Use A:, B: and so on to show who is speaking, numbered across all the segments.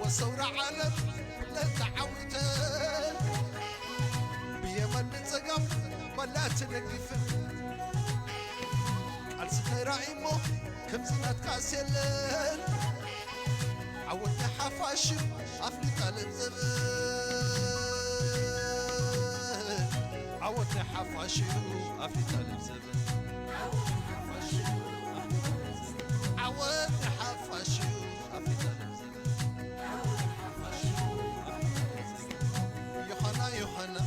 A: وصور عالم لا تعويته بيمن تقم ولا تنقفه قال سخير عيمو كم زينات كاسيلن عودنا حفاشم أفريقيا للزبن عودنا حفاشم أفريقيا للزبن عودنا حفاشم أفريقيا يوحنا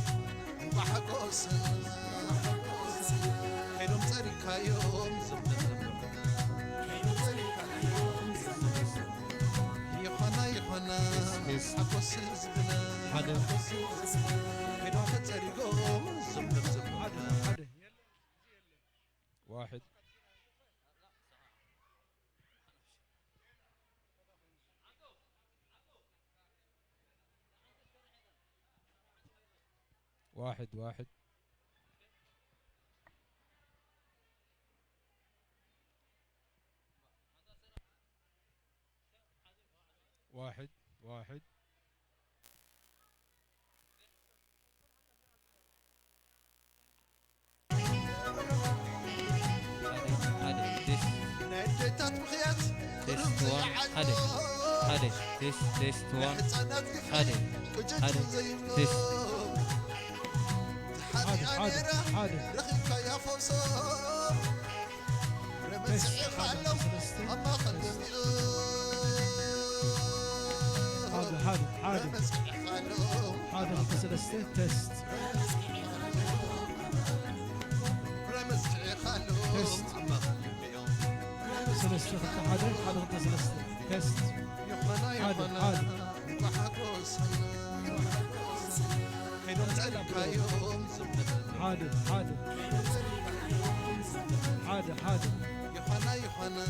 A: بحقوس خيرهم تركا يوم يوحنا بحقوس زبنا خيرهم تركا
B: واحد واحد واحد واحد واحد
A: نجيتات بخيات
B: تيست وان هادي هادي تيست وان هادي هادي تيست
A: حاضر رخيك يا فوسو رمسي خلو أما خلو
C: حاضر
A: رمسي خلو
C: حاضر سلسلة تيست
A: رمسي خلو أما
C: سلسلة حاضر سلسلة تيست
A: يوحنا بحقوس خيرهم تركا يوم
C: حاضر
A: يوحنا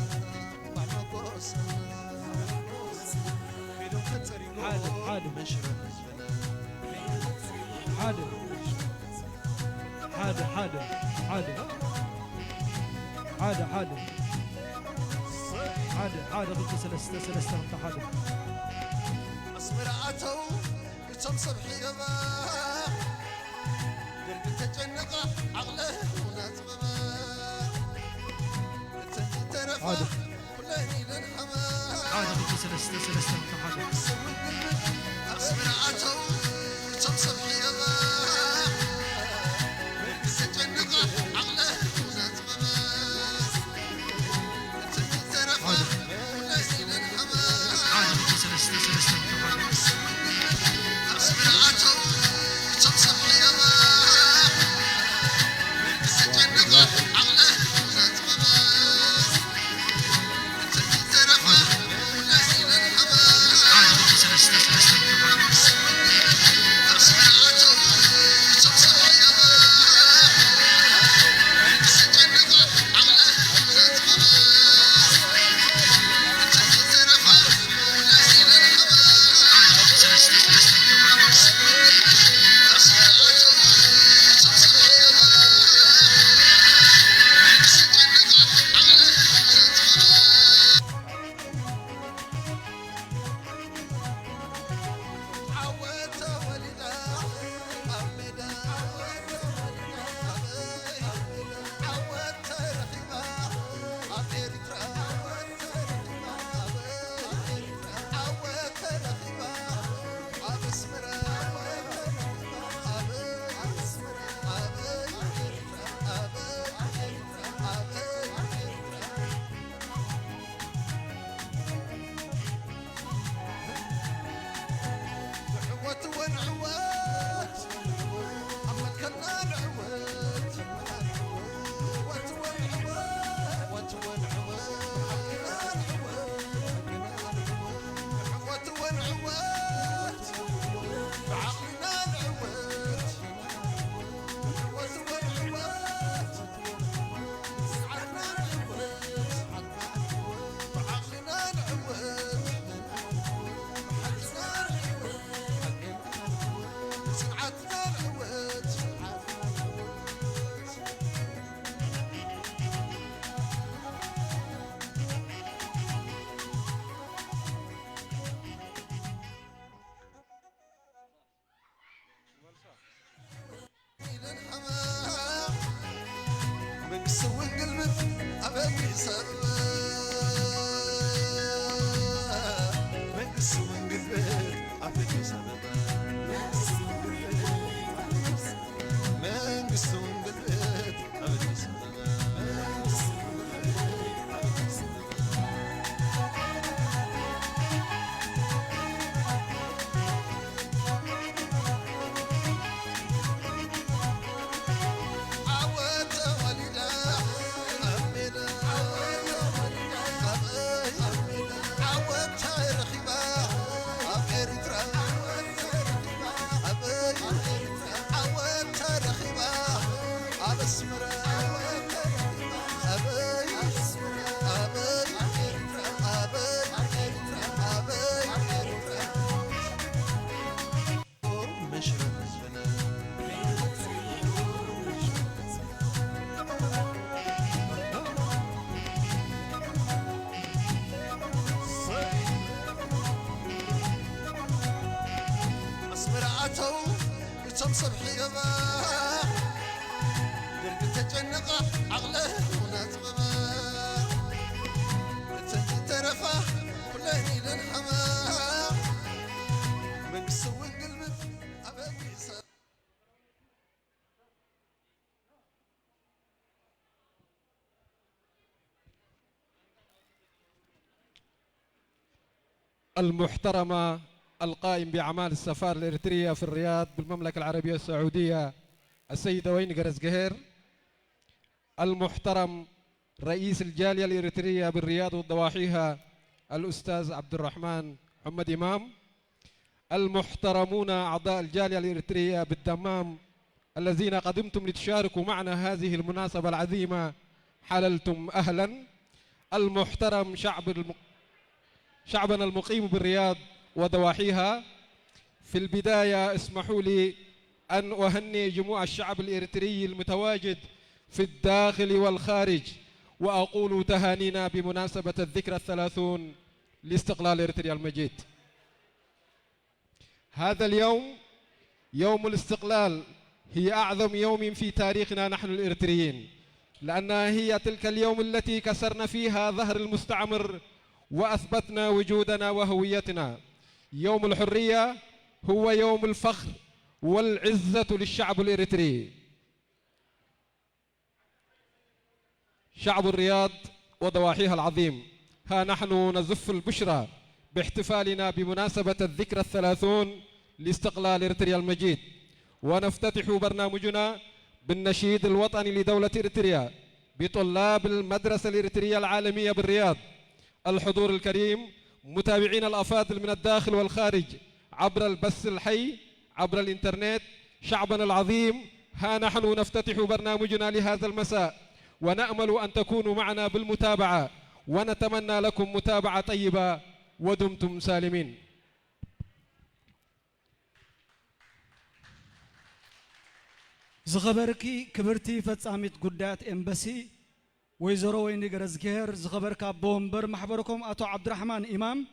A: بحقوس خيرهم تركا
C: حاضر
A: مشرب
C: حاضر ضد سلسلة حاضر
A: أصبر أتو يتم صبحي يبا قلبي تجنقه عقله وناتبه ترفع كلني للحما
C: ضد سلسلة حاضر
A: أصبر أتو يتم صبحي يبا قلبي تجنقه عقله وناتبه ترفع كلني للحما
C: ضد سلسلة حاضر
A: أصبر أتو يتم صبحي يبا قلبي تجنقه عقله وناتبه ترفع كلني للحما
C: ضد سلسلة
A: سوي قلبك أبدي سببا من سوي قلبك أبدي سببا من سوي قلبك أبدي سببا كم صبحي يابا قلبي تجنق عقله وناتبا تنجي ترفه كلني للحما من سوي قلبك أبدي سبب
D: المحترمة القائم بأعمال السفارة الإريترية في الرياض بالمملكة العربية السعودية السيدة وين قرزقهير، المحترم رئيس الجالية الإريترية بالرياض وضواحيها الأستاذ عبد الرحمن محمد إمام، المحترمون أعضاء الجالية الإريترية بالدمام الذين قدمتم لتشاركوا معنا هذه المناسبة العظيمة، حللتم أهلا. المحترم شعبنا المقيم بالرياض وضواحيها، في البداية اسمحوا لي أن أهنئ جموع الشعب الإريتري المتواجد في الداخل والخارج، وأقول تهانينا بمناسبة الذكرى 30 لاستقلال إريتريا المجيد. هذا اليوم يوم الاستقلال هي أعظم يوم في تاريخنا نحن الإريتريين، لأنها هي تلك اليوم التي كسرنا فيها ظهر المستعمر وأثبتنا وجودنا وهويتنا. يوم الحرية هو يوم الفخر والعزة للشعب الإريتري. شعب الرياض وضواحيها العظيم، ها نحن نزف البشرى باحتفالنا بمناسبة الذكرى 30 لاستقلال إريتريا المجيد، ونفتتح برنامجنا بالنشيد الوطني لدولة إريتريا بطلاب المدرسة الإريترية العالمية بالرياض. الحضور الكريم، متابعين الأفاضل من الداخل والخارج عبر البث الحي عبر الإنترنت، شعبنا العظيم، ها نحن نفتتح برنامجنا لهذا المساء، ونأمل أن تكونوا معنا بالمتابعة، ونتمنى لكم متابعة طيبة ودمتم سالمين.
C: زخبركي كبرتي فتساميت قدات امبسي ويزرو ويني قرزقهر، زخبرك بومبر محبركم أتو عبد الرحمن إمام،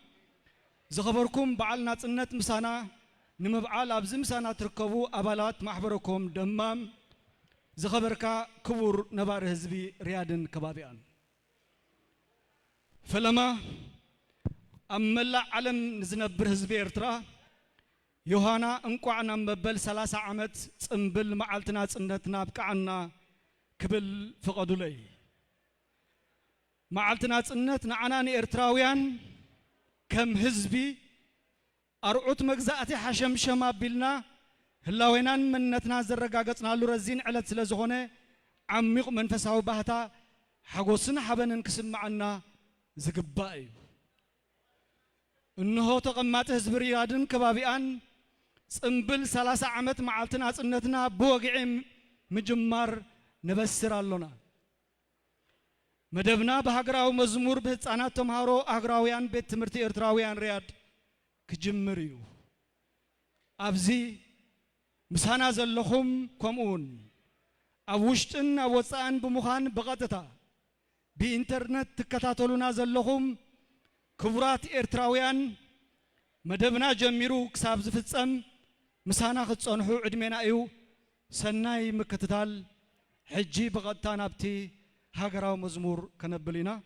C: زخبركم بعلنا تنت مسانا نمبعال أبز مسانا تركبو أبالات محبركم دمام، زخبرك كبور نبار هزبي ريادن كبابيان. فلما أملا علم نزنبر هزبي إرترا يوهانا انقعنا مبل 30 عمت تنبل معالتنا تنتنا بكعنا كبل فقدوا لي معالتنا تنتنا عناني إرتراويان كم هزبي أرعوت مجزأتي حشم شما بلنا هلاوينان من نتنازل رقاقتنا لرزين على تلزغونة عميق من فساو بهتا حقوسنا حبن انكسم معنا زقبائي إنه تقمات هزب ريادن كبابيان سنبل 30 عمت معالتنا تنتنا بوقعي مجمار نبسر اللونا مدبنا بهاقراو مزمور بهتسانات تمهارو أهقراويان بيت تمرتي إرتراويان رياد كجمريو أبزي مسانا زلخم كمون أوشتن أوصان بمخان بغتتا بإنترنت تكتاتلونا زلخم كبرات إرتراويان مدبنا جميرو كساب زفتسم مسانا ختصنحو عدمينا ايو سناي مكتتال حجي بغتان ابتي هاجراو مزمور كنبلينا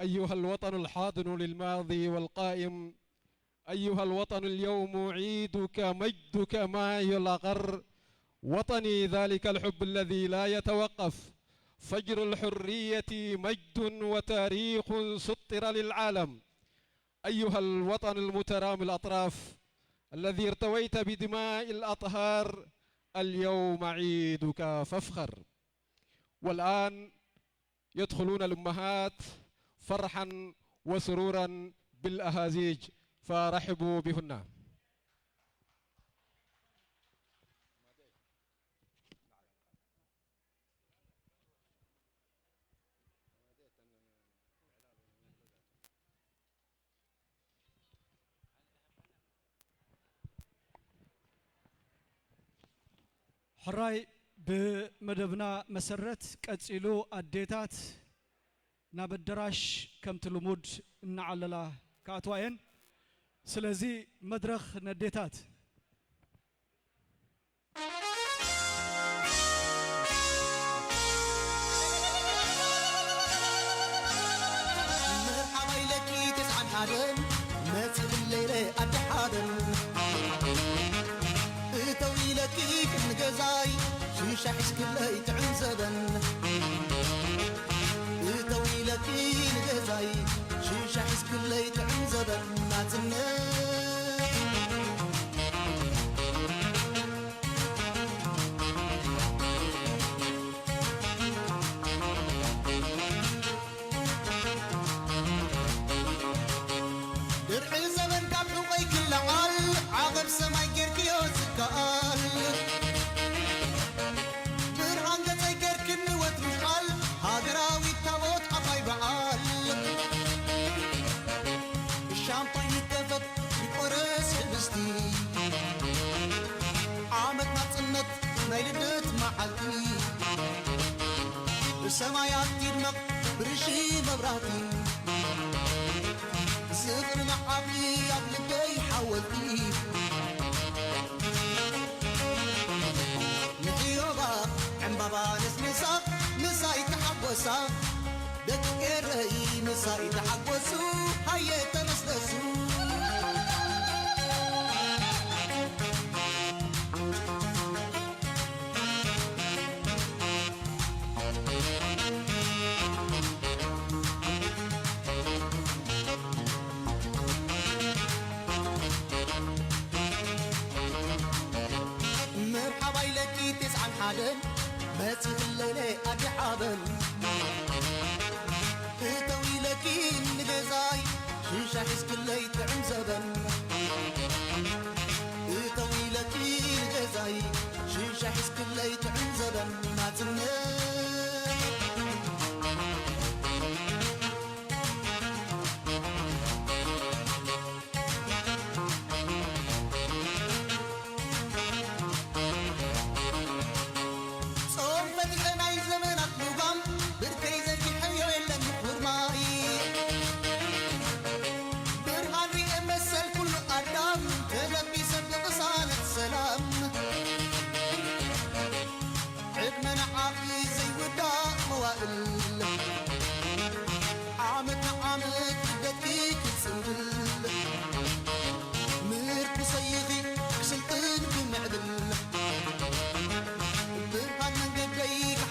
D: أيها الوطن الحاضن للماضي والقائم، أيها الوطن اليوم عيدك مجدك ما يلغر، وطني ذلك الحب الذي لا يتوقف، فجر الحرية مجد وتاريخ سطر للعالم. أيها الوطن المترامي الأطراف الذي ارتويت بدماء الأطهار، اليوم عيدك فافخر. والآن يدخلون الأمهات فرحا وسرورا بالأهازيج، فرحبوا بهن.
C: حراي بمدبنا مسرت كتسيلو أديتات نابدراش كم تلمود نعللا كاتوين سلازي مدرخ نديتات
E: مرحبا لك تسعن حادن ما الليلة قد حادن طويلك كن جزاي شيشة حس كله يتعنزبن طويلك كن جزاي شيشة حس كله يتعنزبن ما درع الزمن قبل ويك اللعال عقب سماي كيرك يوزكال برهان قطعي كيرك وترشال هاقراوي التابوت عطاي بعال الشامباين يتفت يقرس حبستي عامت ناتصنت نايلدت محلتي السمايات تدمق برشي مبراتي زغر محابلي قبل حولتي نحيوبا عم بابا نسا نساي تحبوسا دك الرأي نساي تحبوسو هيا تنسلسو تسعن حادن ما تغللي أدي حابن طويلك النجزاي شيشة حس كله تعمزبن طويلك النجزاي شيشة حس كله تعمزبن ما تنه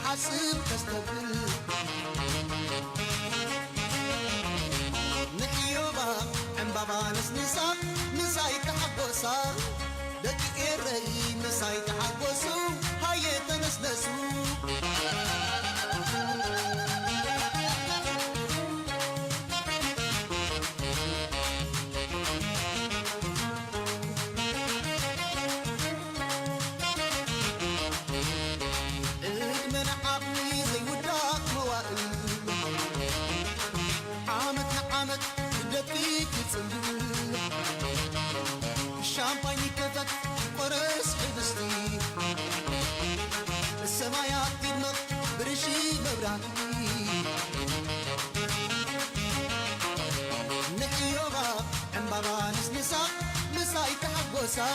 E: حاسب تستقبل نحيوبا عم بابا نسا نساي تحبوسا دقيق الرأي نساي تحبوسو هاي تنسلسو الشامباين كفت قرص حبستي السمايات تدمق برشي مبراتي نحيوبا عم بابا نسا نساي تحبوسا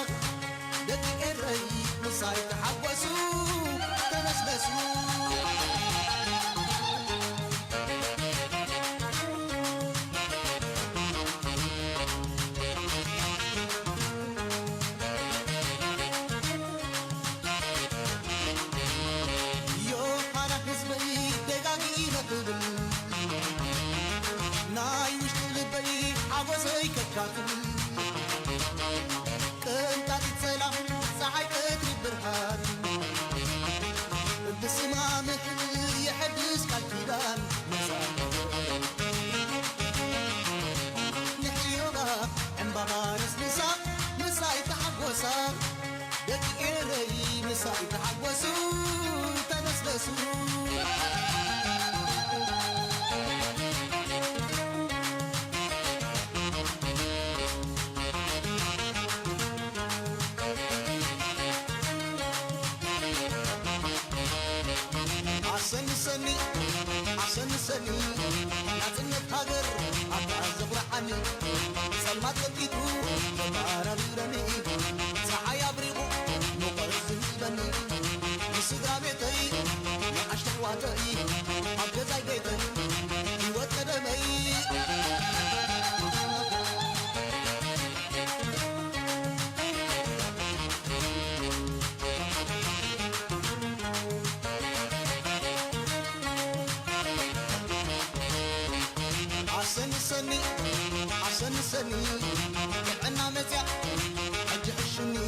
E: دقيق الرأي نساي تحبوسو تنسلسو ناي وش تلبي عوزي كتكاتل كنتات تسلام ساعي تدري برهان بسما مثل يحدث كالكيدان نحيوها عمبابا نسنسا مساي تحبوسا دقيقي مساي تحبوسو تنسلسو عشان سني نازلت هاجر عتعزب رحني سلمات لقيتو تبارا بيرني صحايا بريقو نقرز البني نسدرا بيتي نعشت واتي عبجزاي بيتي يوت قدمي عشان سني يعنا متع حج حشني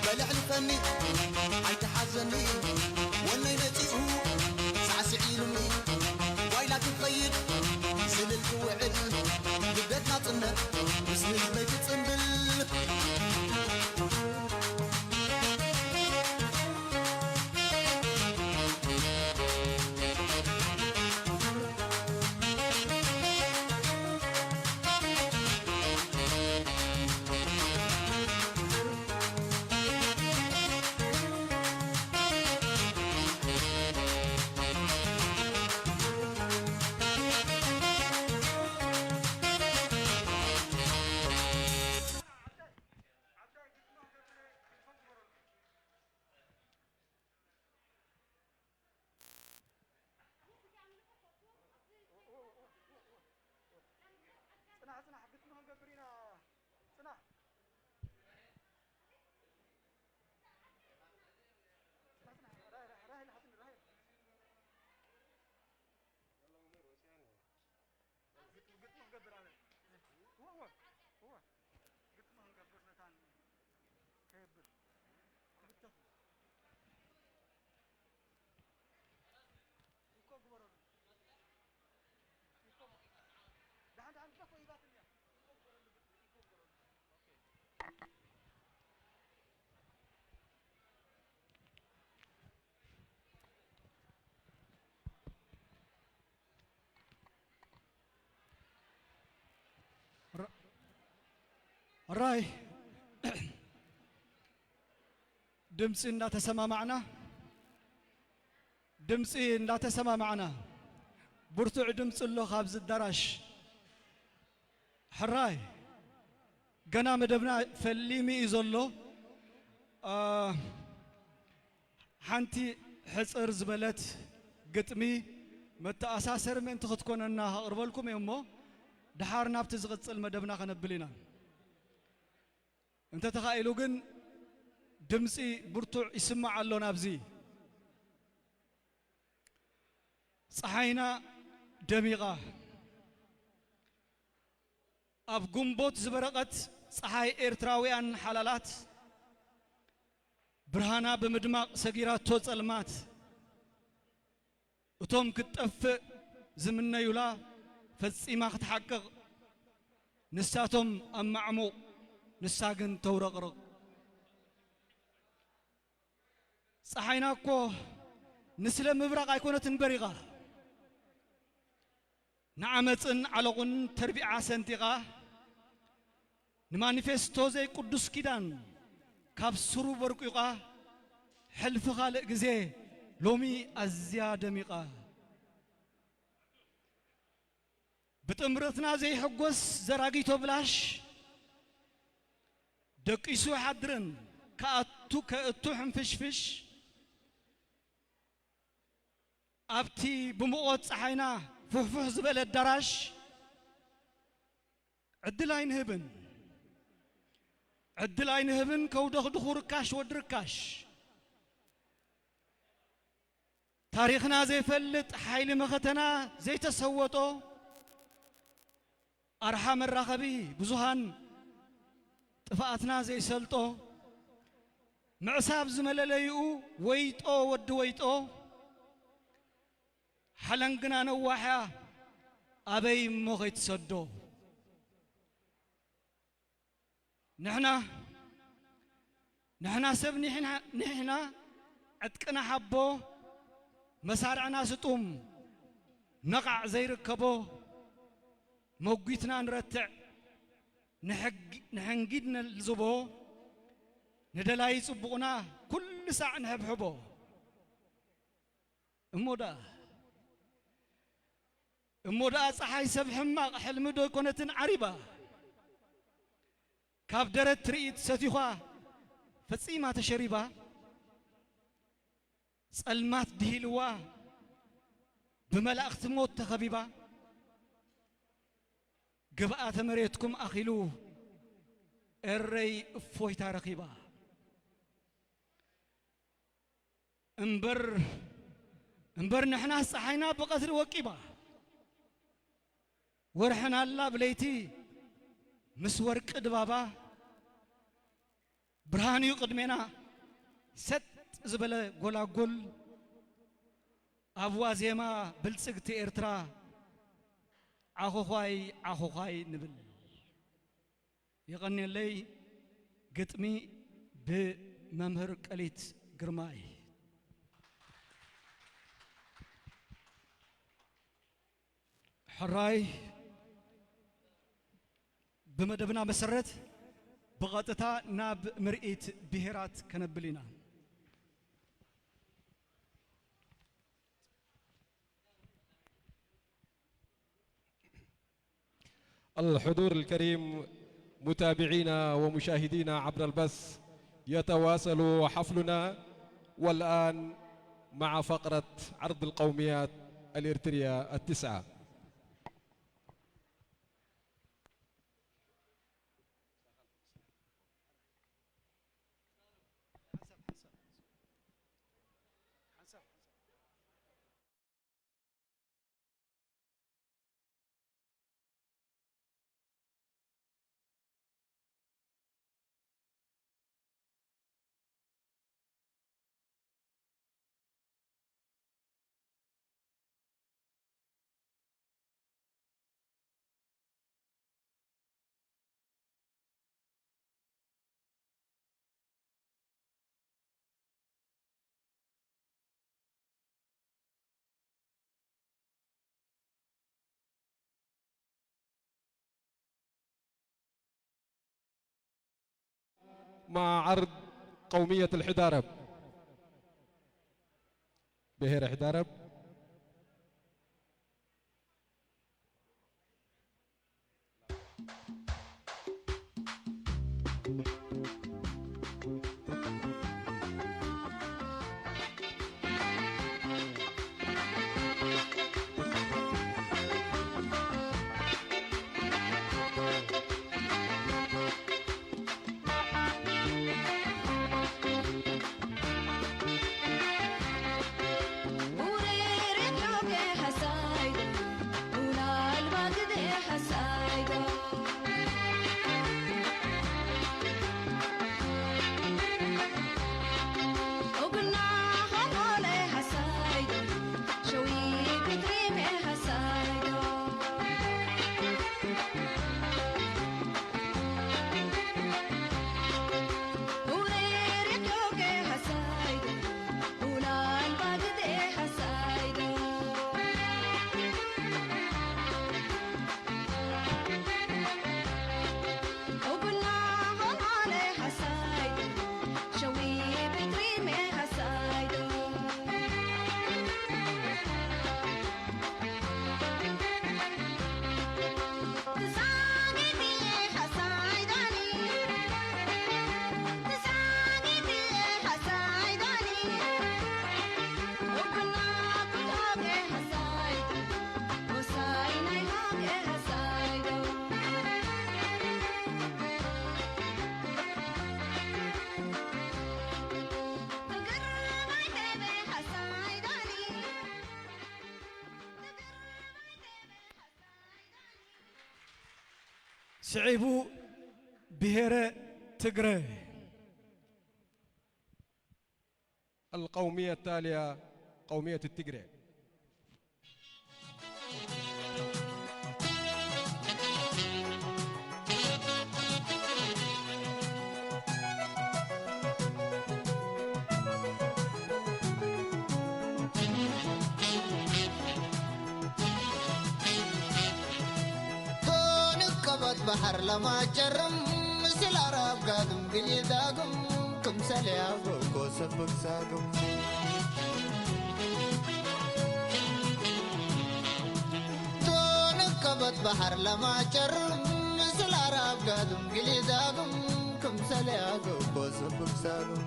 E: بلع الفني عيت حزني وانا ينتيقو سعسعيلني وايلا تخيل سل الوعد بدتنا طنة بسم الميت تنبل
C: الراي دمسي لا تسمع معنا دمسي لا تسمع معنا برتع دمس له خابز الدرش حراي قنا مدبنا فليمي يزلو حنتي حصر زبلت قطمي متى أساسر من تخطكون أنها أقربلكم يمو دحار نابت زغطل مدبنا خنبلينا انت تخيلوا جن دمسي برتوع يسمع الله نابزي صحينا دميغة أب جنبوت زبرقت صحي إرتراويان حلالات برهانا بمدماغ سجيرات توت المات وتوم كتف زمنا يولا فسيما تحقق نساتهم أمعمو نساقن تورقرق صحينا كو نسلم مبرق يكون تنبريغا نعمتن على غن تربيع سنتيغا نمانيفستو زي قدس كيدان كاب سرو برقيقا حلف خالق جزي لومي الزيادة ميقا بتمرتنا زي حقوس زراقيتو بلاش دقيسو حدرن كأتو حنفشفش أبتي بمقوت صحينا فحفح زبالة الدراش عدلاين هبن عدلاين هبن كودخ دخور كاش ودركاش تاريخنا زي فلت حيل مختنا زي تسوتو أرحم الرخبي بزهان طفاتنا زي سلطو معصاب زملليو ويطو ود ويطو حلنقنا نواحا أبي مغيت سدو نحنا سب نحنا عتقنا حبو مسارعنا ستوم نقع زي ركبو موقيتنا نرتع نحنقيدنا الزبو ندلاي صبقنا كل ساعة نحبحبو እሞዳ ፀሓይ ሰብ ሕማቕ ሕልሚ ዶ ኮነትን ዓሪባ ካብ ደረት ትርኢት ሰቲኻ ፈጺማ ተሸሪባ ጸልማት ድሂልዋ ብመላእኽቲ ሞት ተኸቢባ ግብኣተ መሬትኩም ኣኺሉ እረይ እፎይታ ረኺባ እምበር ንሕና ፀሓይና ብቐትሪ ወቂባ ورحنا الله بليتي مسور قدبابا برهاني قدمنا ست زبله غولاغول ابوا زيما بلصقتي ارترا اخوخاي نبل يغني لي قطمي بممهر قليت غرماي حراي بمدبنا مسرت بغطتا ناب مرئيت بهرات كنبلينا
D: الحضور الكريم متابعينا ومشاهدينا عبر البث يتواصل حفلنا والآن مع فقرة عرض القوميات الإرترية التسعة. مع عرض قومية الحدارب. بهير حدارب
F: Ure
C: سعيبو بهيرة تجري.
D: القومية التالية قومية التجري.
E: بحر لما جرم مثل عرب قادم قلي داقم كم سلياقو كوسبك ساقم دون كبت بحر لما جرم مثل عرب قادم قلي داقم كم سلياقو كوسبك ساقم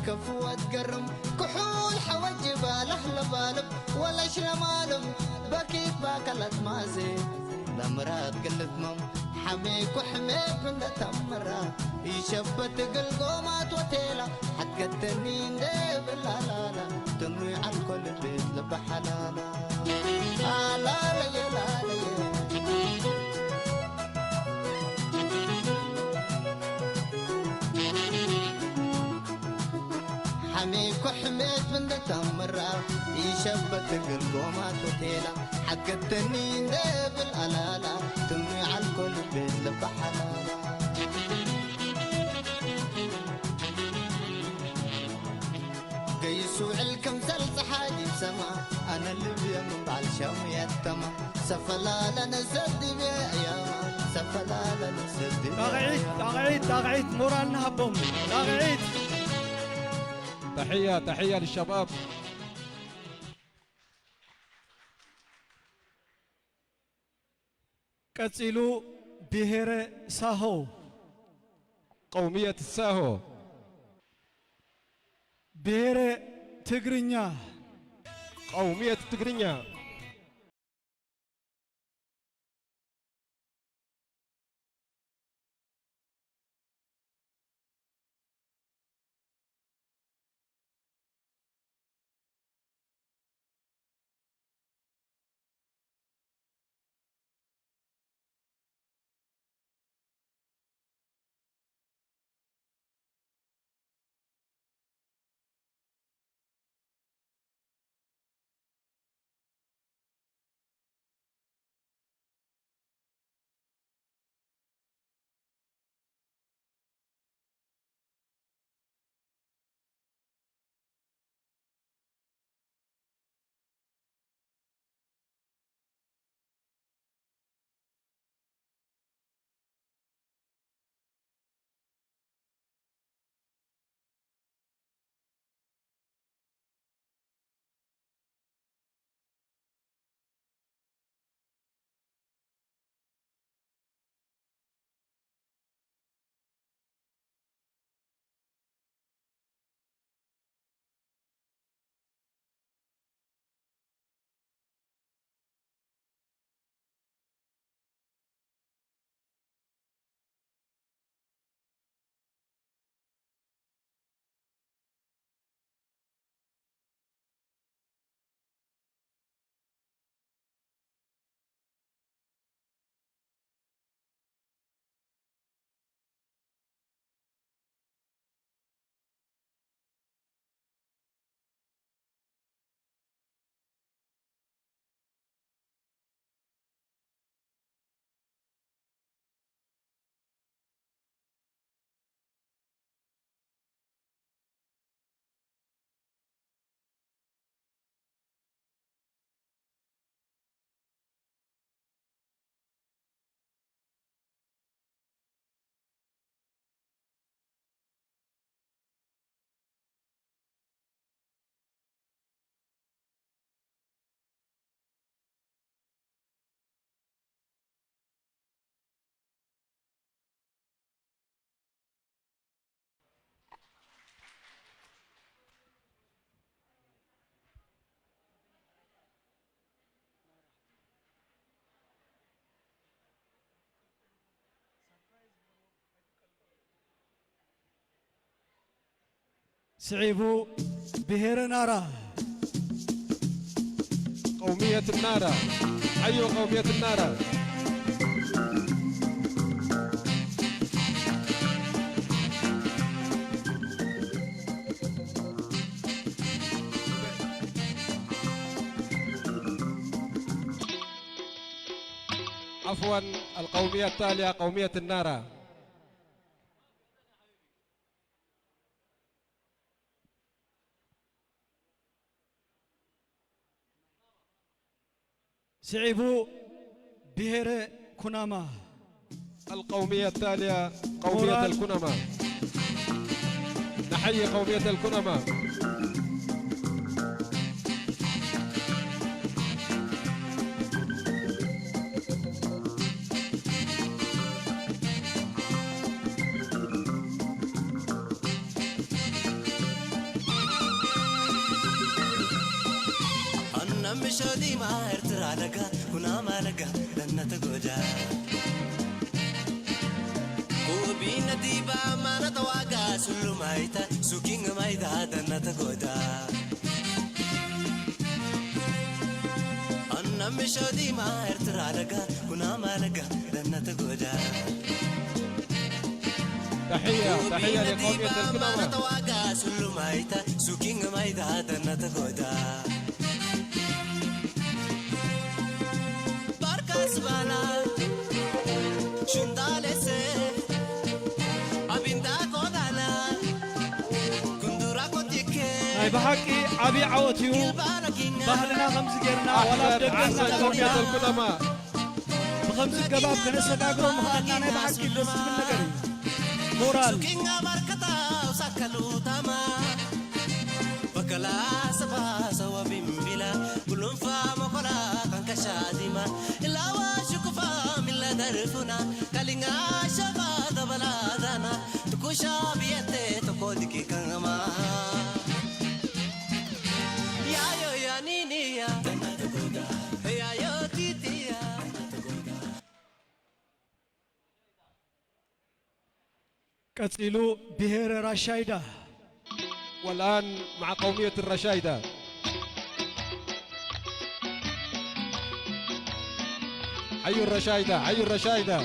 E: كفوة قرم كحول حوجب الأهل بالب ولا شلمالم بكيت باكلت مازي دمرات قلت مم حميك وحميك من تمرة يشبت قلقومات وتيلة حق التنين دي باللالا تنوي على كل بيت لبحلالا لا لا لا لا حميك وحميت من تمرة يشبت قلقومات وتيلة حق التنين ده بالألالة تنوي على الكل بيت لبحلالة قيسوا الكمثل صحادي بسما أنا اللي بيمن بعالشام يتما سفلالة نسد بأيام سفلالة نسد
C: بأيام تاغعيد مورالنا هبهم تاغعيد.
D: تحية للشباب.
C: قتلوا بهيرة ساهو
D: قومية الساهو.
C: بهيرة تجرينيا
D: قومية التجرينيا.
C: سعيبو بهير نارا
D: قومية النارة. حيوا قومية النارة. عفوا القومية التالية قومية النارة.
C: سعيبو بهير كناما.
D: القومية التالية قومية الكنمة. نحيي قومية الكنمة.
F: مشودي ما ارترى لك كنا مالك لن تقوجا كوبين ديبا ما نتواقع سلو مايتا سوكين مايتا دن تقوجا أنا مشودي ما ارترى لك كنا مالك لن تقوجا
D: تحية لقومية
F: ما
D: الكنمة.
F: نتواقع سلو مايتا سوكين مايتا دن تقوجا Asbana shundalese abinda kodana kundura kotike
C: ناي بحقي عبي عوتيو بهلنا خمس جرنا ولا
D: أحسن قومية
C: بدنا
D: الكنمة.
C: بخمس جباب كنسة قاقرون مخلنا ناي بحقي بس بالنقري مورال
F: kinga barkata sakalu tama bakala saba sawa bimbila kulum fa makola kanka shadima ilawa shukfa milla darfuna kalinga shaba dabaladana tukusha biyete tokodiki kangama ya yo ya nini ya ya yo titi ya
C: قتلوا بهير رشايدة.
D: والآن مع قومية الرشايدة. حيوا الرشايدة. حيوا الرشايدة.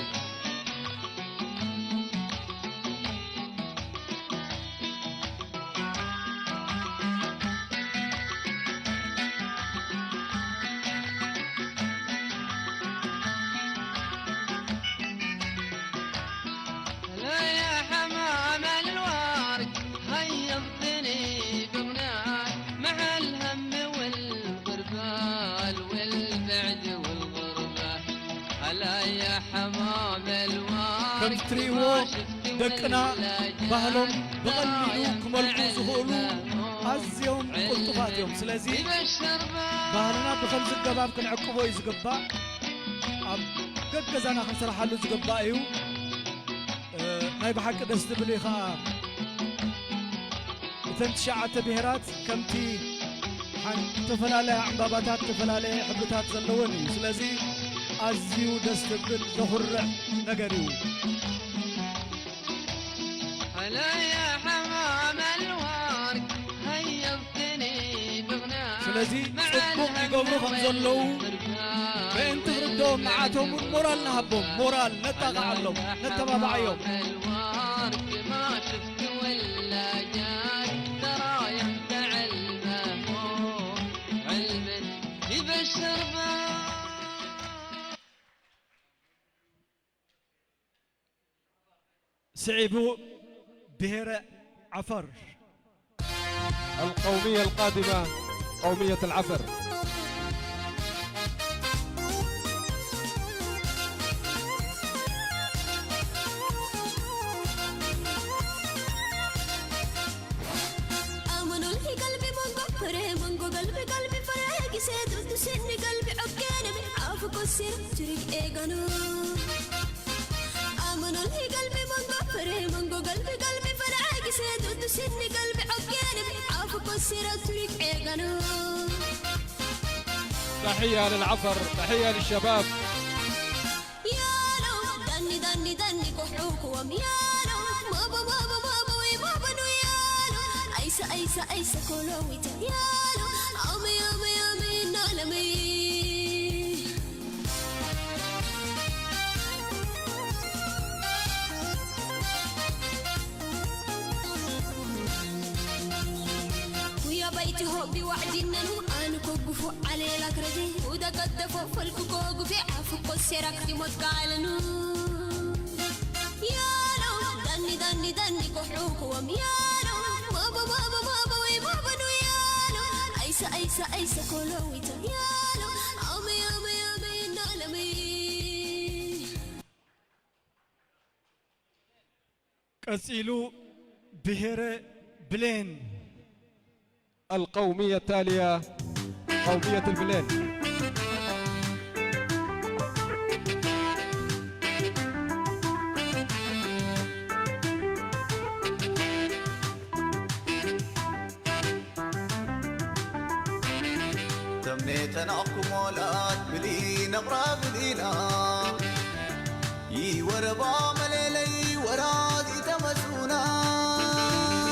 C: كمتريو دقنا بهلهم بقللو كمالكو زهولو أزيهم قلطفاتهم سلازي بهلنا بخمس القباب كنعقبو يزقبا قد كزانا خمسر حالو زقبا ايو ناي بحق دست بليخا ثنت شعات بهرات كمتي حن تفلالي عباباتات تفلالي حبتات زلوني سلازي أزيو دست بل ظهر نقريو
G: هلا يا حمام الورد هيضتني بغناء
C: سلازي صدقوا يقولوا خمزلو بنت ردهم معاتهم مورال نهبهم مورال نتاقع لهم نتبابع يوم
G: الورد ما شفت ولا جاي ترى يخدع المهموم علما يبشر
C: سعيبو بهير عفر.
D: القومية القادمة قومية العفر.
H: آمنوا لي قلبي منقو قلبي فرق سيد وسني قلبي عقاني عافك والسير تريك ايقانو آمنوا لي قلبي منقو قلبي فرق سيد وسني قلبي عقاني عافك والسير تريك ايقانو
D: تحية للعفر. تحية للشباب.
H: يا لو دني كحوك وميالو مابا وي مابا نو يالو أي أيسا كولويتا يالو أمي نالمي ويا بيتي هوبي وعدي ننو أنا كوقفو علي لكرتي ودا قدفو فالكو كوقفي عفو كسيرك دي متقالنو يالو دني كحوك وميالو بابا وي بابا نو يالو أيسا كولويتا يالو أمي نالمي
C: قصيلو بهير بلين
D: القومية التالية قومية البلين.
I: تمنيت أنعكم ولاد بلين أقرب بلينا وربا مليلي ورادي تمسونا.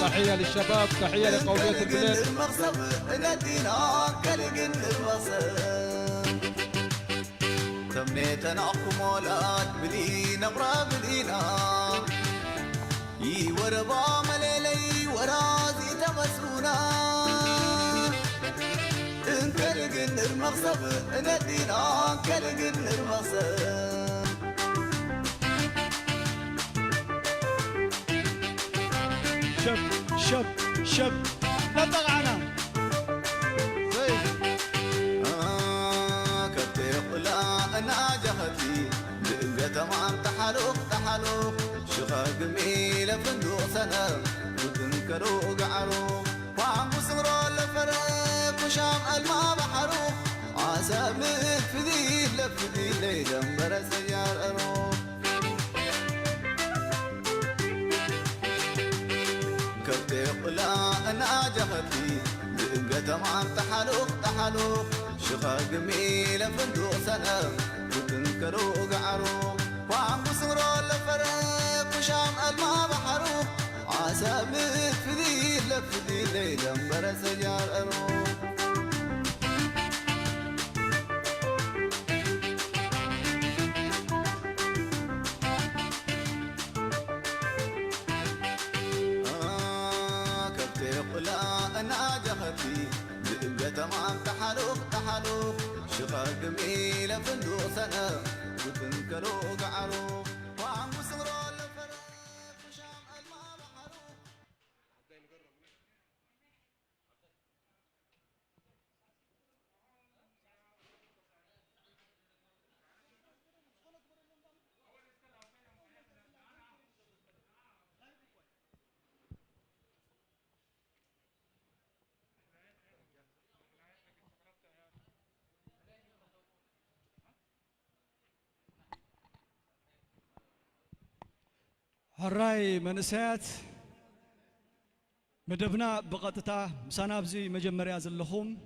D: تحية للشباب، تحية لقومية البلين.
I: المغصب ندينا كلقن المغصب تمنيت أنعكم ولاد بلين أقرب بلينا وربا مليلي ورادي تمسونا. كلقن المغصب ندينا كلقن المغصب.
C: شب لا طلعنا
I: كبتي قلا أنا جهتي لقى تمام تحلوق شخاق ميلة فندق سنة وتنكروا قعروا وعم بصغروا لفرق وشام الماء بحروا عسى متفدي لفدي ليلة مرة سيار أروح. كبتي قلا أنا جهتي لقى تمام تحلوق شخاق ميلة فندق سنة وتنكروا قعروا وعم بصغروا لفرق وشام الماء بحروا عسى متفدي لفدي ليلة مرة سيار أروح. أنا جهتي لقى تمام تحلوق شخاق ميلة فندق سنة وتنكروا قعروا وعم بصغروا لفرق وشام الماء بحروا.
C: هراي منسات مدبنا بقطتا مسانا بزي مجمريا زلهم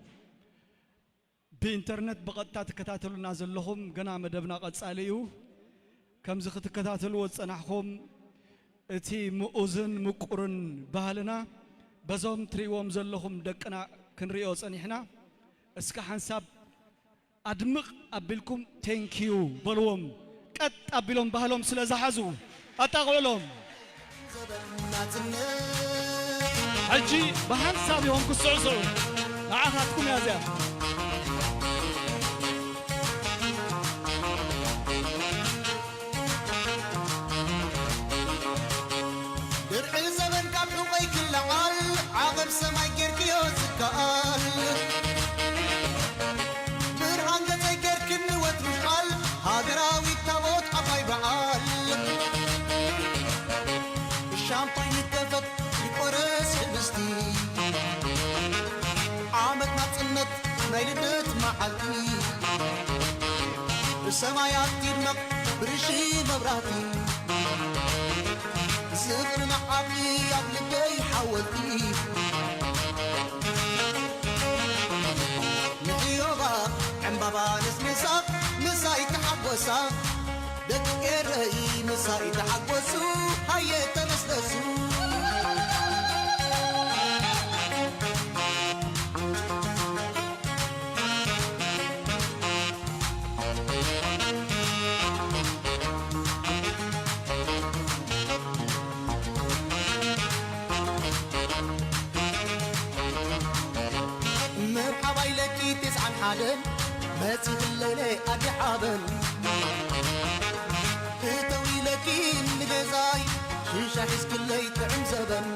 C: بإنترنت بقطتا تكتاتلنا زلهم قنا مدبنا قد ساليو كم زخت تكتاتلو وصنحهم اتي مؤذن مقرن بهالنا بزوم تريوم زلهم دقنا كنريو صنيحنا اسكا حنساب ادمق ابلكم تانكيو بلوم قط ابلوم بهالهم سلازحزو أتقولهم حجي بحنساب يوم كسعسو عهدكم يا زين
E: درعي زمن قبل ويك اللعال عقب سماي كيركيو سكال برهان قتي كيركن وترشال هاقراوي تابوت عباي بعال الشامباين يتفق يقرس حبستي عامت ناتصنت نايلدت معالتي السمايات تيرمق برشي مبراتي زغر معابي عقلبي حولتي نعيوغا عمبابا نسمسا مساي تحبوسا دكيري مساي تحبوسو هاي تنسلسو عدن ماتت الليلة أدي حاضن طويلكي النجزاي شيشة حس كلي تعم زبن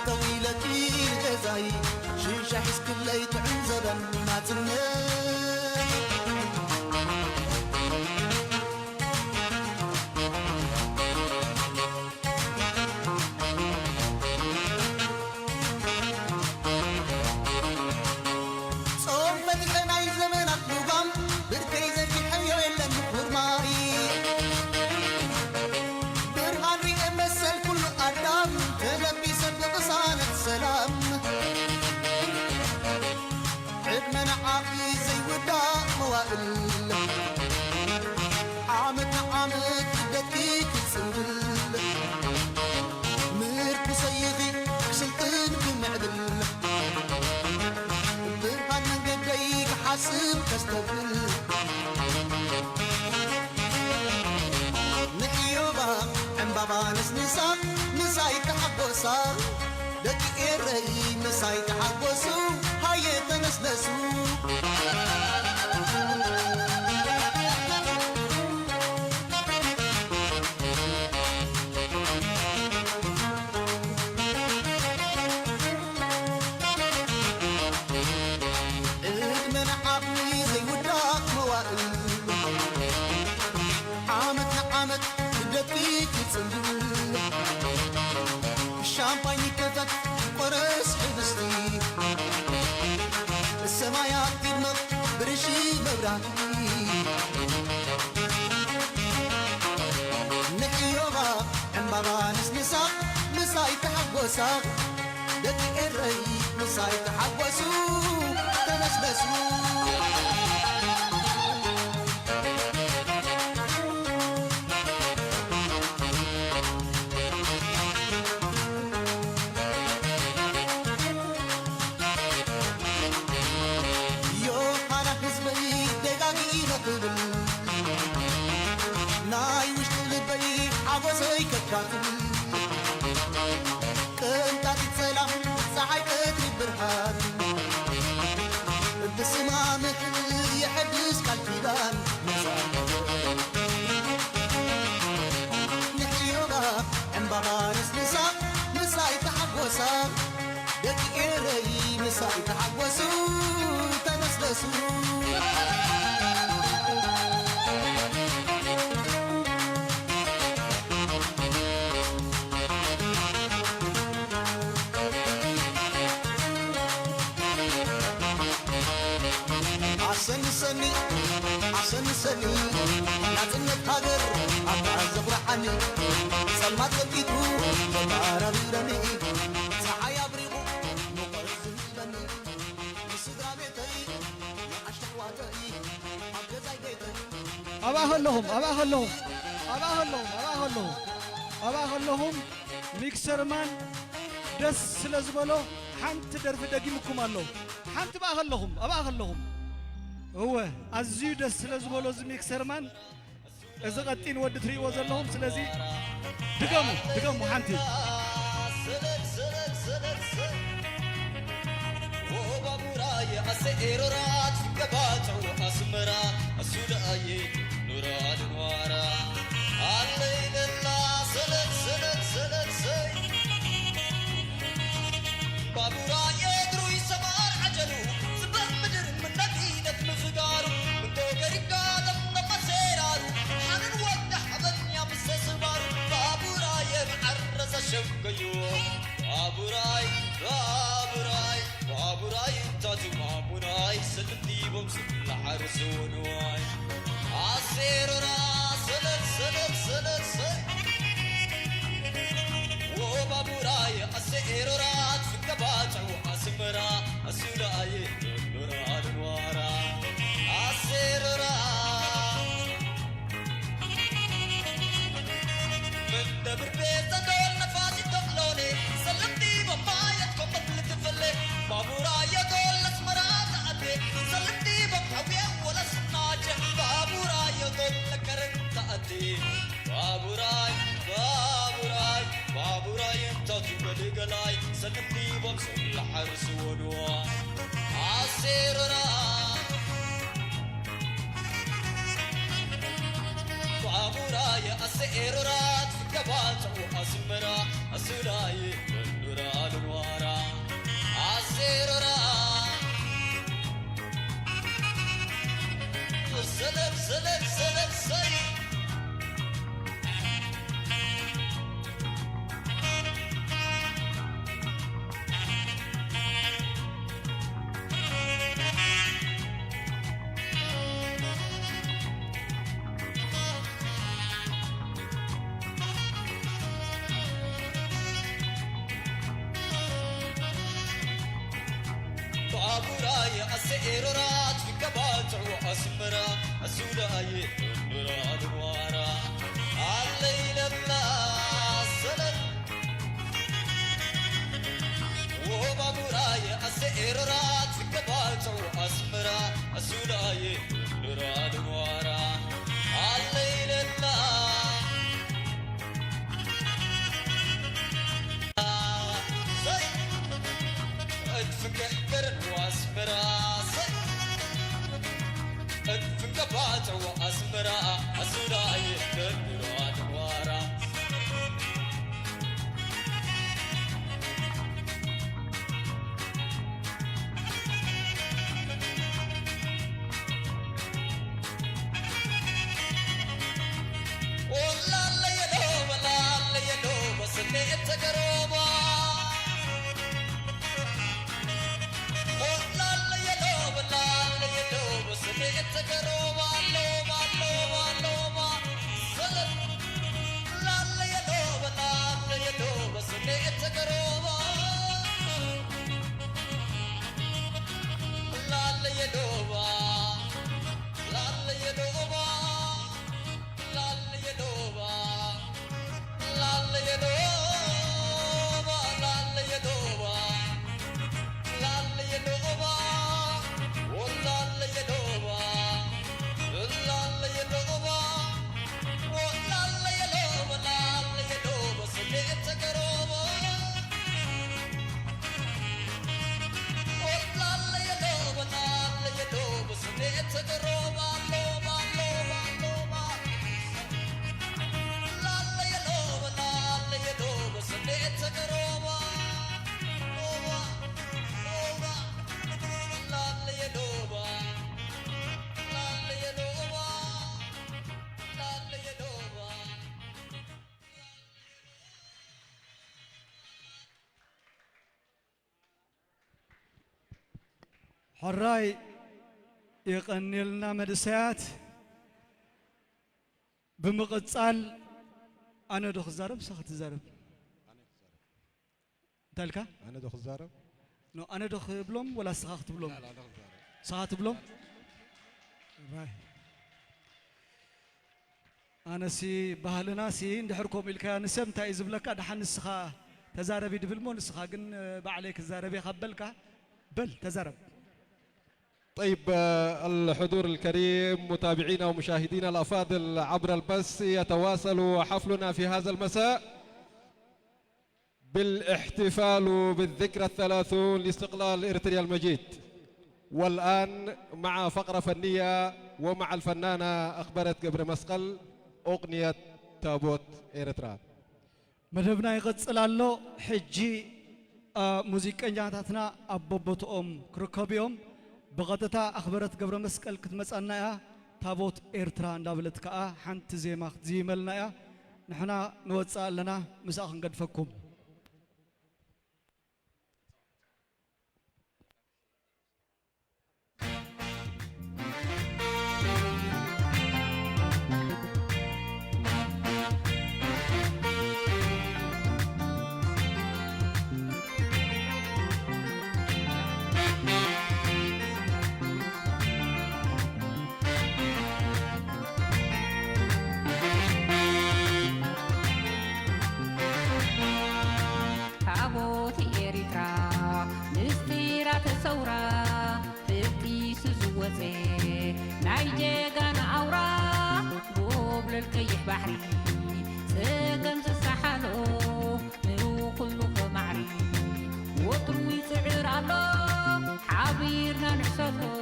E: طويلكي النجزاي شيشة حس كلي تعم زبن ما تنين عامت عامت بدكيك تسندل ميركو صيغي كسلطن بمعدل برهان من قديك حاسب تستقبل نحيوبا عن بابا نسنسا نساي تحبوسا دكي إيري نساي تحبوسو هاي تنسلسو الشامباين كفت قرص حبستي السمايات تدمق برشي مبراتي نحيوبا عن بابا نسنسا مساي تحبوسا دقي الري مساي تحبوسو تنسبسو ناي وش تلبي عبوسي كتكاتل كنتات تسلام ساعي تدري برهان بسما مثل يحدث كالكيبان نحيوبا عن بابا نسنسا مساي تحبوسا دقي ري مساي تحبوسو تنسلسو عشان سني نازلت هاجر أتعذب رحني سلمات لقيتو بعربي رمي صحيا بريمو مقرز بني مسدرا بيتي أشتق واتي أبجزاي بيتي
C: أباهلهم ميكسرمان دس لزبلو حنت درف دقيمكم الله حنت أباهلهم هو أزيو دس لزبلو ميكسرمان إذا قتين ود تري وزلهم سلزي دقموا حنتي
F: وبابوراي أسيرورات كباتو أسمرا أسوداي نورا دنوارا الليل الله سلت سي بابوراي دروي سمار عجلو زبط مدر من نتينة مفقارو من توقري قادم نما سيرارو حنن ودح بنيا مسسبارو بابوراي معرس شفقيو بابوراي تاتو ماموراي سلمتي بمسك الحرس ونواي عصير راس سلت أسئرات في كبات وأسمرا أسولاي النورا الوارا أسئرات سلام سلام سلام سلام بابوراي أسئرات في كبات وأسمرا أسولاي النورا الوارا الليل لا سلام وبابوراي أسئرات في كبات وأسمرا أسولاي النورا الوارا الليل لا فكر واسمرا فكبات واسمرا اسولاي الدرات ورا والله لا يلو ولا لا يلو بس اللي تقربا
C: حراي يغني لنا مدسيات بمقصال أنا دخ زارب سخت زارب تلك
D: أنا دخل زارب
C: نو أنا دخ بلوم ولا سخت بلوم
D: لا دخل زارب
C: سخت بلوم أنا سي بهالنا سي ندحركم الكا نسمتا يزبلك دحن السخا تزاربي دبلمون السخا جن بعليك الزاربي خبلك بل تزارب
D: طيب الحضور الكريم متابعينا ومشاهدينا الأفاضل عبر البث يتواصل حفلنا في هذا المساء بالاحتفال بالذكرى 30 لاستقلال إريتريا المجيد. والآن مع فقرة فنية ومع الفنانة أخبرت قبر مسقل أغنية تابوت إريترا.
C: مدبنا يقصل الله حجي موسيقى جاتنا أبوبتهم كركبيهم بغتتا أخبرت قبر مسقل كتمسألنا يا تابوت إريترا ندابلت كأ حنت زيما زيملنا يا نحنا نوصل لنا مساء قد فكم.
J: نايجيغان أورا بوبل الكيح بحري سيغن تسحلو نرو كله معري وطروي سعر الله حبيرنا نحسلو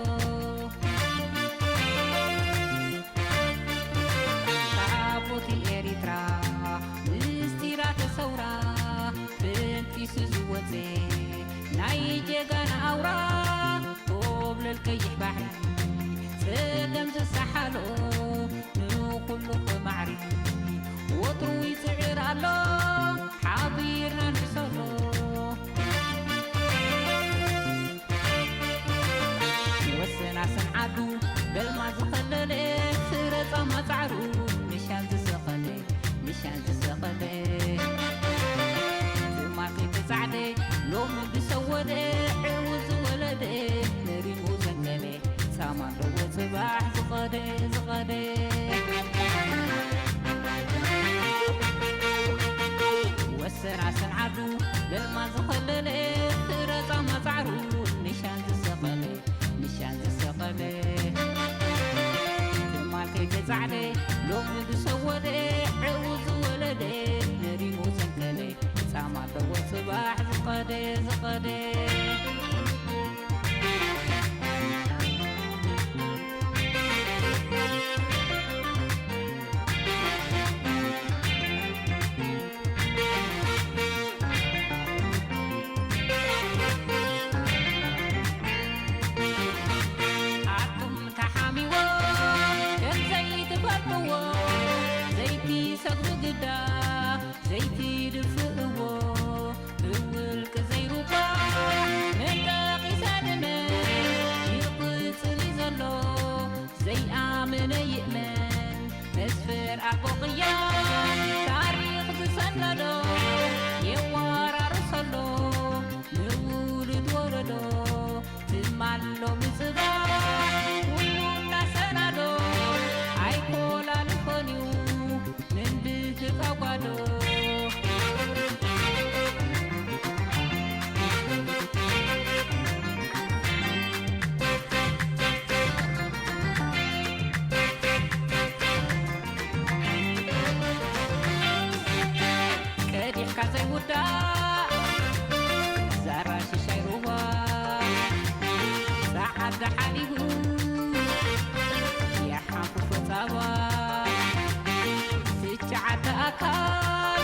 J: تابوتي إريترا القيح بحري سلم تسحلو نو كله معري وطروي سعر الله حبيرنا نحسلو وسنا سنعدو بالما زخللي سرطة ما تعرو مشان تسخلي مشان تسخلي تماكي تسعدي لوم بسودي عوز ولدي نريمو زنقلي سامان رو صباح زغدي زغدي وسنا سنعدو بالما زخللي سرطة ما تعرو مشان تسخلي مشان تسخلي تماكي تسعدي لوم بسودي عوز ولدي نريمو زنقلي سامان رو صباح زغدي زغدي زيتي دفئو اول كزيروبا من داقي سادمه يقصلي زلو زي آمن يأمن مسفر أقوقيا تاريخ تسندو يوارا رسلو نولد وردو تمالو مصباح ولونا سندو عيكولا لفنيو نندتك أقوادو كازي ودا زارا شيروبا ساعد حليبو يا حافظ فتاوى سجعت أكل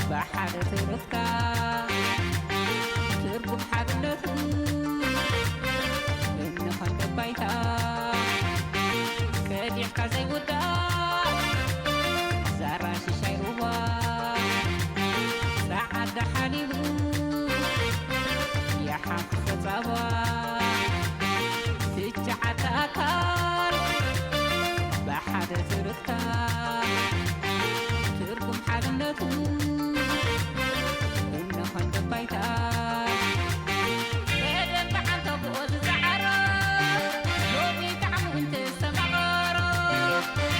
J: بحر ترفكا تربو حدلتو إنه خند بيتا كديح كازي ودا زارا شيروبا سعد حليبو يا حافظ صبا سجعت أكل بحد تركتا تركم حدنتو إنه خند بيتا إذن بحنت بوز زعرا لومي تعمو انت السمغارا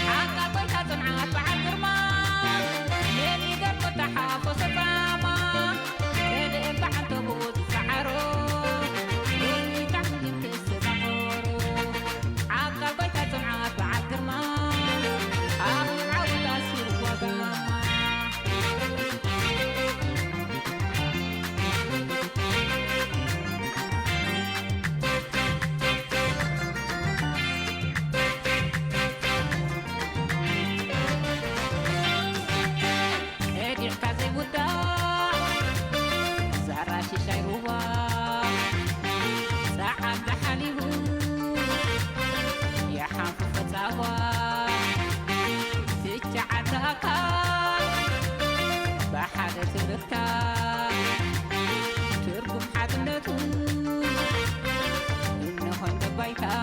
J: حقا بيتا تنعاد بعد قرمان ليلي قلبو تحافظ طاما كده بعد بوز زعرا لومي تعمو انت السمغارا حقا بيتا تنعاد بعد قرمان أخي عاود أسير وقاما هدي كازي ودا زارا شيروبا ساعد حليبو يا حافظ فتاوى سجعت أكل بحد تركتا تركم حدنتو إنه خند بيتا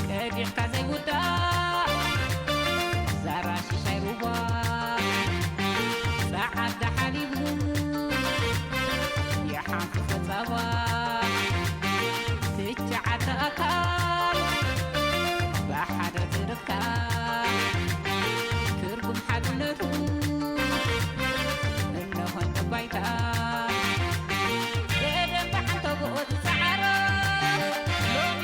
J: كديح كازي ودا زارا شيروبا ساعد حليبو يا حافظ فتاوى سجعت أكل بحد تركتا تركم حدنتو إنه خند بيتا إذن بحنت بقود سعرا لوم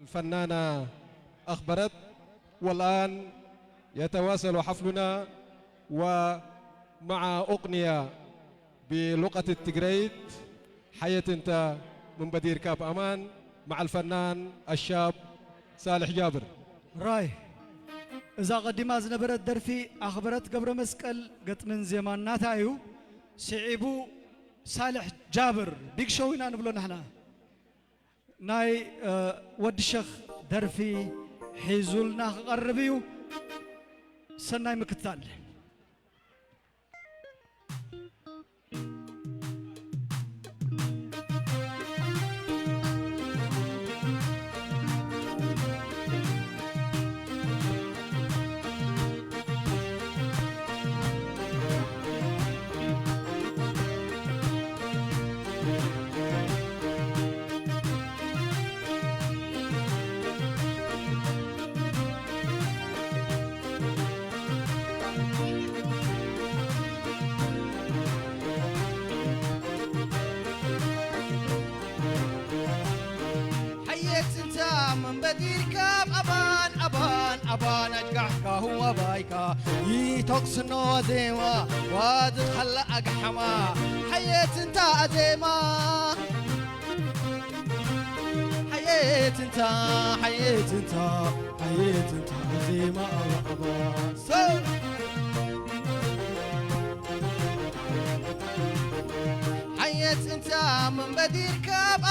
D: الفنانة أخبرت، والآن يتواصل حفلنا ومع أغنية بلغة التجريد حياة انت من بدير كاب أمان مع الفنان الشاب صالح جابر.
C: راي إذا قدم زنبرت درفي أخبرت قبر مسكال قط من زمان ناتايو سعيبو صالح جابر بيك شوينا نبلو نحنا ناي ود الشيخ درفي حيزولنا قربيو سناي مكتال.
E: من بدير كاب أبان أجقحك هو بايكا يتوكسنو أزيما وادخل أقحما حيات انت أزيما حيات انت أزيما أبان حيات انت من بدير كاب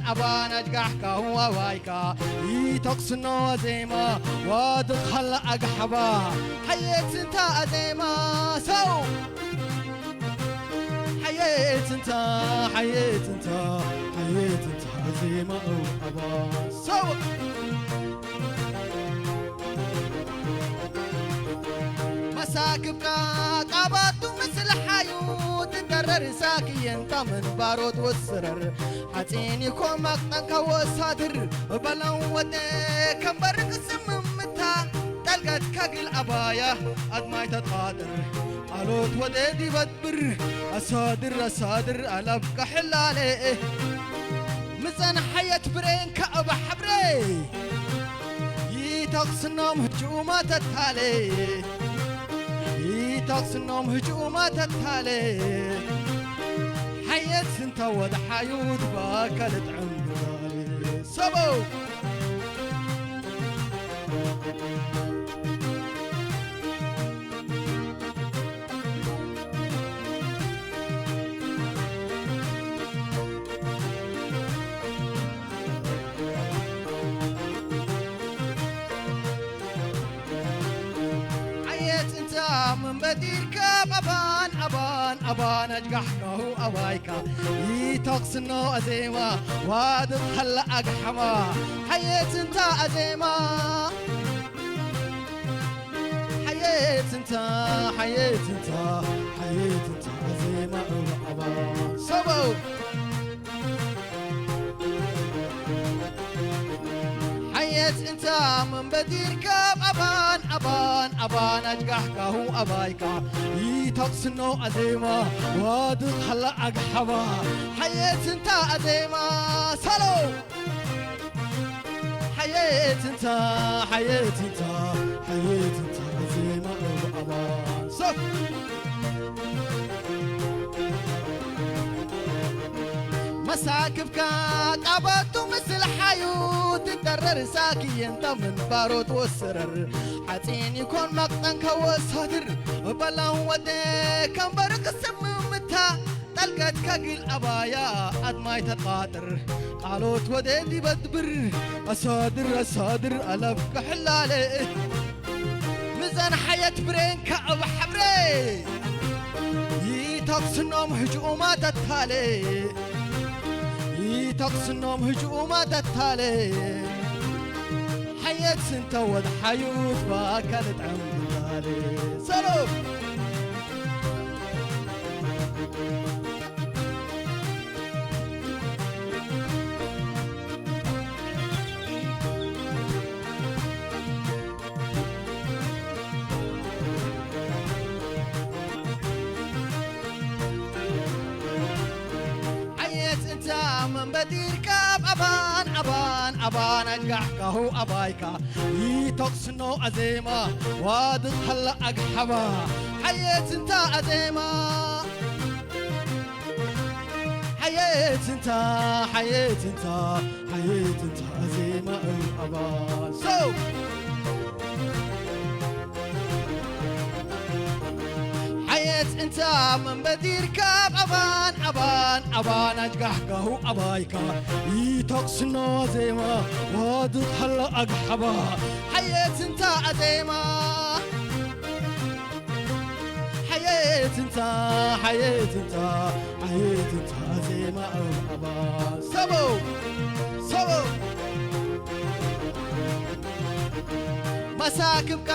E: أبان أجقحك هو بايكا يتوكسنو أزيما وادخل أقحبا حيات انت أزيما حيات انت أزيما أبان مساكبك قاباتو مثل حيوت تدرر ساكي انت من بارود والسرر حتين يكون مقنك وصادر بلون ودي كم برق سممتا تلقت كاقل أبايا أدماي تتقادر قالوت ودي بدبر أصادر ألبك حلالي مزان حياة برين كأب حبري يتقصنهم هجومات التالي يتقصنهم هجومات التالي حياة سنت ود حيوت باكلت عمري صبو من بدير كاب أبان أجقحك هو أبايكا يتوكسنو أزيما وادخل أقحما حيات انت أزيما حيات انت أزيما أبان صبو حيات انت من بدير كاب أبان أجقحك هو أبايكا يتوكسنو أزيما وادخل أقحبا حيات انت أزيما سلو حيات انت أزيما أبان صف مساكبك قابتو مثل حيوت تدرر ساكي انت من بارود والسرر حتين يكون مقطنك وصادر بلان ودي كم برق سممتا تلقت كاقل أبايا أدماي تقادر قالوت ودي دي بدبر أصادر ألبك حلالي مزان حياة برين كأب حبري يتوكسنهم هجومات التالي يتوكسنهم هجومات التالي حياة سنت ود حيوت باكلت عمري سلام
K: بدير كاب أبان أجحك هو أبايكا يتوكسنو أزيما وادق هلا أجحبا حيات انت أزيما حيات انت أزيما أبان حيات انت من بدير كاب أبان أجحك هو أبايكا يتوكسنو أزيما وادق هلا أجحبا حيات انت أزيما حيات انت أزيما أبان سبو مساكبك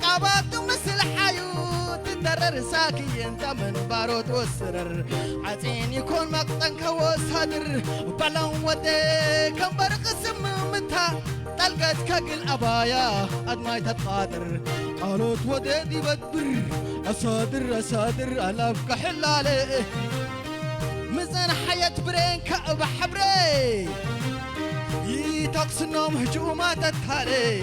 K: قابك مثل حيوت تدرر ساكي انت من بارود والسرر عزين يكون مقطن كوسهدر بلون ودي كم برقسم متى طلقت كقل أبايا أدماي تتقادر قالوت ودي بدبر أصادر ألف كحلالي مزن حياة برين كأب حبري يتقصنهم هجومات التالي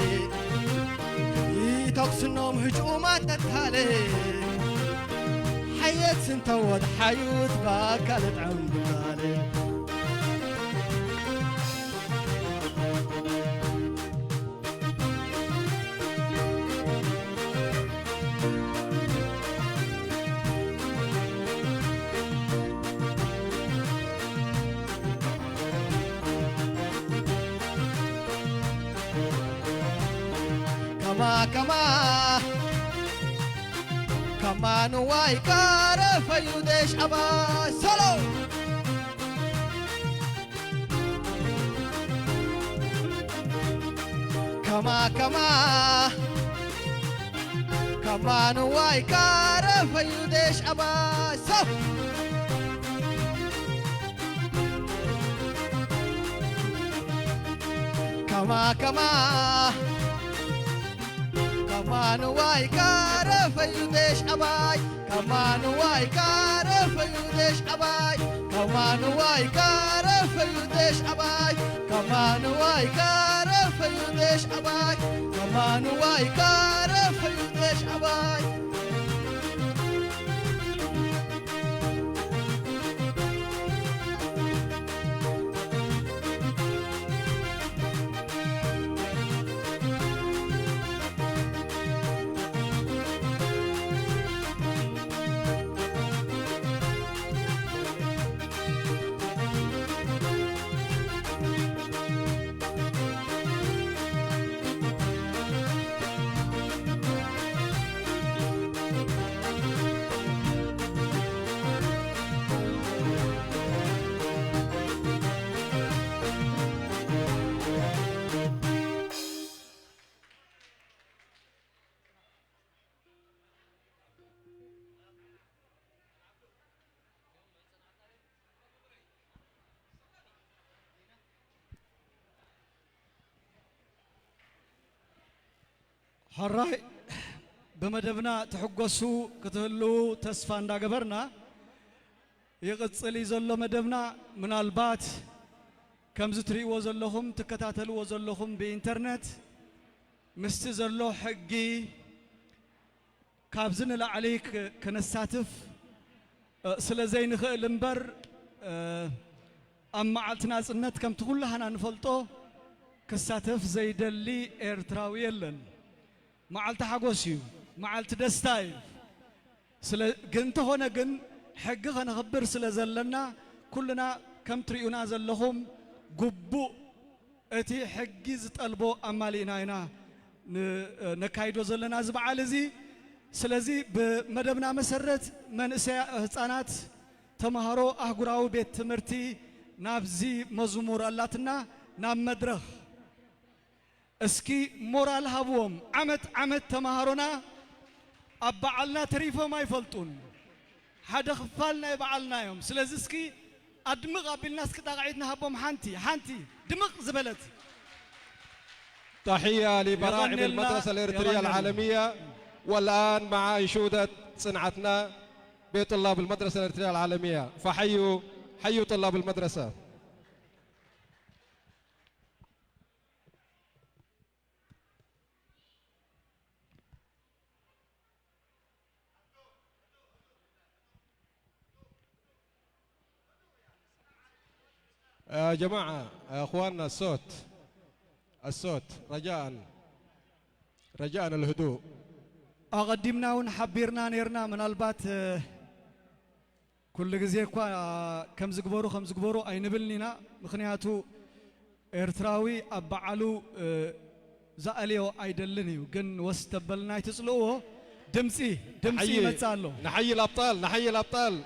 K: حياة سنتود حيوت باكالت عم بتالي كما نواي كارف يودش أبا سلو كما نواي كارف يودش أبا سلو كمان واي كارف يودش أباي كمان واي كارف يودش أباي كمان واي كارف يودش أباي كمان واي كارف يودش أباي كمان واي كارف يودش أباي
C: حراي بمدبنا تحقسو كتهلو تسفان دا قبرنا يقصلي زلو مدبنا من البات كم زتري وزلهم تكتاتلو وزلهم بإنترنت مستزلو حقي كابزن لعليك كنساتف سلزين خلنبر أما عالتنا سنت كم تقول لها نفلطو كساتف زيد اللي إيرتراوي لن معلت حقوسيو معلت دستاي جنت هنا جن حق أنا خبر سلزلنا كلنا كم تريونا زلهم قبو أتي حجز طلبو أمالينا هنا نكايدو زلنا زبعالزي سلزي بمدبنا مسرت من هصانات تمهارو أهقراو بيت تمرتي نابزي مزمور اللاتنا ناب مدرخ اسكي مورال هابوم عمت تمهارونا أبعلنا تريفو ما يفلطون حدا خفالنا يبعلنا يوم سلزي اسكي أدمغ بالناس كده قاعدنا هابوم حانتي دمغ زبلت.
D: تحية لبراعم المدرسة الإريترية العالمية. والآن مع أنشودة صنعتنا بطلاب المدرسة الإريترية العالمية، فحيوا طلاب المدرسة. يا جماعة يا اخواننا الصوت رجاء الهدوء.
C: أقدمنا ونحبرنا نيرنا من البات كل جزء كم زجبرو أي نبلنا مخنياتو إرتراوي أبعلو زاليو أيدلني وجن واستبلنا يتصلوه دمسي متسالو.
D: نحيي الأبطال.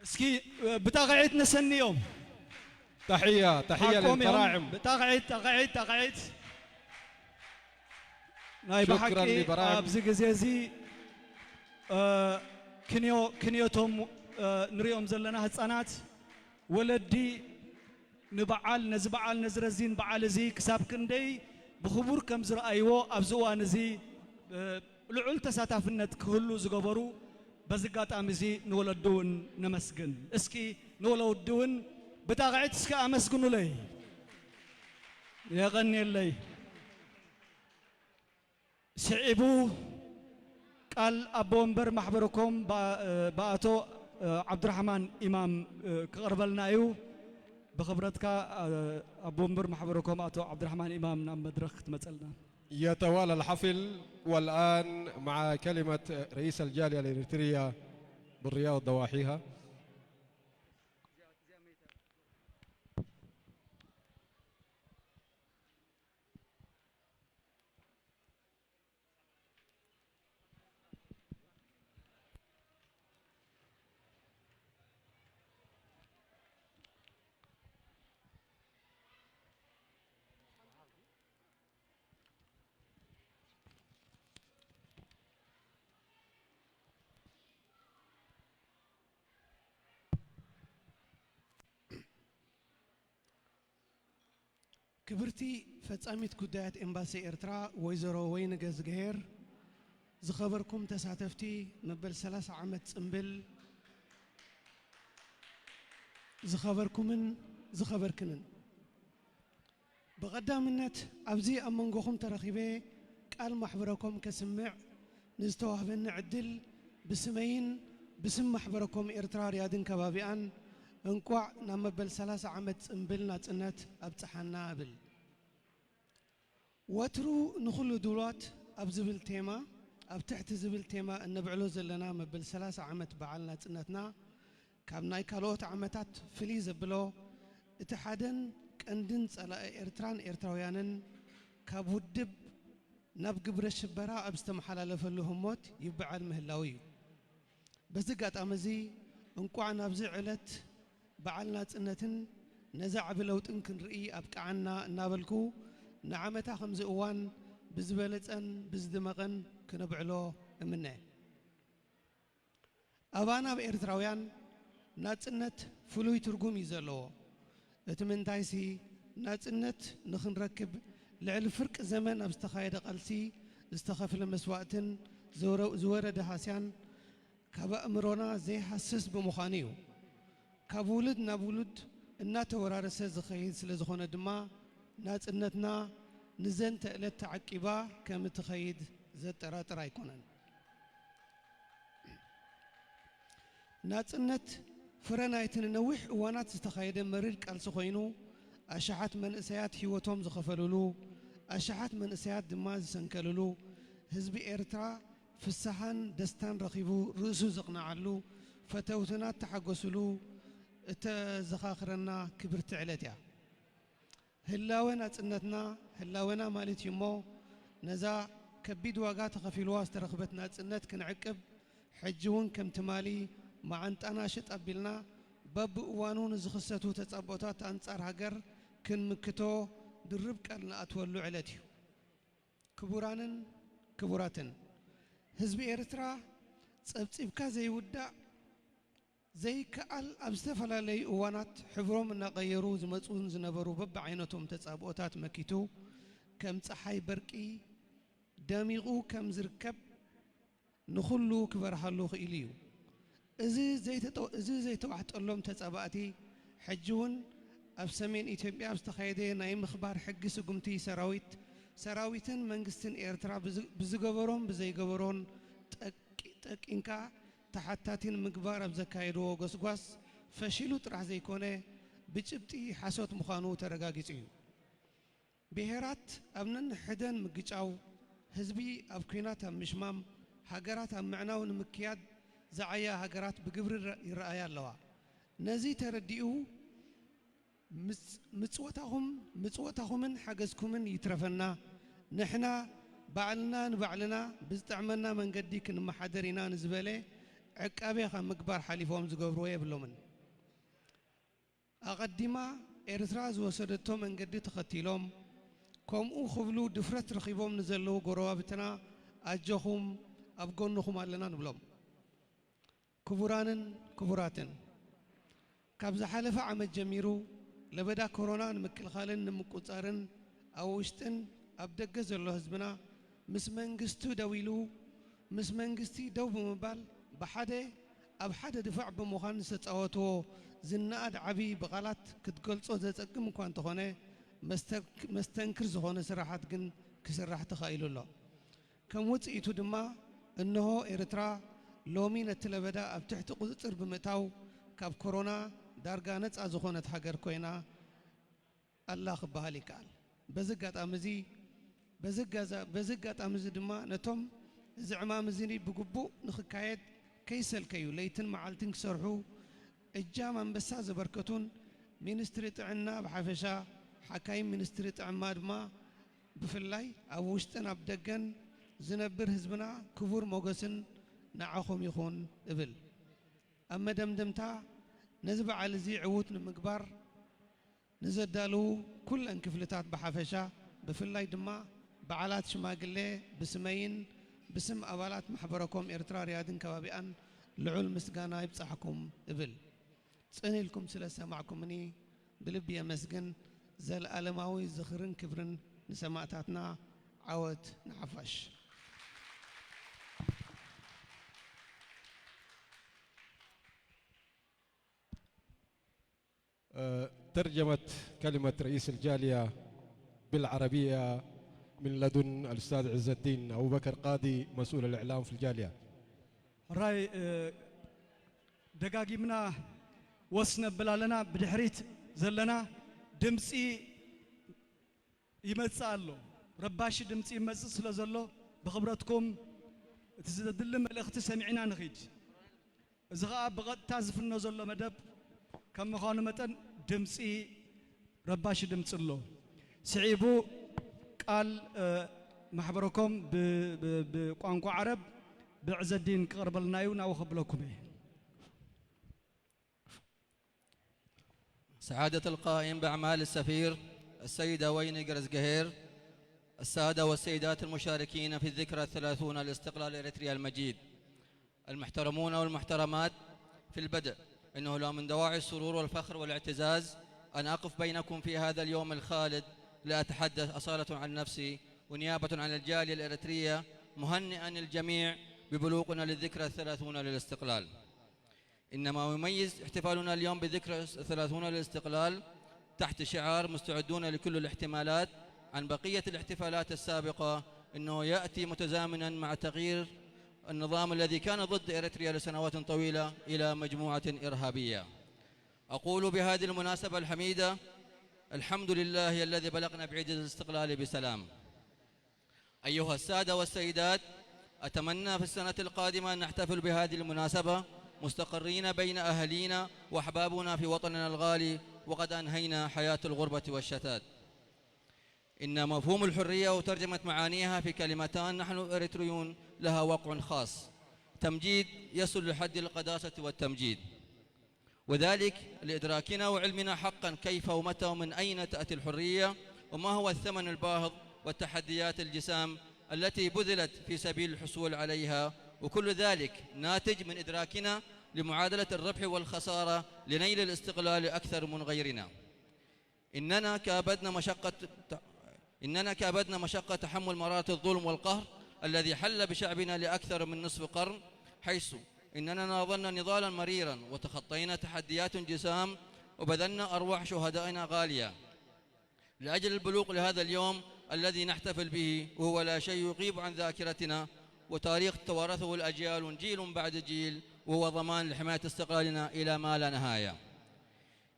C: اسكي بتقعد نسنيهم.
D: تحية للبراعم.
C: تقعد ناي بحكي أبز جزازي كنيوتهم نريهم زلنا هتصانات ولدي نبعال نزبعال نزرزين بعال زي كساب كندي بخبور كم زر أيوة أبزوان زي لعل تساتفنت كله زجبرو بزقات أمزي نولدون نمسجن اسكي نولدون بتاعت اسكي أمسجنوا لي يغني لي شعبو قال أبومبر محبركم باتو عبد الرحمن إمام كقربلنا أيو بخبرتك أبو مبر محبركم أتو عبد الرحمن إمام نام مدرخ تمثلنا.
D: يتوالى الحفل والآن مع كلمة رئيس الجالية الإريترية بالرياض ضواحيها.
L: كبرتي فتصاميت كودات امباسي إرترا ويزرو وين جزجير زخبركم تساتفتي مبل 3 عامات صنبل زخبركنن بقدامنت أبزي أمنغوكم ترخيبي قال محبركم كسمع نستوهبن عدل بسمين بسم محبركم إرترا رياضن كبابيان انقوع نمبل 3 عامات صنبلنا تنت أبتحنا أبل وترو نخلو دولات أبزبل تيما أبتحت زبل تيما النبعلو زلنا مبل 3 عامات بعلنا تنتنا كابناي كالوت عامتات فلي زبلو اتحادن كندن على إرتراويانن كابودب ناب قبر الشبرا أبستمحل لفلهم موت يبعل مهلاوي بس قات أمزي انقوع نابزي علت بعلنا تنتن نزع بلوت انكن رئي أبقى عنا نابلكو نعمتها 5 أوان بزبلتن بزدمغن كنبعلو منه أبانا بإرتراويان ناتنت فلوي ترقوم يزلو اتمنتايسي ناتنت نخن ركب لعل فرق زمن أبستخايد قلسي استخفل مسواتن زورة دهاسيان كابا أمرونا زي حسس بمخانيو كابولد نابولد الناتو ورارسة زخيد سلزخونة دما ناتنتنا نزن تقلت تعقيبا كم تخيد زت راتر يكونن ناتنت فرنايتن نوح وانات استخايد مرير قالس خوينو اشحات من اسيات هيوتهم زخفلولو اشحات من اسيات دما زسنكلولو حزب إرترا فسحان دستان رخيبو رؤسو زقنعلو فتوتنات تحقسلو تزخاخرنا كبرت علتيا هلاونا تنتنا هلاونا مالت يمو نزا كبيد واقات خفيلوا استرخبتنا تنت كنعقب حجون كم تمالي مع انت انا شت قبلنا باب وانون زخصتو تصبوتات انصار هاجر كن مكتو درب قالنا اتولو علتي كبرانن كبراتن حزب إرترا صبصبكا زي ودا زي كأل أبستفلا لي وانات حبرهم نغيروا زمصون زنبروا بب عينتهم تصابوتات مكيتو كم صحاي برقي داميغو كم زركب نخلو كبرحلو خيليو إزي زي توحطلهم تصاباتي حجون أب سمين إثيوبيا أبستخايدة ناي مخبار حق سقمتي سراويتن منجستن إرترا بزجبرون بزيجبرون تك إنكا تحتاتين مقبار بزكايدو غسغاس فشيلو طرح زي كونه بجبتي حسوت مخانو ترغاغيصيو بهرات ابنن حدن مقጫው ህዝቢ ኣብ ኩናት ኣብ ምሽማም ሃገራት ኣብ መዕናውን ምክያድ زعيا هاجرات بجبر يرأي الله نزي ترديو مصوتهم من حجزكم من يترفنا نحنا بعلنا بزتعملنا من قديك إن محدرنا نزبله عقابي خم مقبار حليفهم زقبروا يبلومن أقدما إرتراز وسدتهم من قدي تختيلهم كم خبلو دفرت رخيبهم نزلوا قروابتنا أجهم أبقونهم علنا نبلوم كبراتن كابز حلفة عمد جميرو لبدا كورونا نمكل خالن نمكوصارن أوشتن أبدقز الله حزبنا مس منجستو دويلو مس منجستي دو بمبال بحده أب حدا دفاع بمخان ستأوتو زناد عبي بغلط كتقلصو زتقم كوان تخونه مستنكر زخونه سراحات جن كسراحة خايلو الله كم وصيتو دما إنه إرترا لومي نتلبدا أب تحت قطر بمتاو كاب كورونا دارجا نت أزخونة حجر كوينا الله خبالي قال بزقات أمزي بزقات أمزي دما نتوم زعما مزيني بقبو نخكايد كيسل كيو ليتن معالتين كسرحو الجامع بساز بركتون مينستريت عنا بحفشا حكايم مينستريت عماد ما بفلاي أو وشتنا بدقن زنبر حزبنا كفور موغسن نعاخم يخون إبل أما دمدمتا نزبع على زي عوت المقبار نزدالو كل انكفلتات بحفشا بفلاي دما بعالات شماقلي بسمين بسم أبالات محبركم إرترا ريادن كوابيان لعول مسقانا يبصحكم إبل سأني لكم سلسة معكم مني بلبي مسقن زل ألماوي زخرن كبرن نسمعتاتنا عوت نعفش
D: ترجمة كلمة رئيس الجالية بالعربية من لدن الأستاذ عز الدين أبو بكر قاضي مسؤول الإعلام في الجالية.
C: راي دقاقي منا وسنا بلالنا بدحريت زلنا دمسي يمتصالو رباشي دمسي يمتص سلازلو بخبرتكم تزدل ملأخت سمعنا نخيد إذا بغت تعزف النزل مدب كم خانو متن دمسي رباشي دمسلو سعيبو قال محبركم بقانقو عرب بعز الدين قرب لنايونا وخبلكم
M: سعادة القائم بأعمال السفير السيدة ويني قرزقهير، السادة والسيدات المشاركين في الذكرى 30 لاستقلال إريتريا المجيد، المحترمون والمحترمات، في البدء إنه لا من دواعي السرور والفخر والاعتزاز أن أقف بينكم في هذا اليوم الخالد لأتحدث أصالة عن نفسي ونيابة عن الجالية الإريترية مهنئا الجميع ببلوغنا للذكرى 30 للاستقلال. إنما يميز احتفالنا اليوم بذكرى 30 للاستقلال تحت شعار مستعدون لكل الاحتمالات عن بقية الاحتفالات السابقة أنه يأتي متزامنا مع تغيير النظام الذي كان ضد إريتريا لسنوات طويلة إلى مجموعة إرهابية. أقول بهذه المناسبة الحميدة الحمد لله الذي بلغنا بعيد الاستقلال بسلام. أيها السادة والسيدات، أتمنى في السنة القادمة أن نحتفل بهذه المناسبة مستقرين بين أهلينا وأحبابنا في وطننا الغالي وقد أنهينا حياة الغربة والشتات. إن مفهوم الحرية وترجمة معانيها في كلمتان نحن إريتريون لها وقع خاص، تمجيد يصل لحد القداسة والتمجيد، وذلك لإدراكنا وعلمنا حقا كيف ومتى ومن أين تأتي الحرية وما هو الثمن الباهظ والتحديات الجسام التي بذلت في سبيل الحصول عليها، وكل ذلك ناتج من إدراكنا لمعادلة الربح والخسارة لنيل الاستقلال أكثر من غيرنا. إننا كابدنا مشقة تحمل مرارة الظلم والقهر الذي حل بشعبنا لأكثر من نصف قرن، حيث إننا ناضلنا نضالا مريرا وتخطينا تحديات جسام وبذلنا أرواح شهدائنا غالية لأجل البلوغ لهذا اليوم الذي نحتفل به، وهو لا شيء يغيب عن ذاكرتنا وتاريخ توارثه الأجيال جيل بعد جيل، وهو ضمان لحماية استقلالنا إلى ما لا نهاية.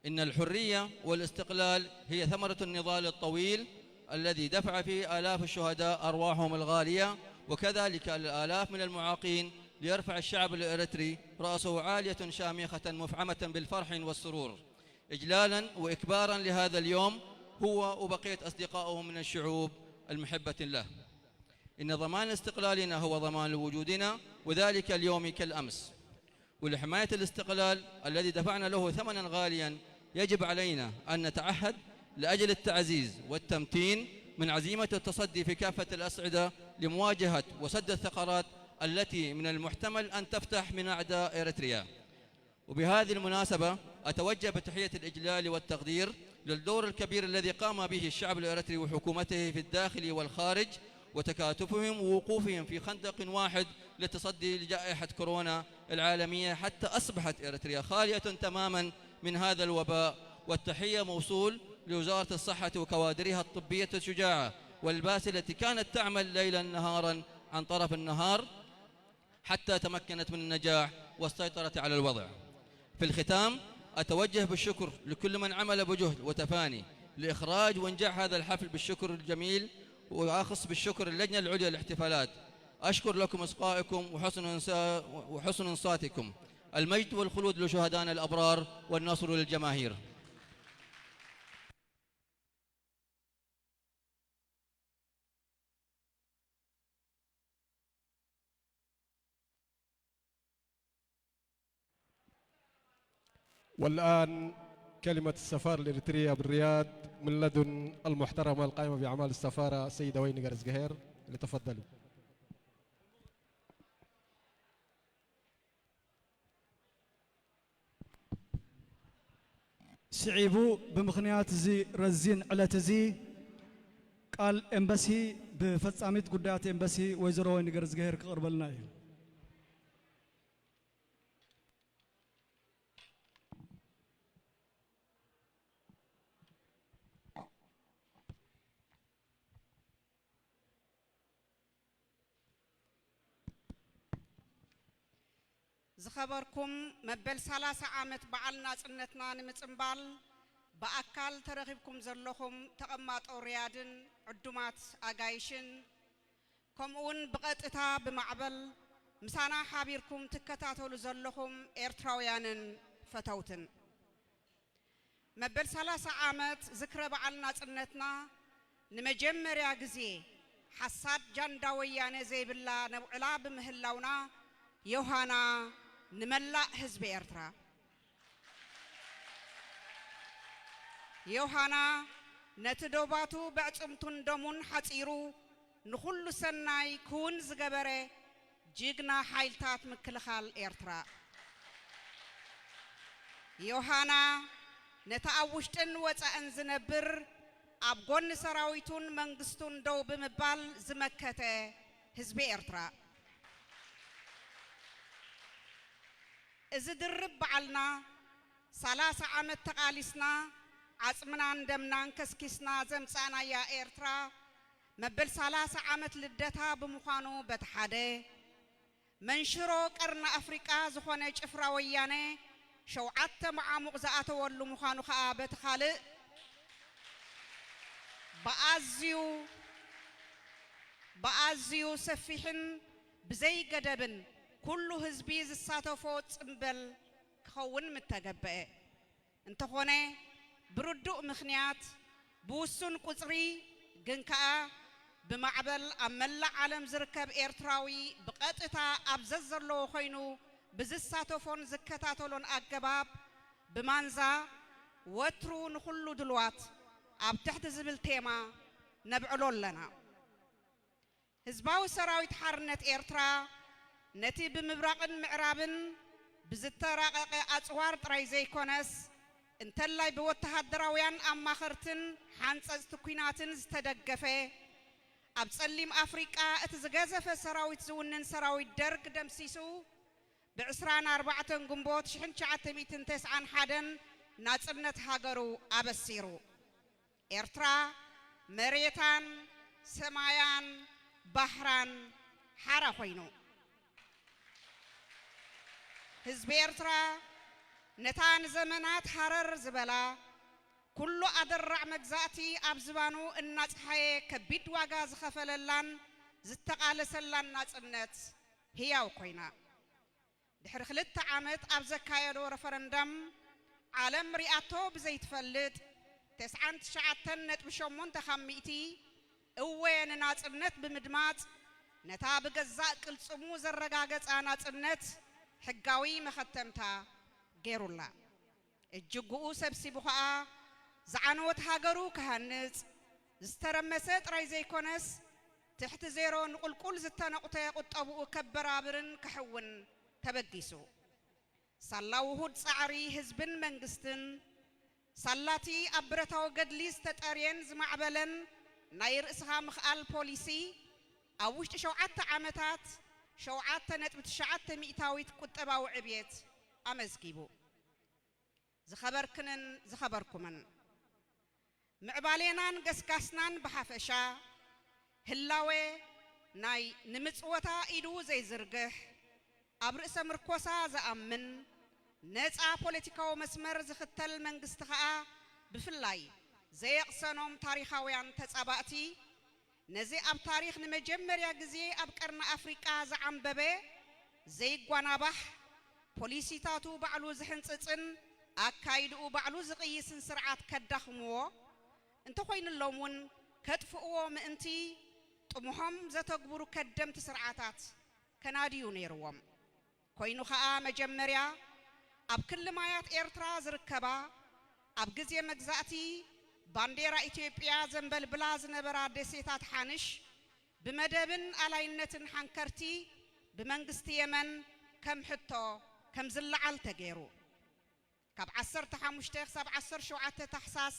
M: إن الحرية والاستقلال هي ثمرة النضال الطويل الذي دفع فيه آلاف الشهداء أرواحهم الغالية، وكذلك الآلاف من المعاقين، ليرفع الشعب الإريتري رأسه عالية شامخة مفعمة بالفرح والسرور إجلالا وإكبارا لهذا اليوم هو وبقية أصدقائه من الشعوب المحبة له. إن ضمان استقلالنا هو ضمان لوجودنا، وذلك اليوم كالأمس. ولحماية الاستقلال الذي دفعنا له ثمنا غاليا يجب علينا أن نتعهد لأجل التعزيز والتمتين من عزيمة التصدي في كافة الأصعدة لمواجهة وسد الثغرات التي من المحتمل أن تفتح من أعداء إريتريا. وبهذه المناسبة أتوجه بتحية الإجلال والتقدير للدور الكبير الذي قام به الشعب الإريتري وحكومته في الداخل والخارج، وتكاتفهم ووقوفهم في خندق واحد للتصدي لجائحة كورونا العالمية حتى أصبحت إريتريا خالية تماما من هذا الوباء. والتحية موصول لوزارة الصحة وكوادرها الطبية الشجاعة والباسلة التي كانت تعمل ليلا نهارا عن طرف النهار حتى تمكنت من النجاح والسيطرة على الوضع. في الختام أتوجه بالشكر لكل من عمل بجهد وتفاني لإخراج وإنجاح هذا الحفل بالشكر الجميل، وأخص بالشكر اللجنة العليا للاحتفالات. أشكر لكم إصغائكم وحسن إنصاتكم. المجد والخلود لشهدائنا الأبرار والنصر للجماهير.
D: والآن كلمة السفارة الإريترية بالرياض من لدن المحترمة القائمة بأعمال السفارة السيدة ويني قرزقهير، لتفضلوا.
C: سعيبو بمخنيات زي رزين على تزي قال امباسي بفصاميت قدات امباسي ويزرو ويني قرزقهير قربلنا.
N: زخبركم مبل 30 عامت بعلنا صنتنا نمصنبال بأكل ترغبكم زلهم تقمات أوريادن عدومات أغايشن كمون بقطتا بمعبل مسانا حابيركم تكتاتولو زلهم إيرتراويانن فتوتن. مبل 30 عامت ذكر بعلنا صنتنا نمجمريا غزي حساد جانداويانه زي بالله نوعلا بمهلاونا يوهانا نملا حزب إيرترا. يوهانا نتدوباتو بعصمتون دمون حصيرو نخلو سناي كون زغبره جيغنا حيلتات مكلخال إيرترا. يوهانا نتاوشتن وصأن زنبر أبغون سراويتون منغستون دو بمبال زمكته حزب إيرترا. إذا درب بعلنا 30 عامت تقاليسنا عصمنا ندمنا كسكسنا زمصانا يا إيرترا مبل 30 عامت لدتها بمخانو بتحاده منشرو قرن أفريقيا زخونه ጭፍራ ወያኔ ሸውዓተ معامق زأتولو مخانو خا بتخالق بأزيو سفيحن بزي قدبن كل حزبي زساتفو صنبل كون متغبئ انت هونه بردو مخنيات بوسن قصري جنكا بمعبل أملا عالم زركب إيرتراوي بقطتا أبززرلو خينو بزساتفون زكتاتولون أقباب بمانزا وترو نخلو دلوات أب تحت زبل تيما نبعلو لنا حزباو سراويت حرنت إيرترا نتي بمبراقن معرابن بزتراقق أصوار طراي زي كونس انتلاي بوتهدراويان أماخرتن حانصز تكويناتن زتدقفه أبصليم أفريقيا اتزغزفه سراويت زونن سراويت درق دمسيسو بعسران 4 قنبوت شحن 991 ناصرنت هاجرو أبسيرو إيرترا مريتان سمايان بحران حارة خوينو حزب إيرترا نتان زمنات حرر زبلا كل أدرع مجزاتي أبزبانو الناس حي كبيد واجاز خفللان زتقال سلان ناس النت هي وقينا دحر خلت عامت أبزكايدو رفرندم عالم رئاتو بزيت فلت 9 بشمون تخميتي وين ناس النت بمدمات نتا بجزاء كل سمو زرقاقت ناس النت حقاوي مختمتا غيرولا الجقو سبسي بخا زعنوت هاجرو كهنز زترمست رايزي كونس تحت زيرو نقول كل زتنقطه قطبو كبرابرن كحون تبديسو صلاو هود صعري حزبن منغستن صلاتي ابرتاو قدليس تطرين زمعبلن ناير اسها مخال بوليسي اوشت شوعت عامتات شوعت نتبت شعت مئتاويت قطباو عبيت امزكيبو زخبركنن زخبركمن معبالينان قسقاسنان بحفشا هلاوي ناي نمصوتا ايدو زي زرقح أبرئ سمركوسا زأمن نزع بوليتيكاو مسمر زختل منجستخاء بفلاي زي أقسنهم تاريخاويان تسابقتي نزي أب تاريخ نمجمر يا جزي أب كرنا أفريقيا زعم ببي زي قوانابح بوليسيتاتو بعلو زحن تسن أكايدو بعلو زقيسن سرعات كدخمو انتو خوين اللومون كدفقو مئنتي طموحهم زتقبرو كدمت سرعاتات كناديو نيروهم خوينو خاء مجمريا أب كل مايات إيرترا زركبا أب جزي مجزاتي بانديرا إثيوبيا زنبل بلاز نبرا دسيتات حانش بمدبن علينتن حنكرتي بمنجست يمن كم حتى كم زلعل تجيرو كاب 15 سب 10 شوعة تحساس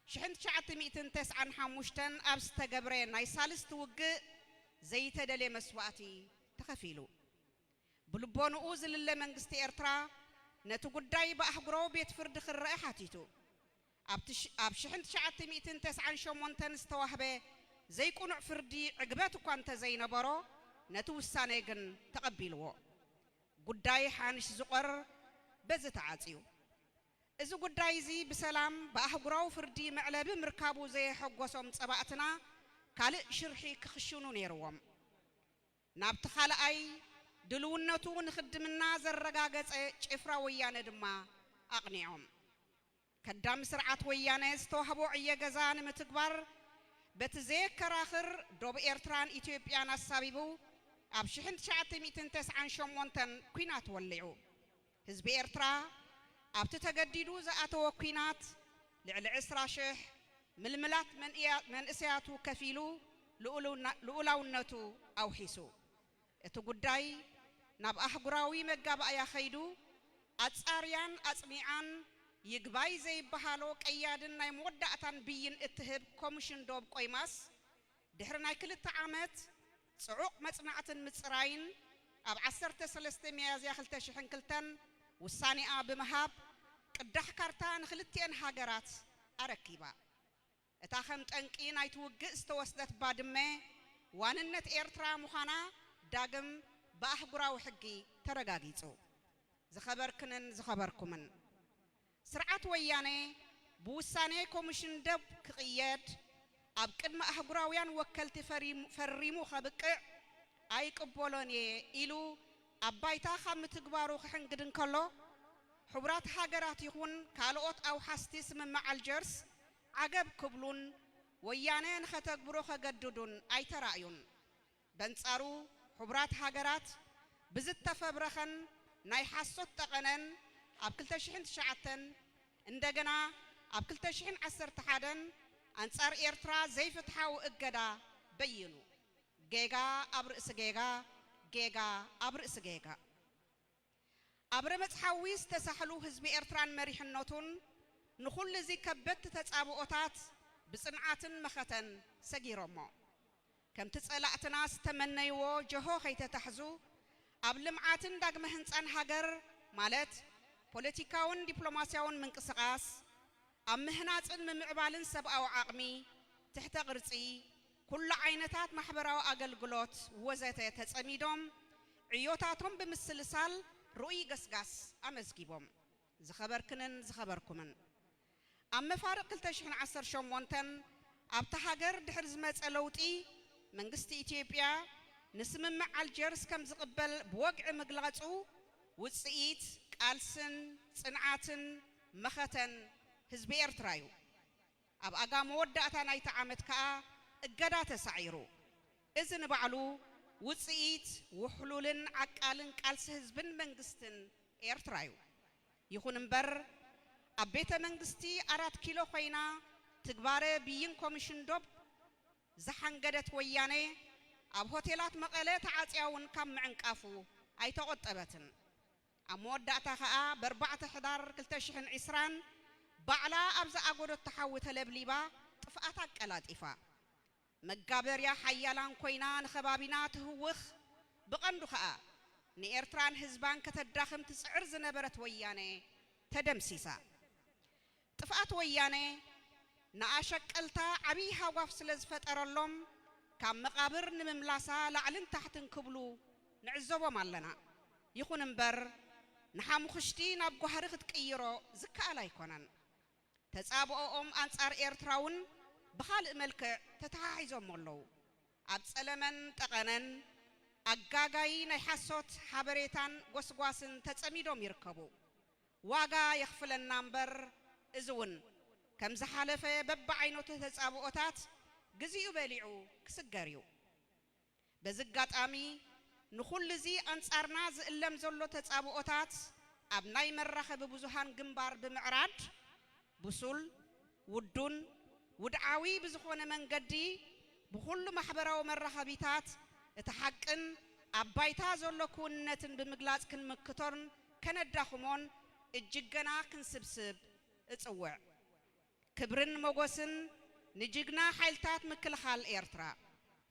N: شحنت شعت 209 أبس تجبرين ناي سالس توجه زي تدلي مسواتي تخفيلو بلبون أوزل اللي منجست إيرترا نتقداي بأحقرو بيت فرد خرائي حاتيتو أب شحنت شعت 209 استوهبه زي كونع فردي عقباتو كانت زي نبرو نتوساني جن تقبلوه قداي حانش زقر بزت عاتيو إذا قداي زي بسلام بأحقراو فردي معلب مركابو زي حقوسهم صباعتنا كالي شرحي كخشونو نيروهم نابت خالقاي دلونتو نخدمنا زرقاقات شفرا ويانا دما أقنعهم كدام سرعات ويانا استوهبو عيا غزان متكبر بتذكر آخر دوب إيرتران إثيوبيان السابيبو أبشحنت شعت 209 كوينات ولعو حزب إيرترا أبتتجددو زاتو كوينات لعل عسرا شح ململات من إسياتو كفيلو لؤلاونتو أو حيسو إتو قداي ناب أحقراوي مقابا يا خيدو أتساريان أتميعان يقباي زي بحالو كيادن ناي مودعتان بيين اتهب كومشن دوب قويماس دحرناي كل التعامات صعوق مصنعتن مصراين أب 13 ميازيا 2000 وساني أب مهاب قدح كارتان خلتين هاجرات أركيبا اتاخمت أنكي ناي توقع استوسدت بادمي واننت إيرترا مخانا داقم بأحقراو حقي ترقاقيتو زخبركمن سرعات وياني بوساني كومشن دب كقياد أب قدم أحقراويان وكلت فريمو خبقع أي قبولوني إلو أبايتا خام تقبارو خنقدن كله حبرات هاجرات يكون كالوت أو حستيس من مع الجرس عقب كبلون ويانين ختقبرو خقددون أي ترايون بنصارو حبرات هاجرات بزت تفبرخن ناي حاسوت تقنن أب كل تشحن شعتن إندجنا أب كل تشحن 11 أنصار إيرترا زي فتحوا إجدا بينو جيجا أبرئس جيجا أبرئس جيجا أبرمت حويس تسحلو حزب إيرتران مريح النوتون نخل زي كبت تتابعات بصنعات مختن سجيرمو كم تسألت ناس تمنيو جهو خيت تحزو أبلمعاتن داقم هنسان هاجر مالت بوليتيكاون دبلوماسياون من قصقاس أمهنات من معبالن سبقاو عقمي تحت غرسي كل عينتات محبراو أقلقلوت وزيتي تسأميدوم عيوتاتهم بمسلسال رؤي قسقاس أمزقيبوم زخبركمن أما فارق التشحن 10 شمونتن أبتحاقر دحر زمات ألوتي من قست إثيوبيا نسمم مع الجرس كم زقبل بوقع مقلاتو وصيت قالسن صنعاتن مختن حزب إيرترايو أب أقام ودعتا نايت عامت كا اقدا تسعيرو إذن بعلو وصيت وحلولن عقالن قالس حزبن منقستن إيرترايو يخون مبر أبيت منقستي 4 كيلو خوينا تقباري بيين كوميشن دوب زحان قدت وياني أب هوتيلات مقالات عاتياون كم عنقافو أي تغطبتن أمود دعتها بربعة حدار كلتا شحن عسران بعلا أبزا أقول التحوت لبليبا طفأتك ألاتفا مقابر يا حيالان كوينان خبابنا تهوخ بقندخا نيرتران حزبان كتداخم تسعر زنبرت وياني تدمسيسا طفأت وياني نعاشك ألتا عبيها وافسلز فترلهم كام مقابر نمملاسا لعلن تحت نكبلو نعزوبو مالنا يخون امبر نحامو خشتي ناب جوهر كتكيرو زكاة لا يكونن تسابقهم أنصار إيرتراون بخال ملك تتعايزهم مولو أبسلمن تقنن أجاجاي نحسوت حبريتان قسقاسن تسميدهم يركبوا واجا يخفل النمبر إزون كم زحلفة ببعينو تتسابقوتات جزيو بليعو كسجاريو بزقات أمي نخل زي أنصارنا زلم زلو تتسابقوتات أبناي مرخ ببزوهان جنبار بمعراج بسول ودون ودعاوي بزخون من قدي بكل محبرة ومرخبيتات اتحقن أبايتا زلو كونتن بمقلاس كن مكتورن كندخمون الجيجنا كنسبسب اتسوع كبرن موغوسن نجيجنا حيلتات مكل خال إيرترا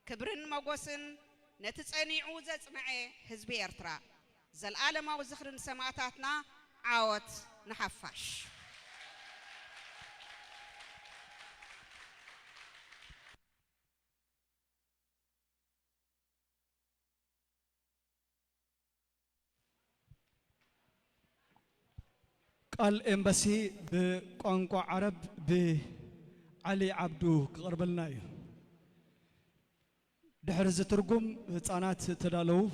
N: كبرن موغوسن نتسانيعو زصنعي حزب إيرترا زل عالم وزخرن سماعتاتنا عاوت نحفاش
C: قال امباسي بقنقو عرب بعلي عبدو قربلنا ايو دحرز ترجم هصانات تدالو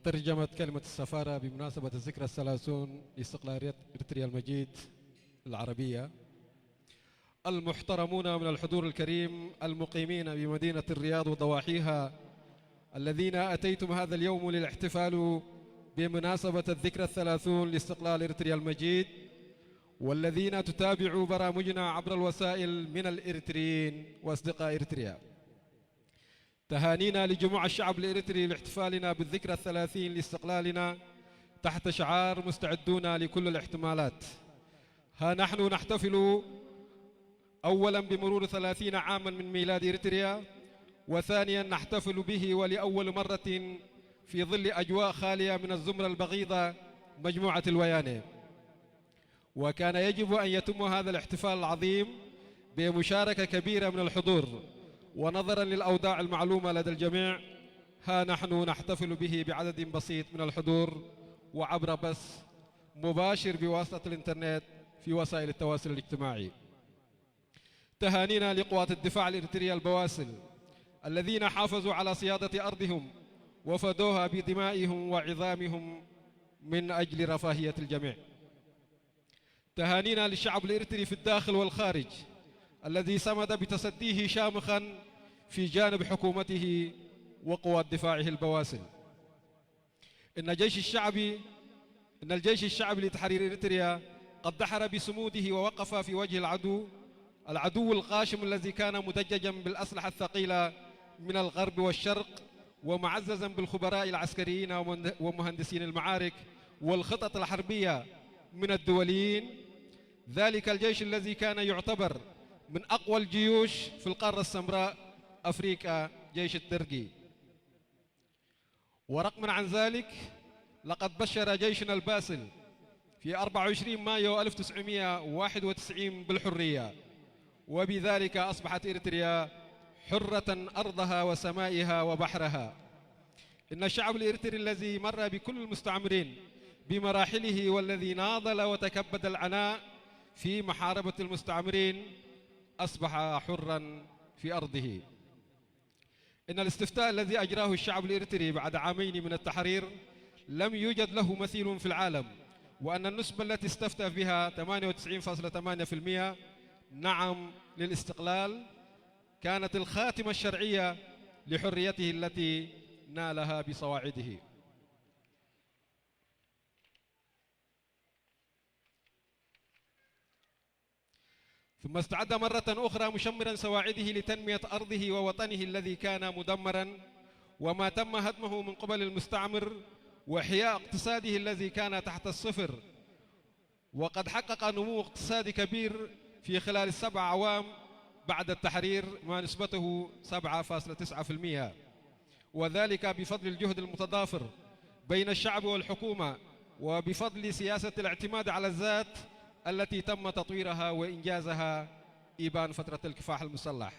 D: ترجمة كلمة السفارة بمناسبة الذكرى الثلاثون لاستقلالية إريتريا المجيد العربية. المحترمون من الحضور الكريم المقيمين بمدينة الرياض وضواحيها الذين أتيتم هذا اليوم للاحتفال بمناسبة الذكرى الثلاثون لاستقلال إريتريا المجيد، والذين تتابعوا برامجنا عبر الوسائل من الإريتريين وأصدقاء إريتريا. تهانينا لجموع الشعب الإريتري لاحتفالنا بالذكرى الثلاثين لاستقلالنا تحت شعار مستعدون لكل الاحتمالات. ها نحن نحتفل أولا بمرور 30 عاما من ميلاد إريتريا، وثانيا نحتفل به ولأول مرة في ظل أجواء خالية من الزمرة البغيضة مجموعة الويانة. وكان يجب أن يتم هذا الاحتفال العظيم بمشاركة كبيرة من الحضور، ونظرا للأوضاع المعلومة لدى الجميع ها نحن نحتفل به بعدد بسيط من الحضور وعبر بث مباشر بواسطة الإنترنت في وسائل التواصل الاجتماعي. تهانينا لقوات الدفاع الإريترية البواسل الذين حافظوا على صيادة أرضهم وفدوها بدمائهم وعظامهم من أجل رفاهية الجميع. تهانينا للشعب الإريتري في الداخل والخارج الذي صمد بتصديه شامخا في جانب حكومته وقوات دفاعه البواسل. إن الجيش الشعبي لتحرير إريتريا قد دحر بصموده ووقف في وجه العدو الغاشم الذي كان مدججا بالأسلحة الثقيلة من الغرب والشرق، ومعززا بالخبراء العسكريين ومهندسين المعارك والخطط الحربية من الدوليين. ذلك الجيش الذي كان يعتبر من أقوى الجيوش في القارة السمراء أفريقيا، جيش الدرقي. ورغما عن ذلك لقد بشر جيشنا الباسل في 24 مايو 1991 بالحرية، وبذلك أصبحت إريتريا حرة أرضها وسمائها وبحرها. إن الشعب الإريتري الذي مر بكل المستعمرين بمراحله والذي ناضل وتكبد العناء في محاربة المستعمرين أصبح حرا في أرضه. إن الاستفتاء الذي أجراه الشعب الإريتري بعد عامين من التحرير لم يوجد له مثيل في العالم، وأن النسبة التي استفتى بها 98.8% نعم للاستقلال كانت الخاتمة الشرعية لحريته التي نالها بصواعده. ثم استعد مرة أخرى مشمرا سواعده لتنمية أرضه ووطنه الذي كان مدمرا وما تم هدمه من قبل المستعمر، وإحياء اقتصاده الذي كان تحت الصفر. وقد حقق نمو اقتصادي كبير في خلال 7 أعوام بعد التحرير، ما نسبته 7.9%، وذلك بفضل الجهد المتضافر بين الشعب والحكومة، وبفضل سياسة الاعتماد على الذات التي تم تطويرها وإنجازها إبان فترة الكفاح المسلح.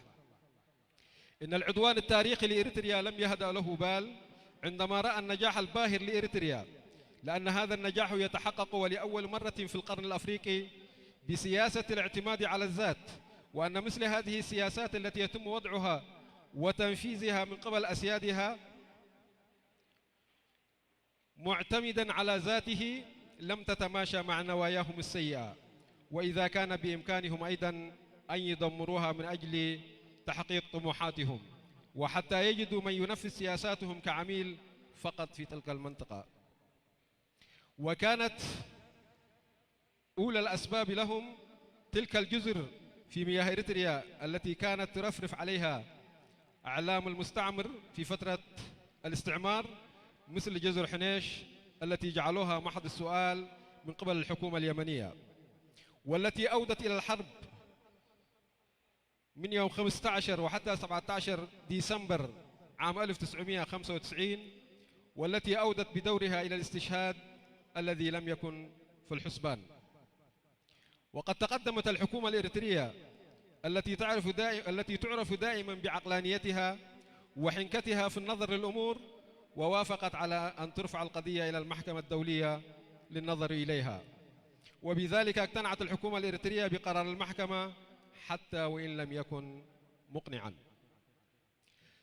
D: إن العدوان التاريخي لإريتريا لم يهدأ له بال عندما رأى النجاح الباهر لإريتريا، لأن هذا النجاح يتحقق ولأول مرة في القرن الأفريقي بسياسة الاعتماد على الذات، وأن مثل هذه السياسات التي يتم وضعها وتنفيذها من قبل أسيادها معتمدا على ذاته لم تتماشى مع نواياهم السيئة، وإذا كان بإمكانهم أيضا أن يدمروها من أجل تحقيق طموحاتهم، وحتى يجدوا من ينفذ سياساتهم كعميل فقط في تلك المنطقة. وكانت أولى الأسباب لهم تلك الجزر في مياه إريتريا التي كانت ترفرف عليها أعلام المستعمر في فترة الاستعمار، مثل جزر حنيش التي جعلوها محض السؤال من قبل الحكومة اليمنية، والتي أودت إلى الحرب من يوم 15 وحتى 17 ديسمبر عام 1995، والتي أودت بدورها إلى الاستشهاد الذي لم يكن في الحسبان. وقد تقدمت الحكومة الإريترية التي تعرف دائما بعقلانيتها وحنكتها في النظر للأمور، ووافقت على أن ترفع القضية إلى المحكمة الدولية للنظر إليها، وبذلك اقتنعت الحكومة الإريترية بقرار المحكمة حتى وإن لم يكن مقنعا.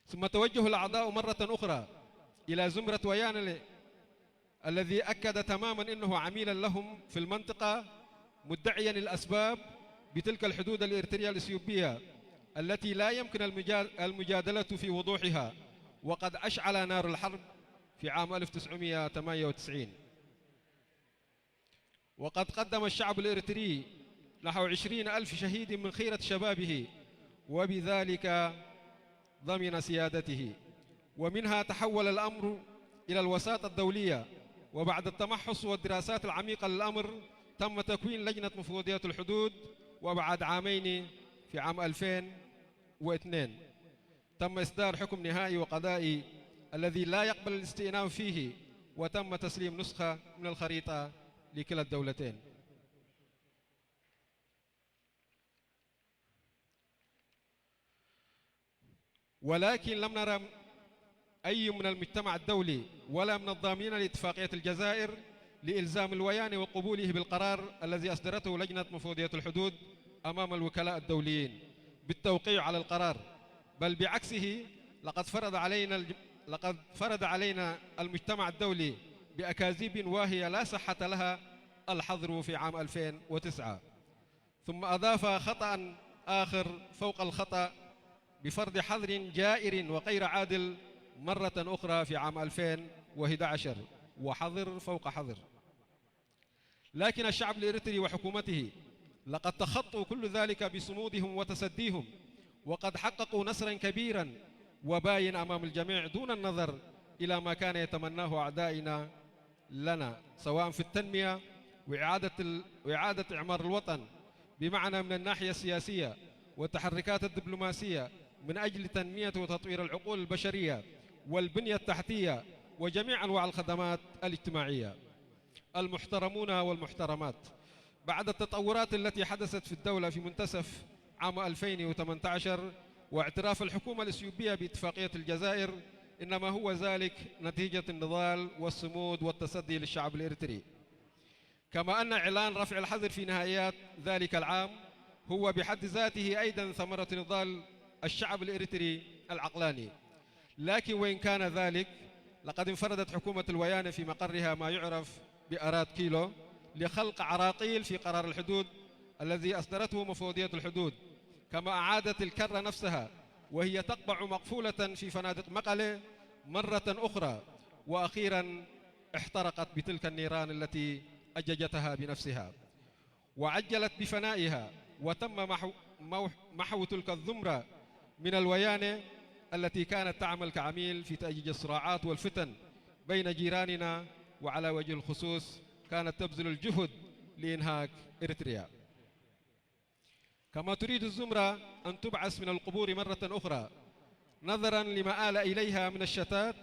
D: ثم توجه الأعضاء مرة أخرى إلى زمرة ويانلي الذي أكد تماما أنه عميلا لهم في المنطقة، مدعيا الأسباب بتلك الحدود الإريترية الإثيوبية التي لا يمكن المجادلة في وضوحها، وقد أشعل نار الحرب في عام 1998. وقد قدم الشعب الإريتري نحو 20,000 شهيد من خيرة شبابه، وبذلك ضمن سيادته. ومنها تحول الأمر إلى الوساطة الدولية، وبعد التمحص والدراسات العميقة للأمر تم تكوين لجنة مفوضية الحدود، وبعد عامين في عام 2002 تم إصدار حكم نهائي وقضائي الذي لا يقبل الاستئناف فيه، وتم تسليم نسخة من الخريطة لكلا الدولتين. ولكن لم نرى أي من المجتمع الدولي ولا من الضامنين لاتفاقية الجزائر لإلزام الوياني وقبوله بالقرار الذي أصدرته لجنة مفوضية الحدود أمام الوكلاء الدوليين بالتوقيع على القرار، بل بعكسه لقد فرض علينا المجتمع الدولي بأكاذيب واهية لا صحة لها الحظر في عام 2009. ثم أضاف خطأ آخر فوق الخطأ بفرض حظر جائر وغير عادل مرة أخرى في عام 2011، وحظر فوق حظر. لكن الشعب الإريتري وحكومته لقد تخطوا كل ذلك بصمودهم وتصديهم، وقد حققوا نصرا كبيرا وباين أمام الجميع دون النظر إلى ما كان يتمناه أعدائنا لنا، سواء في التنمية وإعادة إعمار الوطن بمعنى من الناحية السياسية والتحركات الدبلوماسية من أجل تنمية وتطوير العقول البشرية والبنية التحتية وجميع أنواع الخدمات الاجتماعية. المحترمون والمحترمات، بعد التطورات التي حدثت في الدولة في منتصف عام 2018 واعتراف الحكومة الإثيوبية باتفاقية الجزائر، إنما هو ذلك نتيجة النضال والصمود والتصدي للشعب الإريتري. كما أن إعلان رفع الحظر في نهايات ذلك العام هو بحد ذاته أيضا ثمرة نضال الشعب الإريتري العقلاني. لكن وإن كان ذلك لقد انفردت حكومة الويانة في مقرها ما يعرف بأراد كيلو لخلق عراقيل في قرار الحدود الذي أصدرته مفوضية الحدود، كما أعادت الكرة نفسها وهي تقبع مقفولة في فنادق مقلة مرة أخرى، وأخيرا احترقت بتلك النيران التي أججتها بنفسها، وعجلت بفنائها، وتم محو تلك الذمرة من الويانة التي كانت تعمل كعميل في تأجيج الصراعات والفتن بين جيراننا، وعلى وجه الخصوص كانت تبذل الجهد لإنهاك إريتريا. كما تريد الزمرة أن تبعث من القبور مرة أخرى نظرا لما آل إليها من الشتات،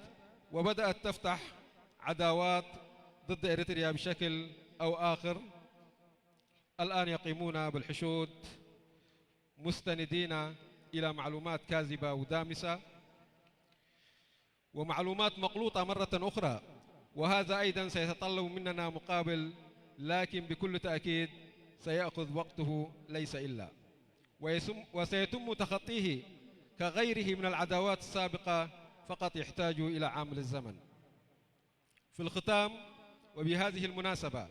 D: وبدأت تفتح عداوات ضد إريتريا بشكل أو آخر. الآن يقيمون بالحشود مستندين إلى معلومات كاذبة ودامسة ومعلومات مغلوطة مرة أخرى، وهذا أيضا سيتطلب مننا مقابل، لكن بكل تأكيد سيأخذ وقته ليس إلا، وسيتم تخطيه كغيره من العداوات السابقة، فقط يحتاج إلى عامل الزمن. في الختام وبهذه المناسبة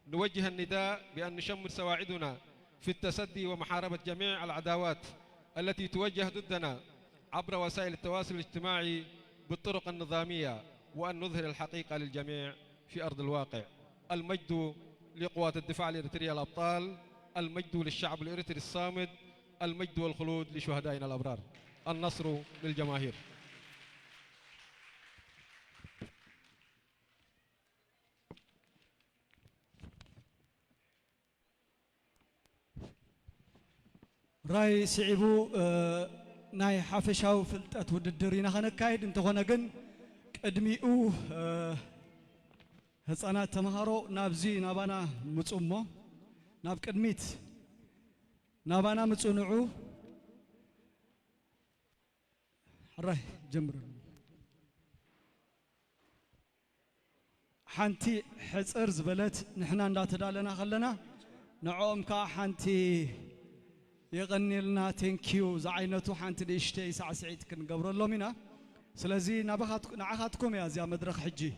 D: نوجه النداء بأن نشمر سواعدنا في التصدي ومحاربة جميع العداوات التي توجه ضدنا عبر وسائل التواصل الاجتماعي بالطرق النظامية، وأن نظهر الحقيقة للجميع في أرض الواقع. المجد لقوات الدفاع الإريترية الأبطال، المجد للشعب الإريتري الصامد، المجد والخلود لشهدائنا الأبرار. النصر للجماهير.
C: راي سعيبو ناي حافشاو فلتات وددرينا خنكايد انتخونا جن قدميو هصانا تمهارو نابزي نابانا مصومو ناب قدميت نابانا مصونعو راي جمر حنتي حصر زبلت نحنا انداتدالنا خلنا نعوم كا حنتي يغني لنا تنكيو زعينتو حانت ديشتي ساعة سعيد كنقبر اللومينا سلازي نعخاتكم يا زي مدرخ حجي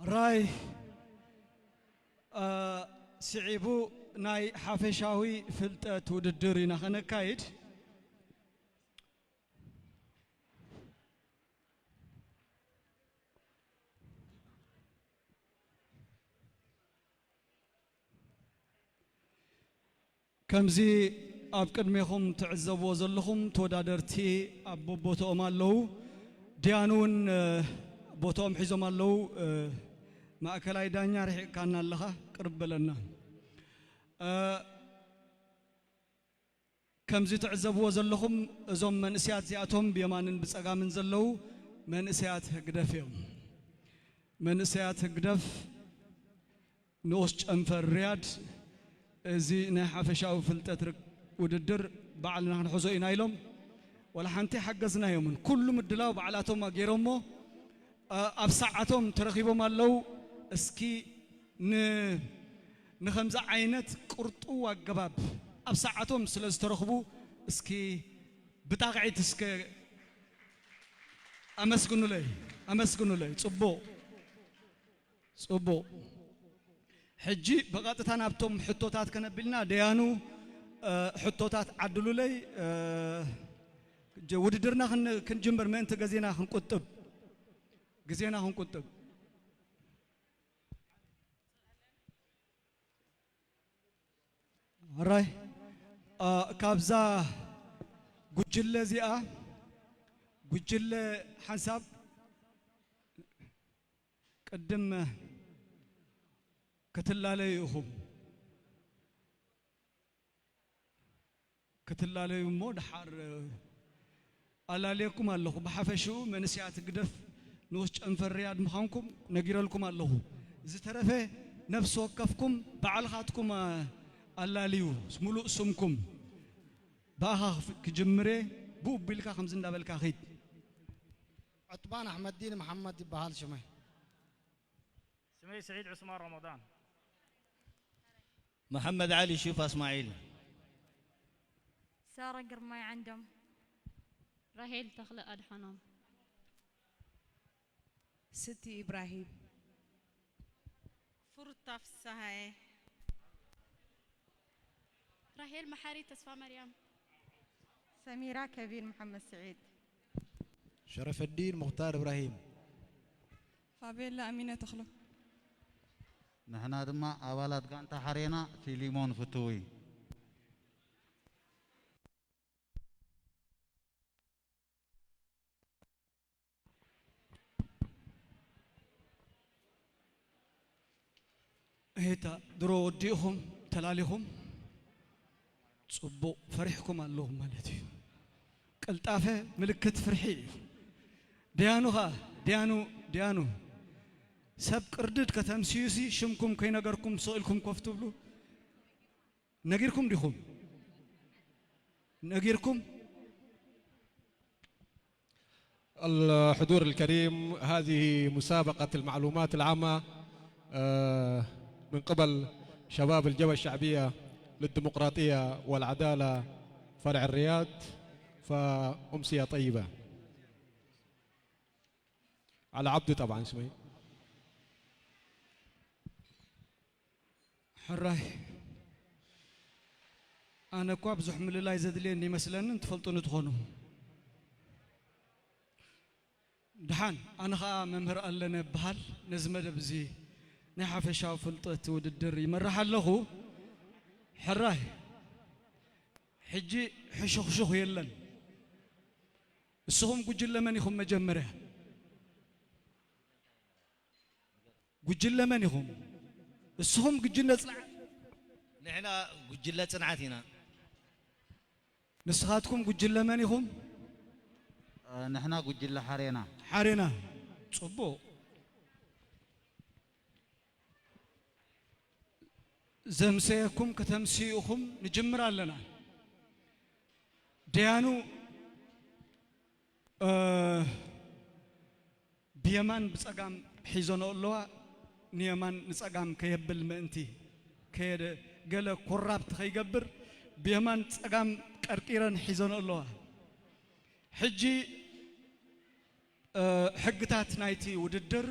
C: راي سعيبو ناي حافشاوي فلتات وددرينا خنكايد كمزي اب قدميكم تعزبوا زلكم تودادرتي اب بوتوم اللو ديانون بوتوم حيزوم اللو ማእከላይ ዳኛ ርሒቅካና ኣለኻ ቅርብ በለና ከምዚ ትዕዘብዎ ዘለኹም እዞም መንእስያት እዚኣቶም ብየማንን ብፀጋምን ዘለው መንእስያት ህግደፍ እዮም። መንእስያት ህግደፍ ንኡስ ጨንፈር ርያድ እዚ ናይ ሓፈሻዊ ፍልጠት ውድድር በዓልና ክንሕዞ ኢና ኢሎም ወላ ሓንቲ ሓገዝናዮምን ኩሉ ምድላው በዓላቶም ገይሮሞ ኣብ ሰዓቶም ተረኺቦም ኣለው እስኪ ንኸምዛ ዓይነት ቁርጡ ኣገባብ ኣብ ሰዓቶም ስለ ዝተረኽቡ እስኪ ብጣቕዒት እስከ ኣመስግኑለይ ጽቡቕ ሕጂ ብቐጥታ ናብቶም ሕቶታት ከነቢልና ደያኑ ሕቶታት ዓድሉለይ ውድድርና ክንጅምር ምእንቲ ጊዜና ክንቁጥብ راي كابزا ጉጅለ ዚኣ ጉጅለ ሓንሳብ ቅድም ክትላለዩ እሞ ድሓር ኣላለየኩም ኣለኹ ብሓፈሽኡ መንእስያት ግደፍ ንኡስ ጨንፈር ርያድ ምዃንኩም ነጊረልኩም ኣለኹ ዝተረፈ ነፍሲ ወከፍኩም በዓልኻትኩም አላሊዩ ሙሉእ ስምኩም ባኻ ክጅምሬ ቡቢልካ ከምዝ እንዳበልካ ኺድ
O: عطبان أحمد الدين محمد يبهال شمي
P: سمي سعيد عثمان رمضان
Q: محمد علي شوف اسماعيل
R: سارة قرماي عندهم رهيل تخلق الحنان
S: ستي إبراهيم
T: فرطة في السهاي
R: رهيل محاري تصفى مريم
U: سميرة كبير محمد سعيد
V: شرف الدين مختار إبراهيم
S: فابيلا أمينة تخلق
Q: نحن دما أولاد كانت حرينا في ليمون فتوي
C: هيتا درو وديهم تلاليهم صبو فرحكم اللهم مالتي قلطافه ملكت فرحي ديانو خا ديانو سب قردد كتمسيوسي شمكم كي نغركم سؤالكم كفتو بلو نغيركم ديكم نغيركم
D: الحضور الكريم، هذه مسابقة المعلومات العامة من قبل شباب الجبهة الشعبية للديمقراطية والعدالة فرع الرياض، فأمسية طيبة على عبده طبعا اسمي
C: حراي أنا كواب زحمل الله يزد لي إني مثلا تفلطون تخونوا دحان أنا خا ممهر ألنا بحال نزمد بزي نحف شاف فلطت وددر يمرح له حراي حجي حشخ يلن السهم قجل من يخم مجمره قجل من يخم السهم قجلنا صنع
B: نحنا قجلة صنعتنا
C: نسخاتكم قجل من يخم
Q: نحنا قجلة
C: حرينا صبو زمسيكم كتمسيئكم نجمر لنا ديانو بيمان بصقام حيزون الله نيمان نصقام كيبل منتي كيد قال قرابت خيقبر بيمان صقام قرقيرن حيزون الله حجي حقتات نايتي وددر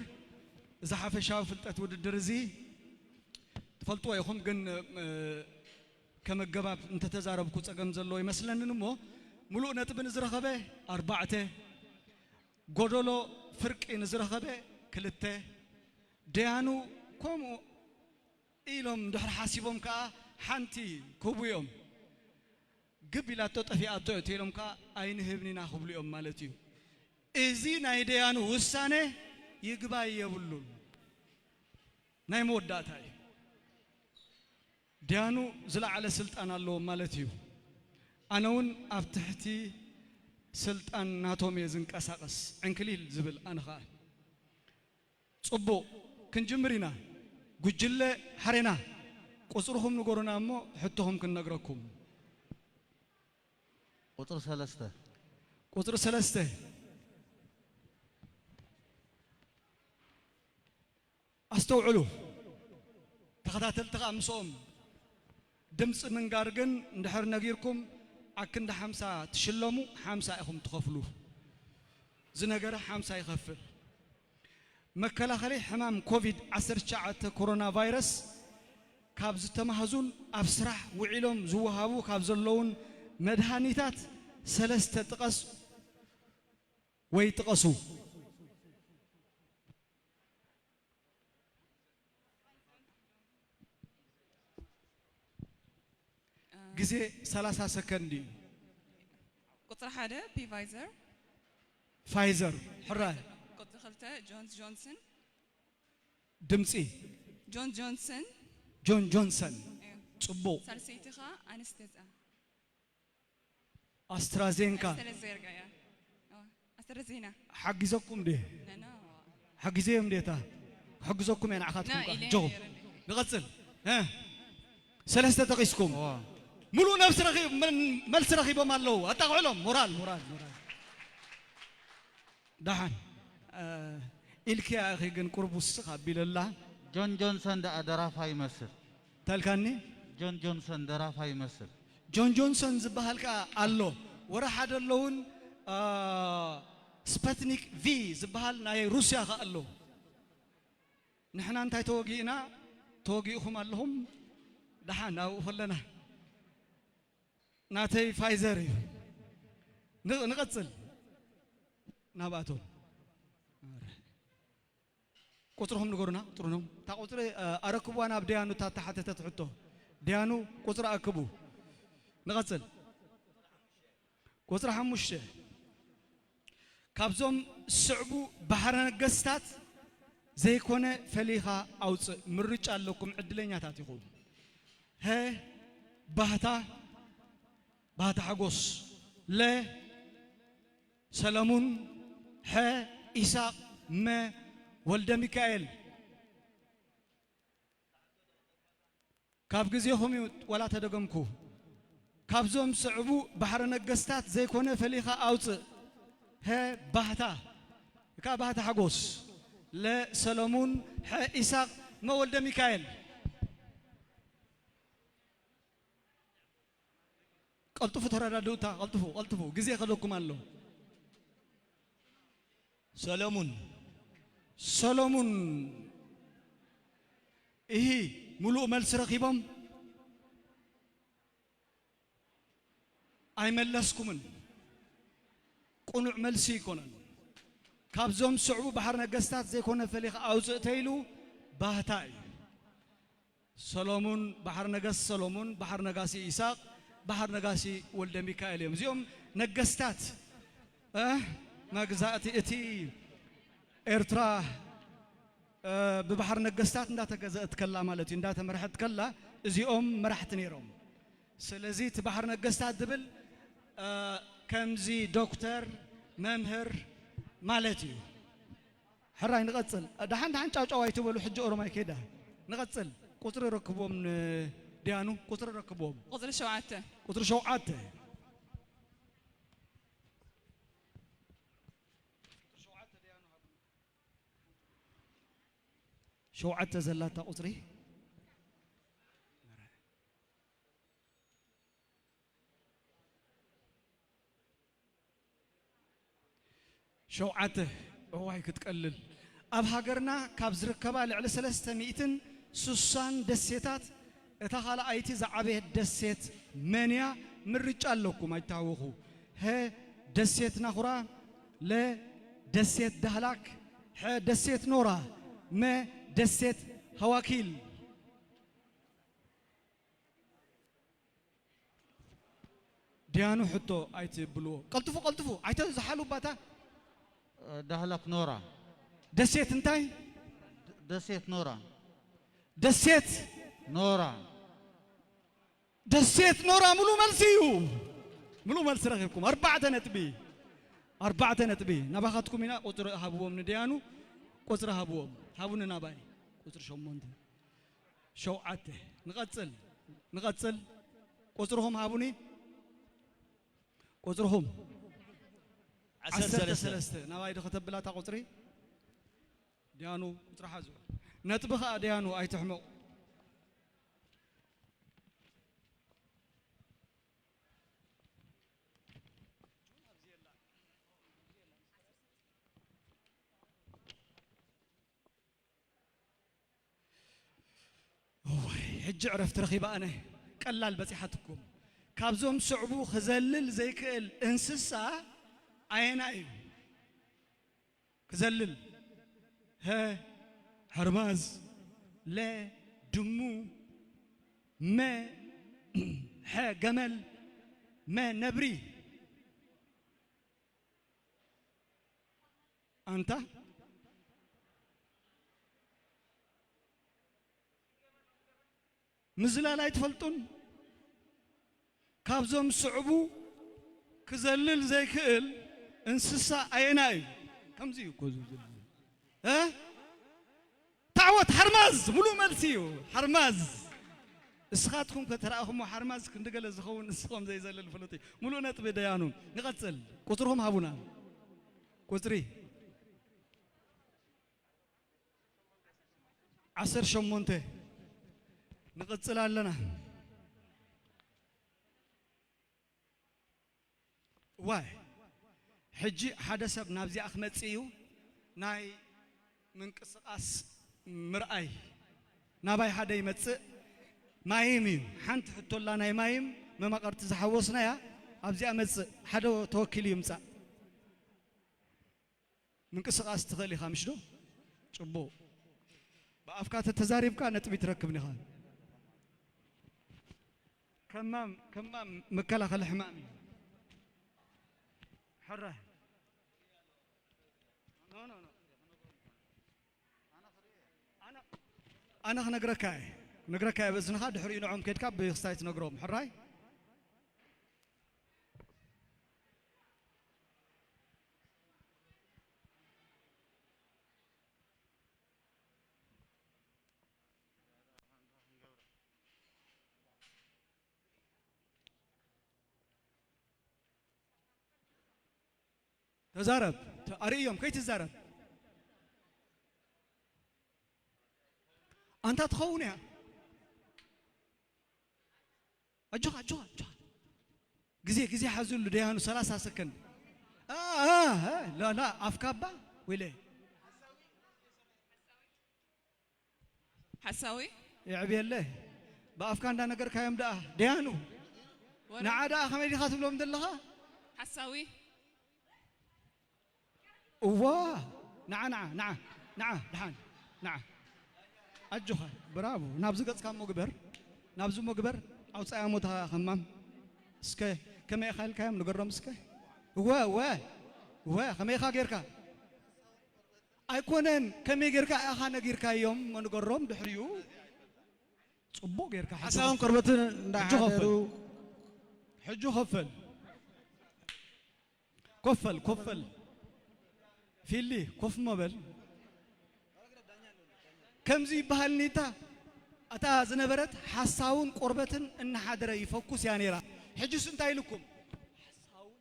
C: اذا حفشاو فلطت وددر زي تفلطوا يخم جن كما جباب انت تزاربكو صقم زلو يمسلن مو ملو نطب نزرخبه 4 غودولو فرق نزرخبه 2 ديانو كومو إلهم دحر حاسبهم كا حنتي كوبيوم قبيلة تطفي أطيت إلهم كا أين هبنينا خبليهم مالتيو إزي نايديانو وسانة يقبا يبلون ناي مودات هاي ديانو زلا على سلطان الله مالتيو أناون أفتحتي سلطان ناتوم يزنك أساقس عنكليل زبل أنخا صبو كنجمرينا قجلة حرينا قصرهم نقولنا أمو حتهم كنقرأكم قطر سلسته أستوعلو تخداتل تغامسهم دمس ننقارقن ندحر نغيركم أكن ده 5 تشلمو 5 إخم تخفلو زنقرة 5 يخفل مكلا خلي حمام كوفيد 19 كورونا فيروس كابز تمهزون أبسرح وعلم زوهابو كابز اللون مدهانيتات 3 تقص ويتقصو جزء 30 سكندي
S: قطر حدا بي
C: فايزر حراي
S: قطر خلته جونسون
C: دمسي جون جونسون صبو
S: سالسيتخا انستزا
C: استرازينكا
S: استرازينا
C: حجزكم دي حجزيهم ديتا حجزكم يعني اخذكم جو نغسل ها 3 تقيسكم ملو نفس رخيب من ملس رخيب ما له أتقولهم مورال دحان إلك يا أخي جن قربوس قبيل الله
Q: جون جونسون ده أدرا فاي مصر
C: تلكني
Q: جون جونسون درا فاي مصر
C: جون جونسون زبالك الله ورا حدا اللون سبوتنيك في زبال ناي روسيا الله نحن أنت توجيهم اللهم دحان أو فلنا ناتي فايزر نقتل نباتهم قطرهم نقولنا قطرهم تا قطر أركبوا أنا بديانو تا تحت تحطه ديانو قطر أركبوا نقتل قطر حمشة كابزوم صعبو بحرنا قستات زي كونه فليخا أو مرج علىكم عدلين تاتيخون هي بهتا حقوس لا ሰለሙን ሐ ኢሳቅ መ ወልደ ሚካኤል ካብ ግዜኹም ወላ ተደገምኩ ካብዞም ስዕቡ ባሕረ ነገስታት ዘይኮነ ፈሊኻ ኣውፅእ ሀ ባህታ እካ ባህታ ሓጎስ ለሰሎሙን ሐ ኢሳቅ መወልደ ሚካኤል ቀልጥፉ ተረዳድኡታ ቀልጥፉ ጊዜ ከለኩም ኣሎ ሰሎሙን ይህ ሙሉእ መልሲ ረኺቦም ኣይመለስኩምን ቁኑዕ መልሲ ይኮነን ካብዞም ስዕቡ ባሕር ነገስታት ዘይኮነ ፈሊኻ ኣውፅእ ተኢሉ ባህታ እዩ ሰሎሙን ባሕር ነገስ ሰሎሙን ባሕር ነጋሲ ኢሳቅ ባሕር ነጋሲ ወልደ ሚካኤል እዮም እዚኦም ነገስታት መግዛእቲ እቲ ኤርትራ ببحر نجستات ندا تجزأت كلا مالتي ندا تمرحت كلا زيهم مرحت نيرهم سلزيت بحر نجستات دبل كمزي دكتور ممهر مالتي حراي نغتسل دحين تشاو يتبلوا حج أورماي كده نغتسل قطر ركبهم ديانو قطر ركبهم قطر شوعته شوعت زلاتا قطري شوعته هواي كتقلل اب هاجرنا كاب زركبا لعل 300 سوسان دسيتات اتخال ايتي زعبه دسيت منيا مرጫለኩም አይታወኹ ሄ ደሴት ናኹራ ለ ደሴት ዳህላክ ሄ ደሴት ኖራ መ دسيت هواكيل ديانو حطو ايت بلو قلطفو ايت زحلو باتا
Q: دهلك نورا
C: دسيت انتاي
Q: دسيت نورا
C: دسيت
Q: نورا
C: دسيت نورا ملو ملس رغبكم 4 نتبي نباخاتكم هنا قطر هابوهم نديانو قطر هابوهم هابونا نباي قطر شومونت شوعته نغتسل قطرهم هابوني قطرهم 13 نباي دخت بلاتا قطري ديانو قطر حازو نتبخا ديانو اي تحمو حج عرفت رخيبة أنا قلال بصيحتكم كابزوم صعبو خزلل زي كل انسسا عيناي خزلل ها حرماز لا دمو ما ها جمل ما نبري أنت مزلا لا يتفلطون كابزوم صعبو كزلل زي كل انسسا عيناي كم زيو كوزو ها تعوت حرماز ملو ملسيو حرماز اسخاتكم كتراهم حرماز كندقل زخون اسخهم زي زلل فلوتي ملو نطب ديانو نغتسل قطرهم هابونا قطري 10 شمونته نقصل لنا واي حجي حدث بنابزي أحمد سيو ناي من قصاص مرأي ناباي حدا يمتص مايمي حنت حتى الله ناي مايم ما قرت زحوسنا يا أبزي أمتص حدا توكل يمتص من قصاص تخلي خامش دو شبو بأفكار التزاريب كانت بيتركبني خان كمام مكلا خل حمامي حره نو انا نقركاي بس نخاد حري نعوم كيد كاب بيخستايت نقروم حراي تزارب أريهم كي تزارب أنت تخوني أجوها جزي حزول لديانو 3 سكند لا أفكابا ويلي
S: حساوي
C: يا عبي الله بأفكار دا نقر كايم دا ديانو نعادا خميدي خاتم لهم دلها
S: حساوي
C: واه نعم دحان نعم أجوها برافو نابزو قص كام مقبر أو تسايموتها خمام سكي كم يخال كام نقرم سكي واه كم يخا غيركا أيكونن كم يغيركا أخانا غيركا يوم منقرم دحريو صبو غيركا
V: حساهم قربتن
C: حجو خفل كفل في اللي كف مبل كم زي بهالنيتا أتا زنبرت حساون قربتن إن حدرا يفكس يعني را حجو سنتاي لكم حساون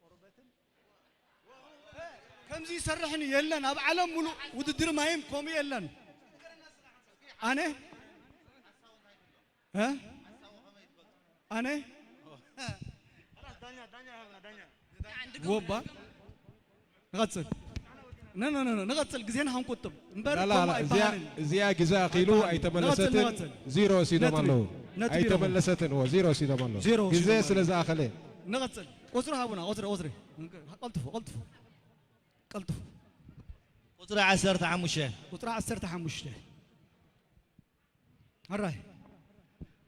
C: قربتن كم زي سرحني يلن أب علم ملو وددر مايم كومي يلن أنا ها أنا وبا نغسل لا نغسل جزين هم كتب
D: لا زيا جزاء قيلو أي تملستن زيرو سيدا مالو أي تملستن هو زيرو سيدا مالو جزاء سلزا خلي
C: نغسل قصرها أبونا قصري قلتفو
B: قصري 10 حموشه
C: قصري 10 حموشه هراي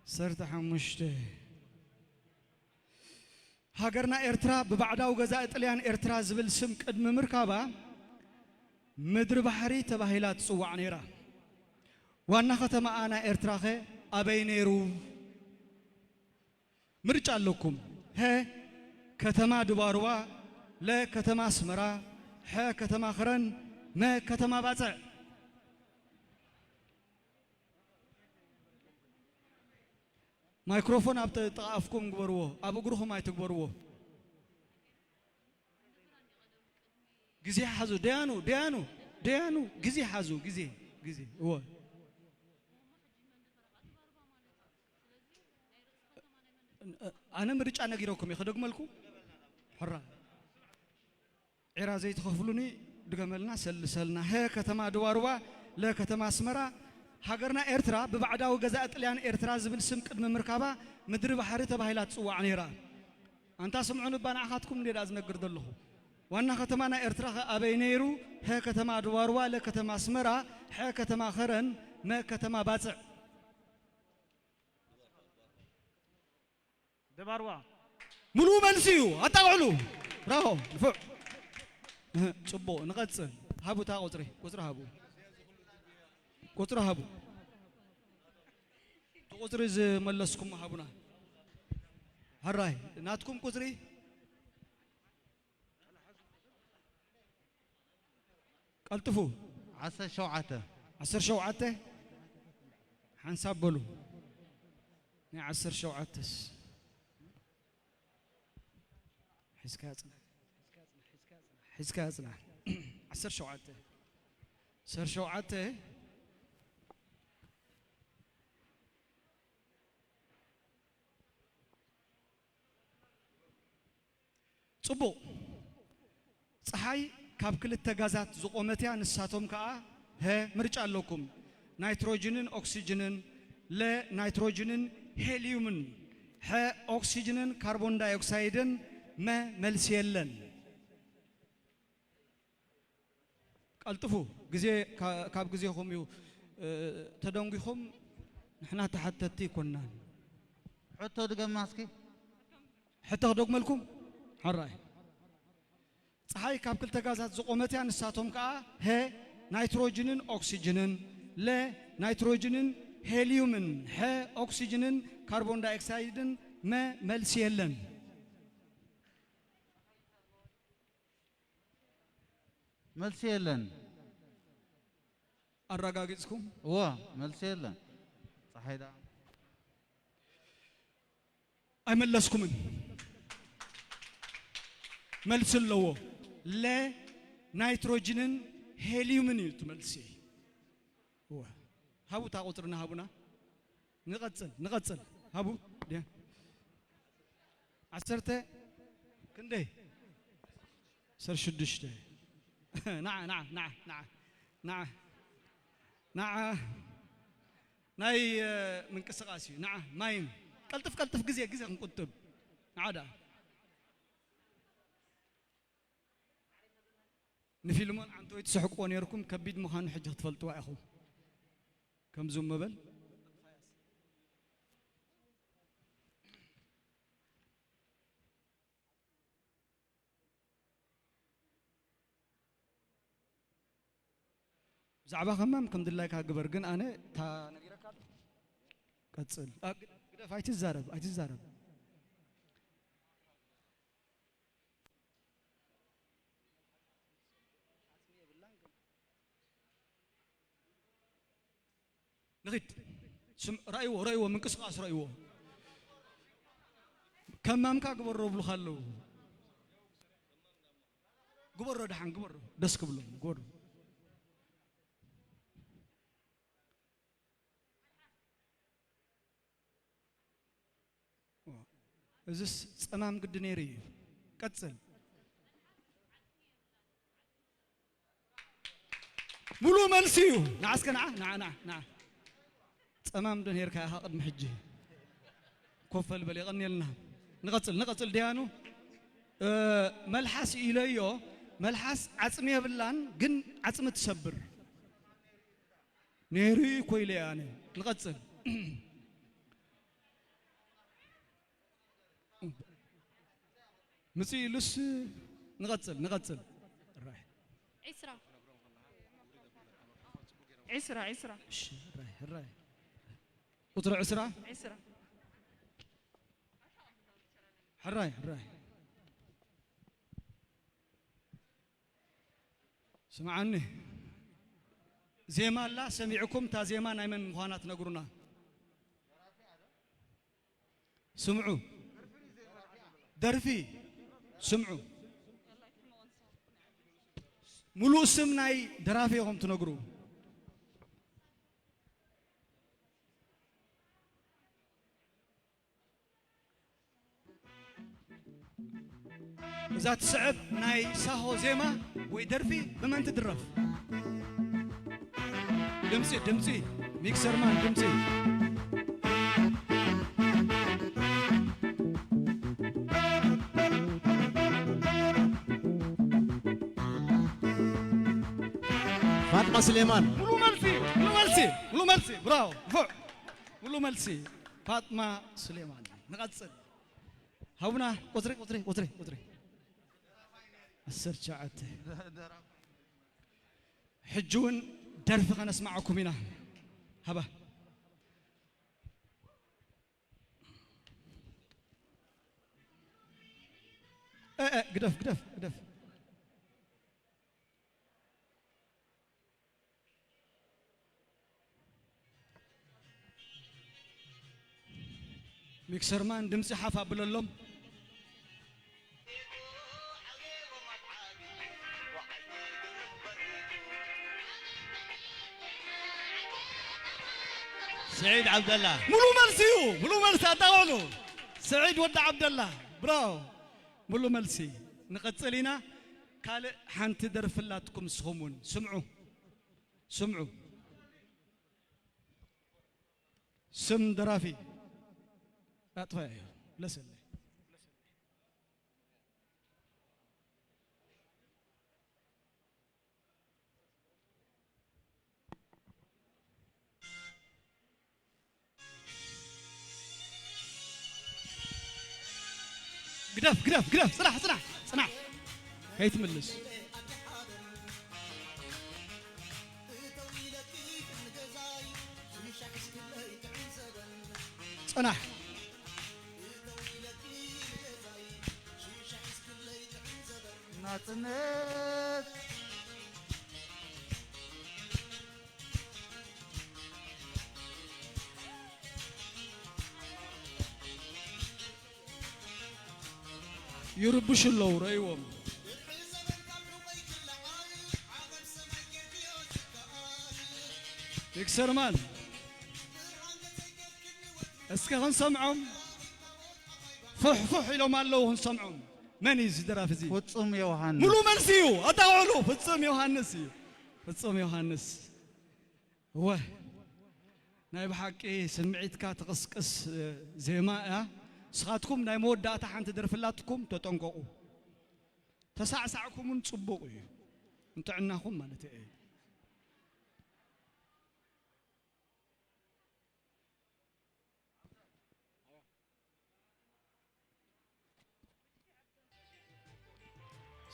C: 10 حموشه هاجرنا إرترا ببعدها وجزاء طليان إرترا زبل سم قدم مركبة مدر بحري تبهيلات صوع نيرا وانا ختم أنا إرترا خي أبينيرو مرجع لكم ها كتما دباروا لا كتما سمرا ها كتما خرن ما كتما باتع مايكروفون أبت تقافكم جبروه أبو جروه ما يتجبروه جزي حزو ديانو جزي حزو جزي هو أنا مريج أنا جيروكم يخدق ملكو حرة عرازي تخفلوني دقملنا سلنا هيك كتما دواروا لا كتما سمرا هاجرنا إرترا ببعدها وجزاء طليان إرترا زبل سم قدم مركبة مدري بحري تبهيلات صوع نيرا أنت سمعون بنا أخذكم لي لازم نقرد له وأنا ختمنا إرترا أبينيرو هي كتما دواروا لا كتما سمرا هي كتما خرن ما كتما باتع
P: دباروا
C: ملو منسيو أتقولوا راهو فوق صبو نقصن هابو تا قصري هابو قطر هابو قطر إذا ملسكم هابونا هراي ناتكم قطري قلتفو
Q: 10
C: شوعته حنساب بلو 10 شوعتس حسكاتنا 10 شوعته 10 شوعته صبو صحاي كاب كل التجازات زقومتها نساتهم كا ها مرجع لكم نيتروجينن أكسجينن لا نيتروجينن هيليومن ها أكسجينن كربون دايوكسيدن ما ملسيلن قلتفو جزء كاب جزء هم يو تدونجهم نحنا تحتتي كنا
Q: حتى دقم ماسكي
C: حتى دقم لكم حراي صحاي كاب كل تجازات زقومتها نساتهم كا ها نيتروجينن أكسجينن لا نيتروجينن هيليومن ها أكسجينن كربون دايوكسيدن ما ملسيلن
Q: ملسيلن
C: الرجاجزكم
Q: ملسيلن صحيح ده
C: أملسكم ملس اللو لنيتروجين هيليوم تملسي هو هابو تاقطرنا هابونا نقصل هابو دي عسرته كندي سر شدشته نعم ناي من قسقاسي نعم مايم قلطف غزي نقطب عاده نفيلمون عنتو يتسحقوا نيركم كبيد مخان حجه تفلطوا اخو كم زوم مبل زعبا خمام كم دلاك هاجبر جن أنا تا نغيرك قصل قد فايت الزارب نغيت رأيوه من قصقاس رأيوه كمام كاغبر روبلو خلو غبر دحان غبر دسك بلو غور إذا أمام قد نيري قتل ملو ملسيو نعسك نع أمام دنير كا قد محجي كفل بلي غني لنا نقتل ديانو ملحس إليو ملحس عصمي بلان جن عصم تسبر نيري كويلي يعني نقتل مسي لس نقتل رايح
S: عسرة
C: رايح وطلع عسرة حراي سمعني زيما لا سمعكم تا زيما نايمن مخانات نقرونا سمعوا درفي سمعوا ملو اسم ناي درافيهم تنقروا ذات صعب ناي ساهو زيما ويدرفي بمن تدرف دمسي ميكسر مان دمسي
V: فاطمة سليمان
C: ملو ملسي براو فوق ملو ملسي فاطمة سليمان نقصل هونا قطري السرجعت حجون درف أنا أسمعكم هنا هبا قدف ميكسر مان دمسي حافا بللهم
B: سعيد عبد الله
C: ملو ملسي أتاولو سعيد ود عبد الله براو ملو ملسي نقتلينا قال حنت درف لاتكم سخمون سمعوا سم درافي أطفئ لسه قدف صنع هي تملس صنع
Q: ناتنت
C: يربش اللور ايوه يكسر مان اسكهن سمعهم فح فح لو ما لو سمعهم من يزدرا فزي
Q: ፍጹም ዮሐንስ
C: ሙሉ መልሲዩ አታውሉ ፍጹም ዮሐንስ እዩ ፍጹም ዮሐንስ ወ ናይ በሐቂ ስምዒትካ ተቀስቀስ ዜማ ያ ስኻትኩም ናይ መወዳእታ ሓንቲ ደርፍላትኩም ተጠንቀቁ ተሳዕሳዕኩምን ጽቡቅ እዩ እንተዕናኩም ማለት እዩ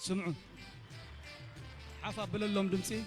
C: سمعوا عفا بللهم دمسي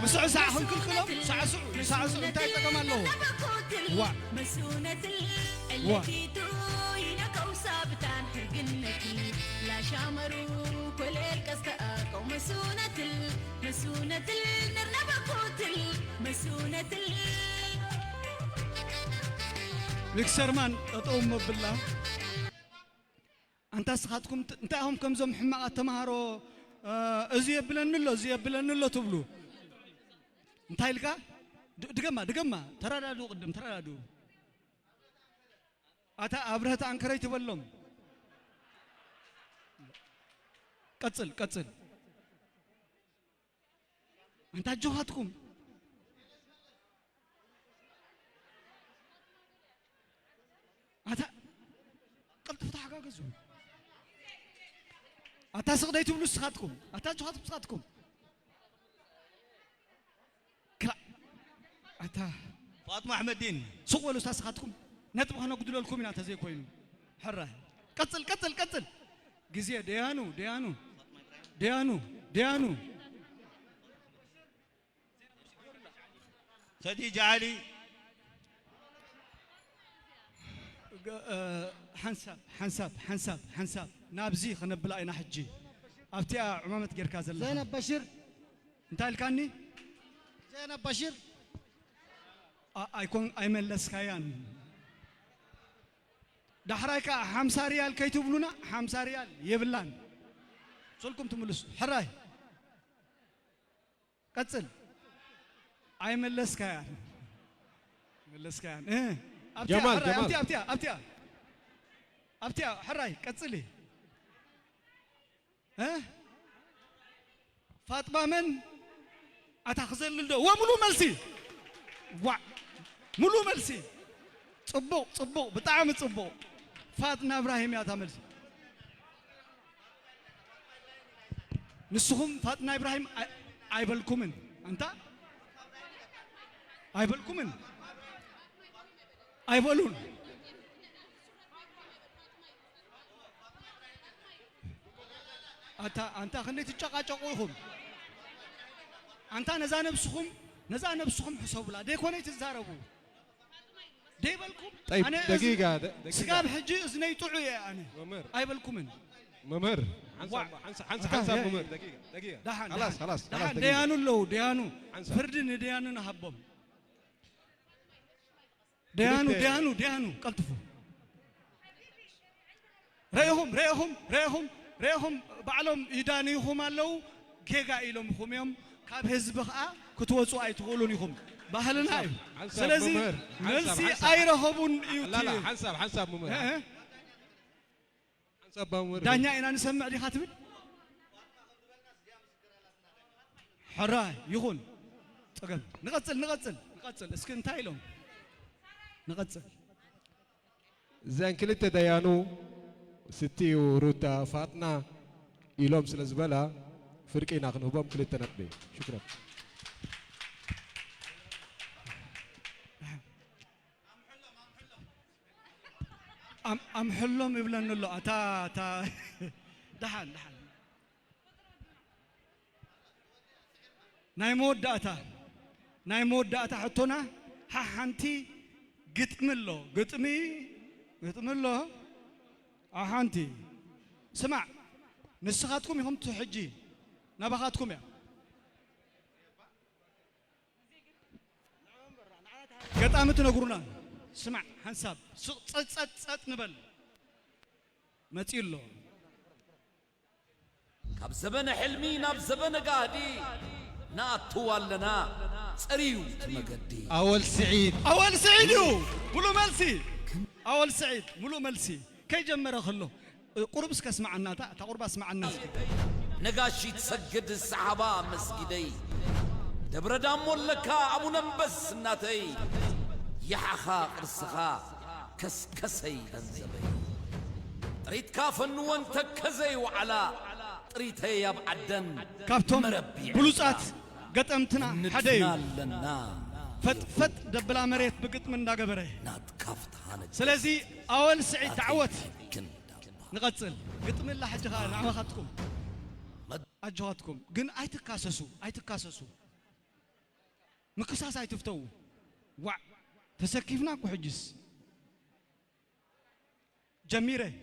C: مسعو ساعة كل كلام ساعة انتهي تقام الله وا
H: مسونة التي توينك وسابتان حرقنك لا شامرو كل الكستاك ومسونة مسونة النرنبكوت مسونة
C: ميكسر مان اطوم بالله انت سخاتكم انتهم كم زم حماقة تمهارو ازي يبلن له تبلو انتهي لك دقما ترادو قدم ترادو اتا ابرهت انكريت بلهم قتل انت جوهاتكم اتا قلت فتح حقاقزو اتا سقديتو بلو سخاتكم اتا جوهاتكم سخاتكم أتا
B: فاطمة أحمد الدين
C: سوق ولا أستاذ خاتكم نتبغى نقول لكم إن تزي كوينو حرة قتل جزية ديانو
B: خديجة علي
C: حنساب نابزي خنبلا أين حجي أبتيا عمامة غير كازل
K: زينب بشير
C: أنت الكاني
K: زينب بشير
C: أيكون أيملس كيان دحرايكا 50 ريال كي تبلونا 50 ريال يبلان سولكم تملس حراي قتل أيملس كيان إيه
D: جمال
C: أبتيا حراي قتلي ها فاطمة من أتخزل للدو وملو ملسي ملو ملسي صبو بطعم صبو فاطمة إبراهيم يا تامل نسخهم فاطمة إبراهيم أيبلكمن أنت أيبلكمن أيبلون أنت خليت تشقاقوهم أنت نزا نفسهم حساب لا ديكون يتزاربوا ديبلكم
D: طيب
C: أنا
D: دقيقة
C: سقاب حجي إزني طعوية أنا
D: ممر
C: أيبلكم
D: ممر حنسى ممر دقيقة خلاص
C: دحان ديانو فردن ديانو نهبهم ديانو قلتفوا ريهم بعلم يدانيهم اللو كيغا إلهم خميهم كاب حزبها كتوصوا أي تقولون يهم بحلنا أيو سلازي نلسي أي رهبون
D: لا حنساب ممر حنساب ممر
C: دانيا إنا نسمع دي خاتمين حراي يخون تقل نقتل اسكن تايلهم نقتل
D: زين كلت ديانو ستي وروتا فاطمة إلهم سلزبلا فرقين أغنوبهم كلت نقبي شكرا
C: أم حلم يبلن له أتا دحن ناي مود داتا حطونا حانتي قطم له حانتي سمع نسخاتكم يهم تحجي نبخاتكم يا قطامت نقرونا سمع حنساب صت نبل متيلو
A: كاب زبن حلمي ناب زبن قادي ناتوالنا صريو تمقدي
C: أول سعيد ملو ملسي كي جمره خلو قربس كسمع الناس تقرب اسمع الناس
A: نقاشي تسجد الصحابة مسجدي دبر دامو لكا أبو ننبس ناتي يحخا قرصخا كسكسي غنزبي تريد كافن وانت كزي وعلا تريتي يبعدن
C: كابتوم بلوصات قطمتنا حدايو فت دبلا مريت بقط من دا قبره سلازي اول سعيد تعوت نقصل قطم الله حجها نعمختكم اجواتكم قن ايتكاسسو مكساس ايتفتو وع تسكيفنا كحجس جميره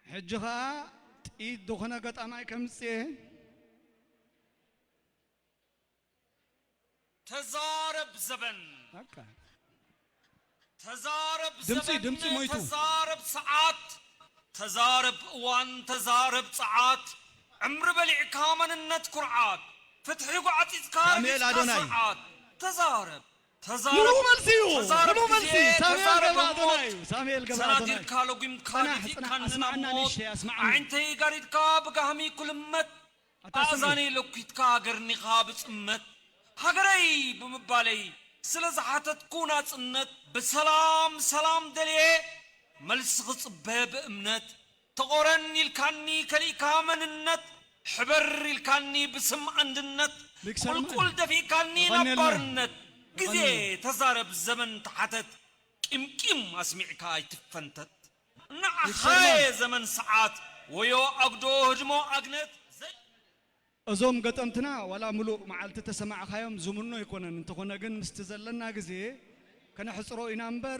C: حجها تيد دخنا قطاماي كمصي
T: تزارب زبن تزارب
C: دمسي مويتو
T: تزارب ساعات تزارب وان تزارب ساعات عمر بلع كامن النت كرعات فتحي قعت إذكار ساعات تزارب
C: ملو ملسي ساميل قبل
T: سنادير كالو قيم كالتي كان نموت عينتي قريد كاب قهمي كل مت أزاني لوكيت كاغرني خابت امت هاغري بمبالي سلازحاتت كونات انت بسلام دليه ملس غصبه بامنت تقورن يلكاني كليكا مننت حبر يلكاني بسم عندنت قل دفي كاني نبرنت قزي تزارب الزمن تحتت كم اسمعك هاي تفنتت نعخاي زمن ساعات ويو اقدو هجمو اقنت
C: أزوم قطمتنا ولا ملو معلت تسمع خايم زمنو يكون انت كنا جن مستزلنا قزي كان حصرو ينامبر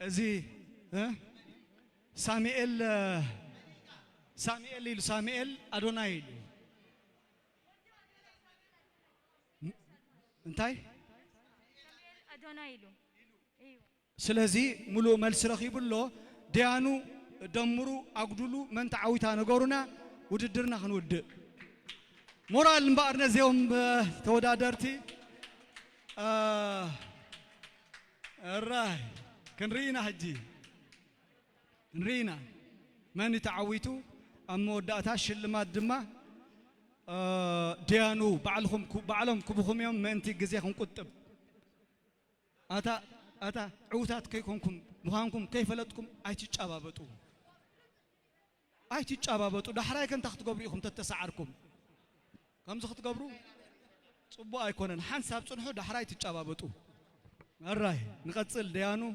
C: زي ساميل أدوناي انتاي
R: أدونايلو ايوه
C: سلازي ملو ملس رخيب له ديانو دمرو أقدلو من تعويتها نقولنا وددرنا خنود مورال مبارنا زيهم تودادرتي الراي كنرينا حجي نرينا من تعويتو أما ودأتها شلمات دما ديانو بعلهم كبخم يوم ما انتي جزيكم كتب أتا عوتات كيكونكم مهانكم كيف لتكم أيتي تشابابتو دحراي كن تخت قبريكم تتسعركم كم زخت قبرو صبوا أيكونن حنساب صنحو دحراي تشابابتو الراي نقتصل ديانو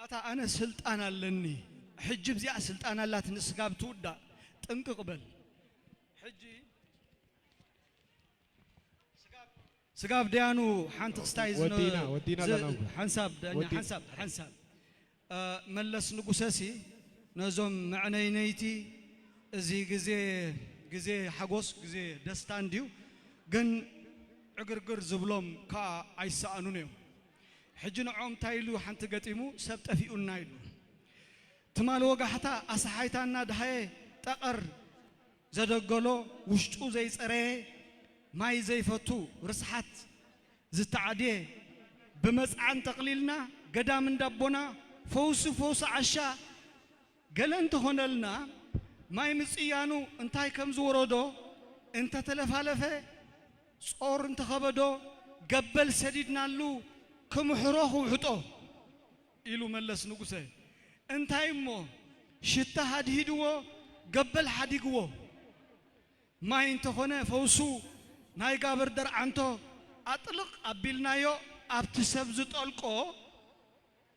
C: أتا أنا سلطان لني حجب زي سلطان لا تنسقاب تودا تنق قبل حجي سقاب ديانو حانت ستايز
D: ودينا لنا
C: حنساب ملس نقساسي نزوم معني نيتي زي جزي حقوس جزي دستان ديو جن عقرقر زبلوم كا عيسانونيو حجنا عم تايلو حنت قتيمو سبت أفيقو نايلو تمال وقع حتى أصحيتنا دهي تقر زدقلو وشتو زي سري ماي زي فتو رسحات زتعدي بمسعن تقليلنا قدام دبونا فوس عشا قال أنت هنا لنا ما يمسيانو انتاي كم زوردو انت تلفالفه صور انت خبدو قبل سديدنا له كم حروه وحطو إلو ملس نقصه انتاي مو شتا هدهدو قبل حديقو ما انت هنا فوسو ناي قابر در عنتو أطلق أبيلنا يو أبتسب زت ألقو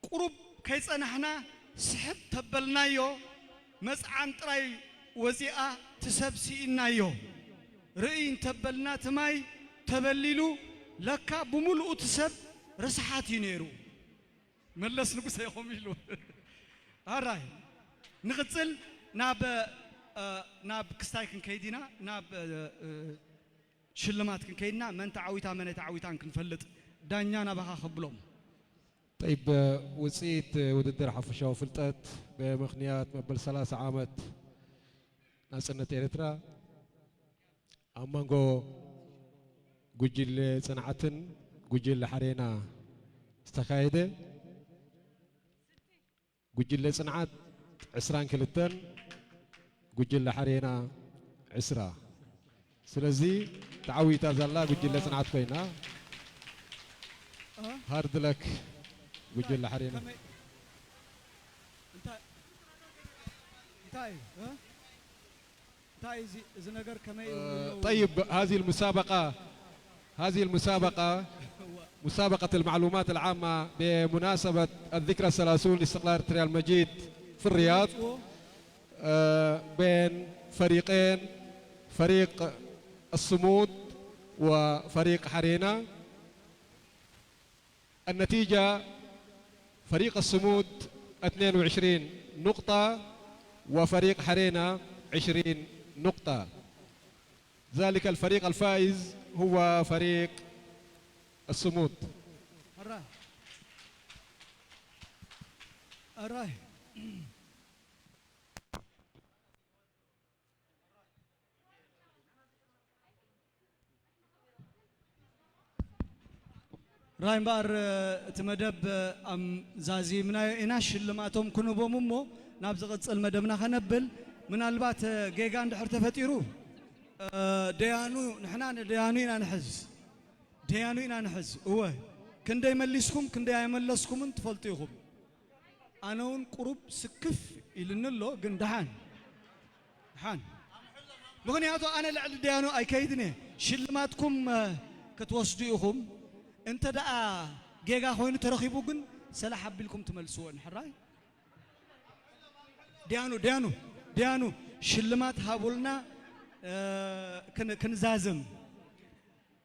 C: قرب كيس أنحنا سحب تبلنا يو مس عن تراي وزيئة تسبسي إنايو رئين تبلنا تماي تبللو لكا بملؤ تسب رسحاتي نيرو ملس نقص يقوم يلو هاراي نغتسل ناب كستايكن كيدينا ناب شلمات كيدنا من تعويتان كنفلت دانيانا بخا خبلهم
D: طيب وصيت وددر حفشة وفلتت بمخنيات مبل 3 عامات ناسنة إريترا أمانغو جوجل صنعتن جوجل حرينا استخايدة جوجل صنعت عسران كلتن جوجل حرينا عسرا سلزي تعويتا زلا جوجل صنعت كوينا هارد لك وجل حرينا طيب هذه المسابقة مسابقة المعلومات العامة بمناسبة الذكرى 30 لاستقلال إريتريا المجيد في الرياض بين فريقين فريق الصمود وفريق حرينا النتيجة فريق الصمود 22 نقطة وفريق حرينا 20 نقطة ذلك الفريق الفائز هو فريق الصمود
C: أراي راين بار تمدب أم زازي منا إناش لما توم كنوا بومو نابزغت المدبنا خنبل من البات جيجان دحر تفتيرو ديانو نحنا ديانو إنا نحز هو كندا يملسكم كندا يملسكم انت فلتيهم أنا قرب سكف إلى نلو جندحان حان بغني هاتو أنا لعل ديانو أي كيدني شلماتكم كتوصديهم انت دا جيجا خوين ترخيبو جن سلا حبلكم تملسون حراي ديانو شلمات هابولنا كنزازم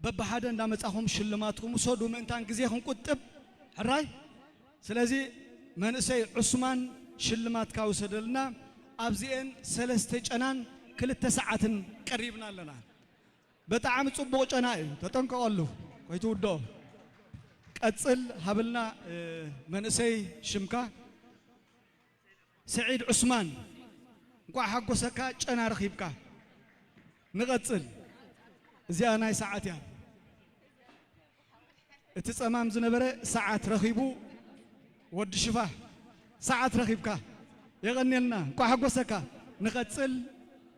C: بابا حدا نامصاهم شلماتكم سودو منتان غزيهم قطب حراي سلازي منسي عثمان شلمات كاوسدلنا ابزين سلسته ጨናን ክልተ ሰዓትን ቀሪብና ኣለና በጣም ጽቡቅ ጨና እዩ ተጠንቀቁ ቆይቱ قتل هبلنا منسي شمكا سعيد عثمان نقع حقو سكا جنا رخيبكا نقتل زي أنا ساعات يعني اتصمام زنبرة ساعات رخيبو ود شفاه ساعات رخيبكا يغني لنا نقع حقو سكا نقتل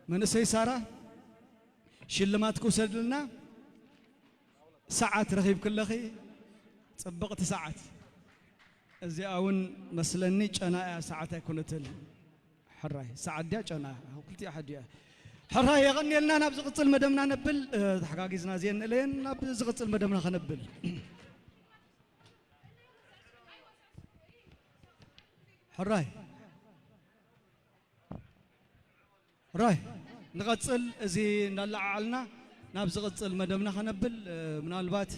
C: منسي سارة شلماتكو سدلنا ساعات رخيب كل أخي صبقت ساعات زي أون مثلني أنا ساعات كنت حراي ساعات دي أنا قلت يا حد يا حراي يغني لنا نبز قتل مدمنا نبل حقاقي زين لين نبز قتل مدمنا خنبل حراي راي نقتل زي نلع علنا نبز قتل مدمنا خنبل من البات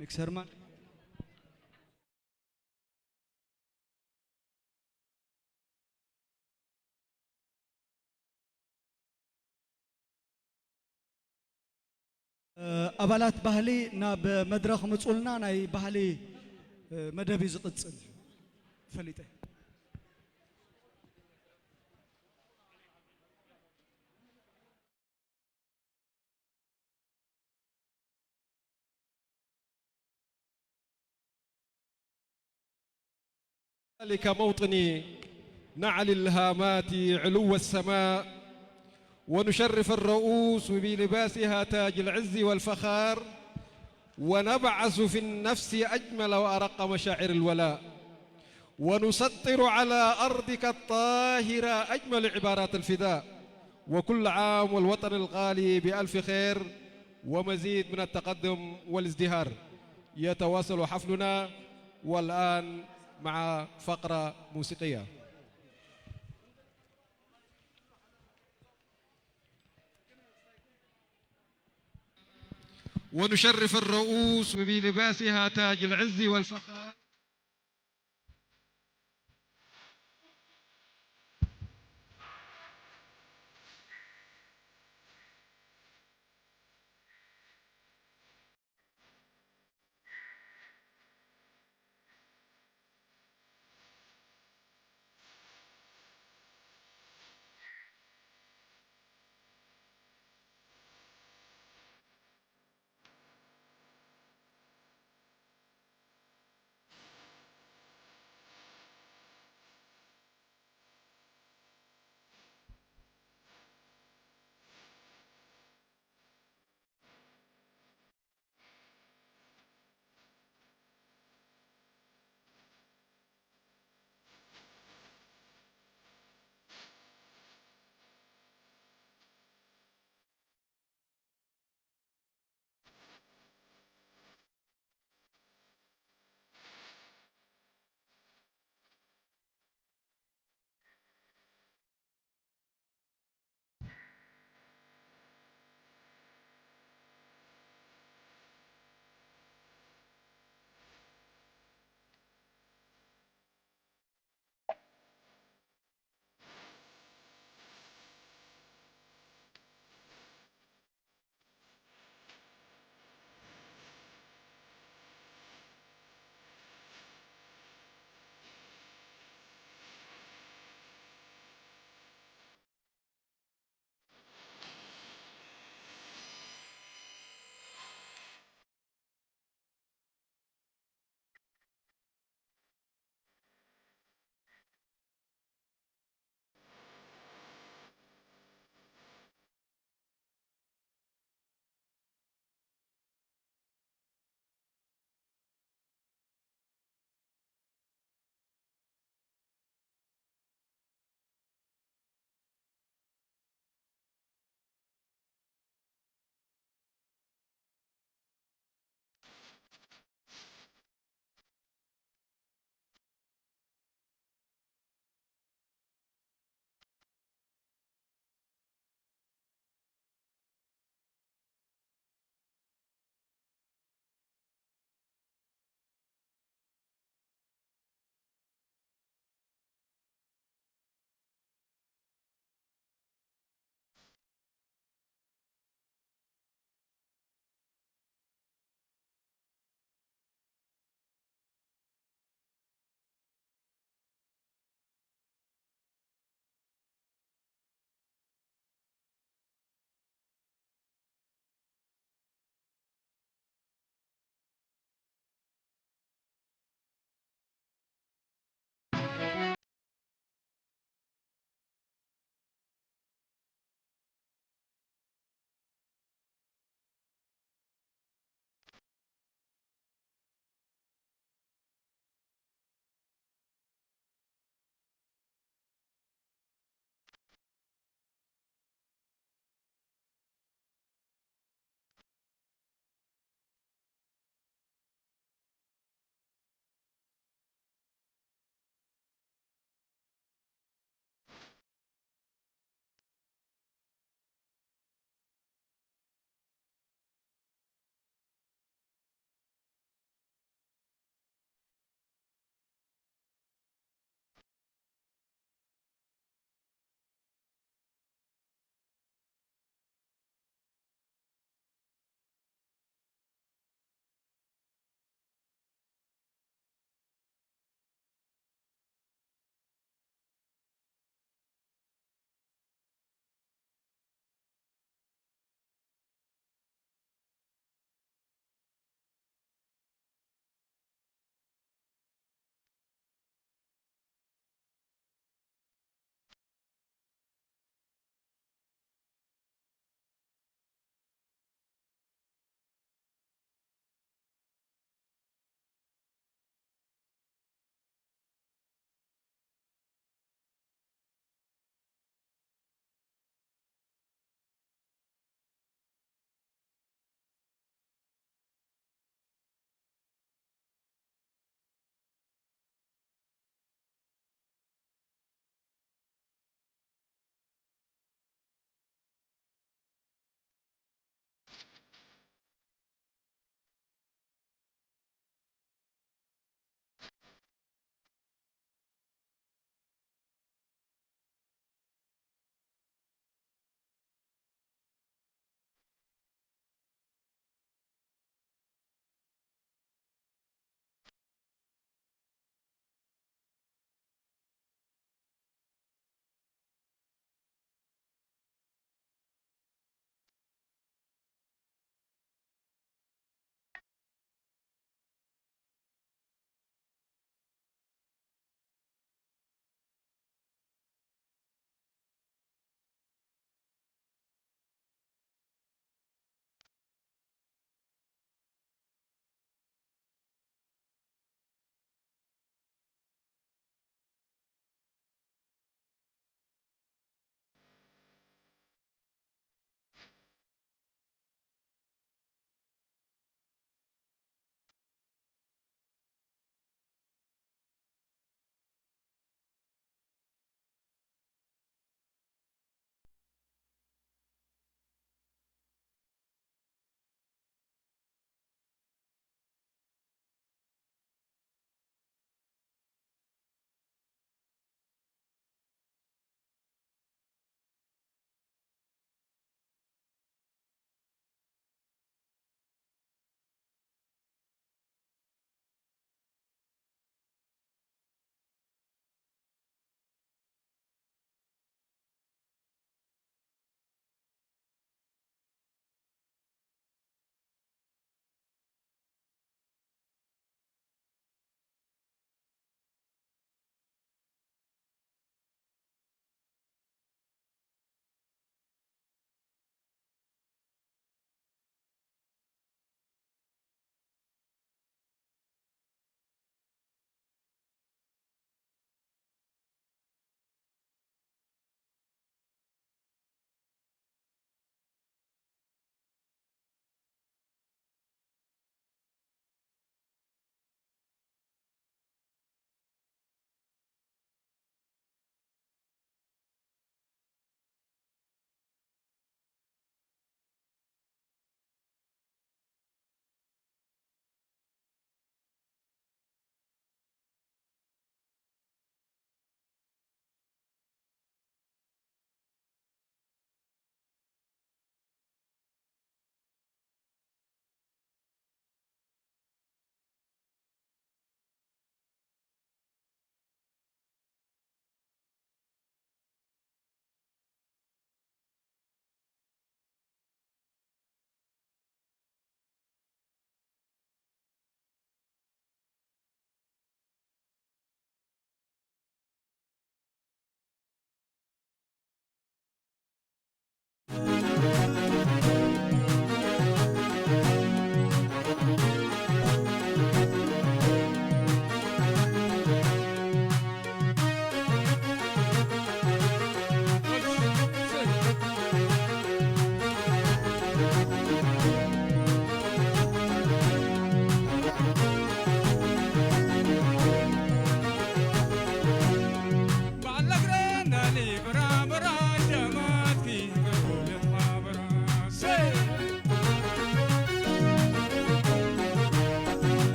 C: مكسرمان أبلات بحلي ناب مدرخ مصولنا ناي بحلي مدبي زقصل فليته
D: ذلك موطني نعلي الهامات علو السماء ونشرف الرؤوس بلباسها تاج العز والفخار ونبعث في النفس أجمل وأرق مشاعر الولاء ونسطر على أرضك الطاهرة أجمل عبارات الفداء. وكل عام والوطن الغالي بألف خير ومزيد من التقدم والازدهار. يتواصل حفلنا والآن مع فقرة موسيقية. ونشرف الرؤوس بلباسها تاج العز والفخار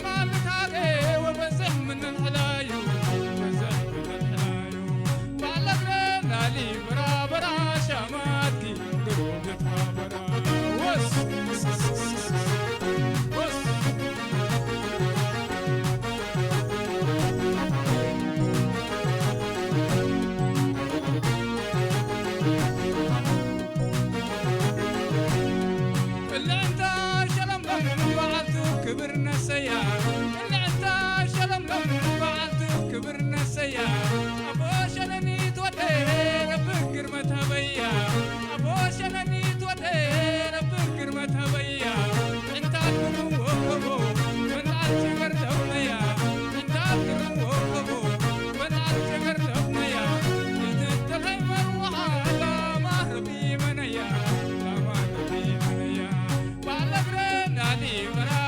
G: شمال تاقي وبزح من الحلايو وبزح من الحلايو بعلقنا لي برا برا شماتي قلوب يتخابرا وس كبرنا سيا اللي عتا شلم لم بعد كبرنا سيا أبو شلني تودي بكر متهبيا أبو شلني تودي بكر متهبيا انت أكرم وقبو من عالشجر دونيا انت أكرم وقبو من عالشجر دونيا إذا تلمر وعلا ما ربي منيا لا ما ربي منيا بعلقنا لي برا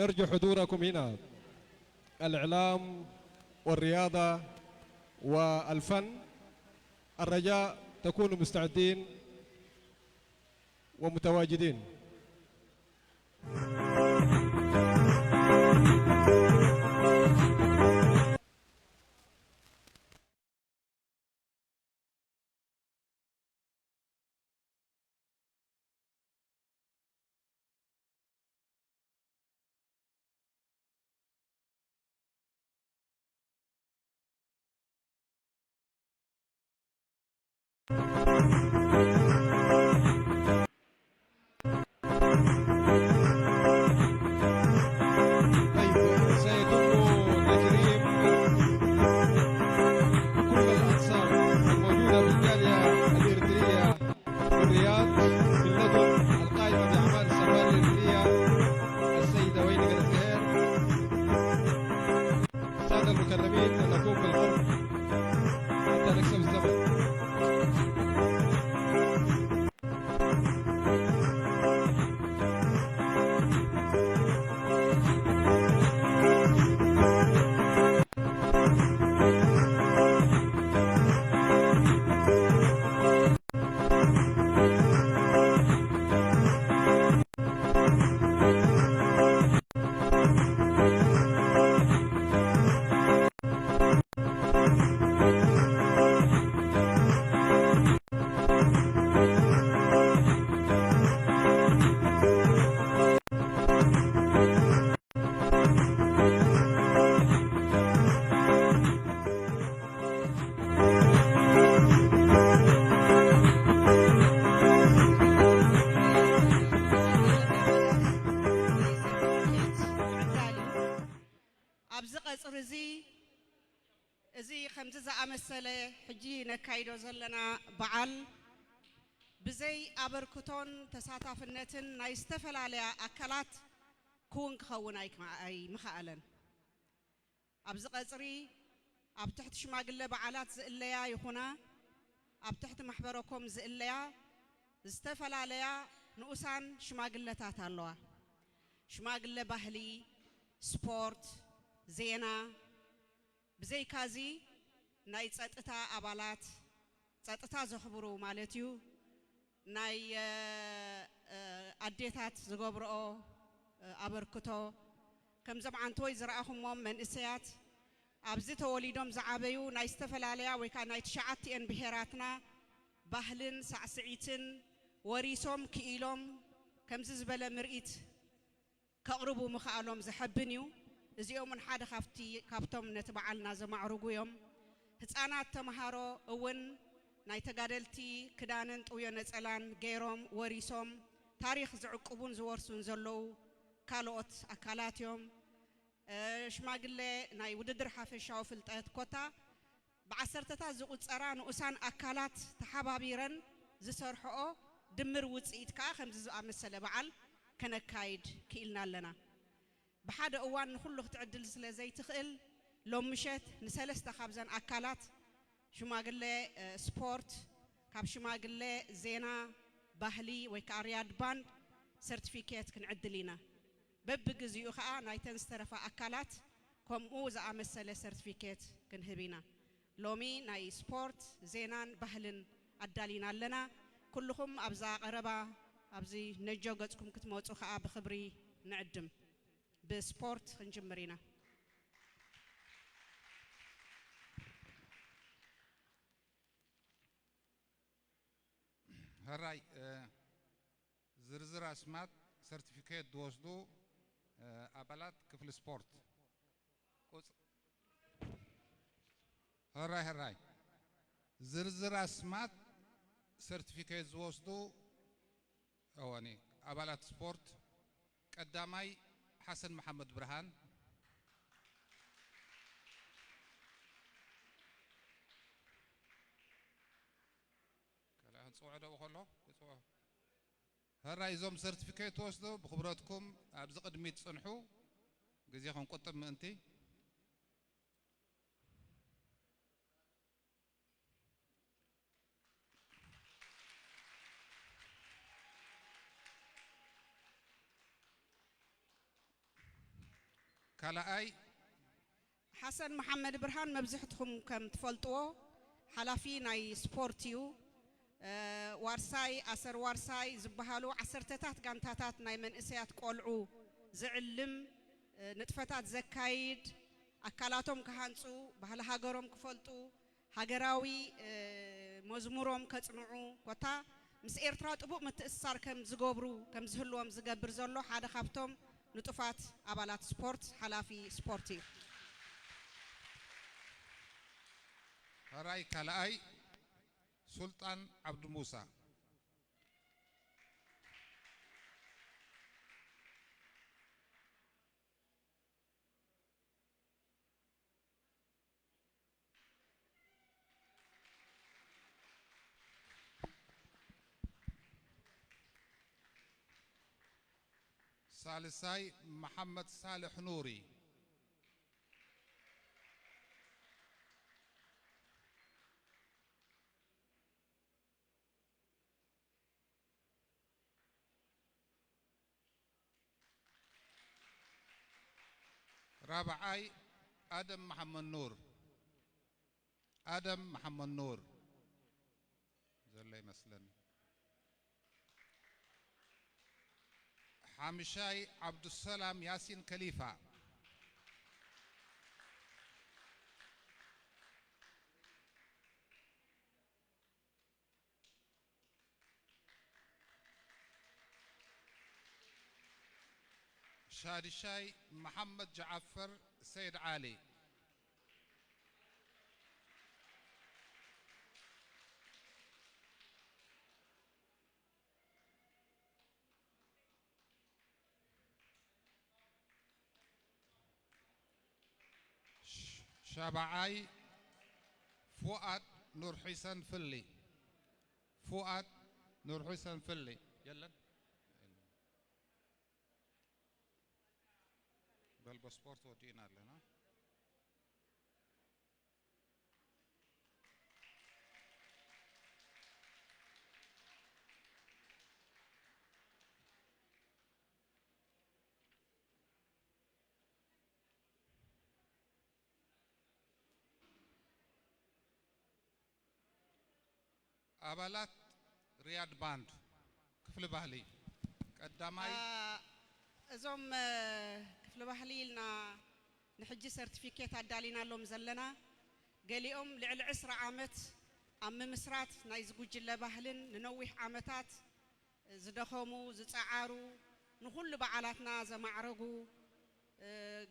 D: نرجو حضوركم هنا. الإعلام والرياضة والفن، الرجاء تكونوا مستعدين ومتواجدين.
N: مسألة حجي نكايدو زلنا بعل بزي أبركتون تساتف النتن نايستفل على أكلات كون خون أي مخالن أبزق أزري أبتحت شماغلة بعلات زئليا يخونا أبتحت محبركم زئليا استفل عليها نؤسان شماغلة تاتالوا شماغلة بهلي سبورت زينا بزي كازي ناي تصطتا أبالات تصطتا زخبرو مالتيو ناي أديتات زغبرو أبركتو كم زمان توي زرعهم من إسيات أبزت وليدهم زعابيو ناي استفل عليها وكان ناي تشعتي إن بهراتنا بهلن سعسعيتن وريسهم كيلهم كم زبالة مرئيت كقربوا مخالهم زحبنيو زيوم من حدا خافتي كابتم نتبعلنا زمعرقو يوم هتسانات تمهارو اون ناي تقادلتي كدانن طويا نتسالان غيروم وريسوم تاريخ زعقبون زورسون زلو كالوت أكالات يوم شماغلي ناي وددر حافشاو فلتات كوتا بعسرتتا زقود سران وسان أكالات تحابابيرن زسرحو دمر وصيت كا خمس زقا مسألة بعل كنكايد كيلنا لنا بحد أوان كله تعدل سلازي تخيل لو مشت نسلست خابزان أكلات شو ما قلة سبورت كاب شو ما قلة زينة بهلي وكارياد بان سيرتيفيكيت كنعدلينا ببجزيو خا نايتن استرفا أكلات كم أوزع مسألة سيرتيفيكيت كنهبينا لومي ناي سبورت زينان بهلن عدلينا لنا كلهم أبزا قربا أبزي نجوجتكم كتموتوا خا بخبري نعدم بسبورت خنجمرينا
F: هراي زرزر اسمات سيرتيفيكيت دوزدو ابالات كفل سبورت هراي زرزر اسمات سيرتيفيكيت دوزدو اواني ابالات سبورت قداماي حسن محمد برهان كلا هنصوعده وخلو هراي زوم سيرتيفيكيت وصلوا بخبراتكم ابز قدمي تصنحوا غزيكم قطب منتي ካልኣይ
N: حسن محمد برهان مبزحتكم كم تفلطوا حلافي ناي سبورتيو وارساي أسر وارساي زبهالو عسرتات قانتات ناي من إسيات قولعو زعلم نتفتات زكايد أكالاتهم كهانسو بهلا هاجرهم كفلطو هاجراوي مزمورهم كتنعو كتا مس إيرترات أبو متأثر كم زجبرو كم زهلوهم زجبر زلو حدا خابتهم نتفات أبالات سبورت حلافي سبورتي
F: هراي كالأي سلطان عبد موسى ثالثاي محمد صالح نوري رابعاي آدم محمد نور آدم محمد نور زلي مثلا حامشاي عبد السلام ياسين كليفة شادي شاي محمد جعفر سيد علي شابعاي فؤاد نور حسن فلي فؤاد نور حسن فلي يلا بالباسبورت ودينا لنا أبالات رياض باند كفل بحلي قداماي
N: እዞም ክፍለ ባህሊ ኢልና ንሕጂ ሰርቲፊኬት ኣዳሊና ሎም ዘለና ገሊኦም ልዕሊ 10 ዓመት ኣብ ምምስራት ናይ ዝጉጅለ ባህልን ንነዊሕ ዓመታት ዝደኸሙ ዝፃዓሩ ንኹሉ በዓላትና ዘማዕረጉ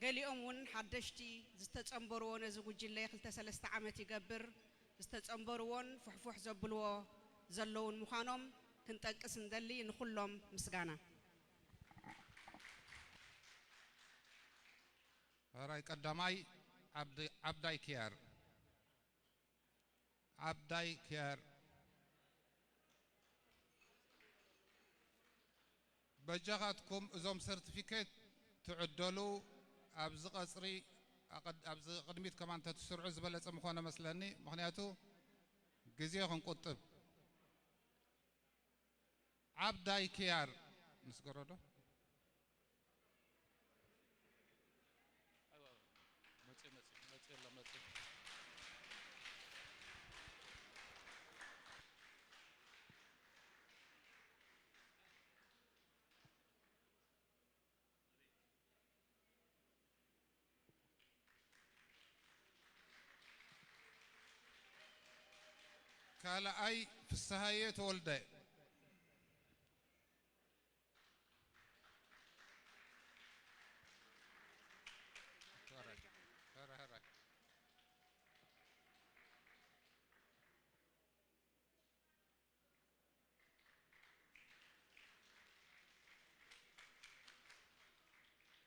N: ገሊኦም ውን ሓደሽቲ ዝተፀምበርዎ ነዚ ጉጅለ 2-3 ዓመት ይገብር ዝተፀምበርዎን ፍሕፉሕ ዘብልዎ ዘለውን ምዃኖም ክንጠቅስ እንደሊ ንኹሎም ምስጋና
F: هراي قداماي عبداي كيار عبداي كيار بجغاتكم ازوم سيرتيفيكيت تعدلو ابز قصري ابز قدميت كمان تسرعوا زبلص مخونه مسلني مخنياتو غزي خنقطب عبداي كيار مسكرودو كالا أي في السهاية تولده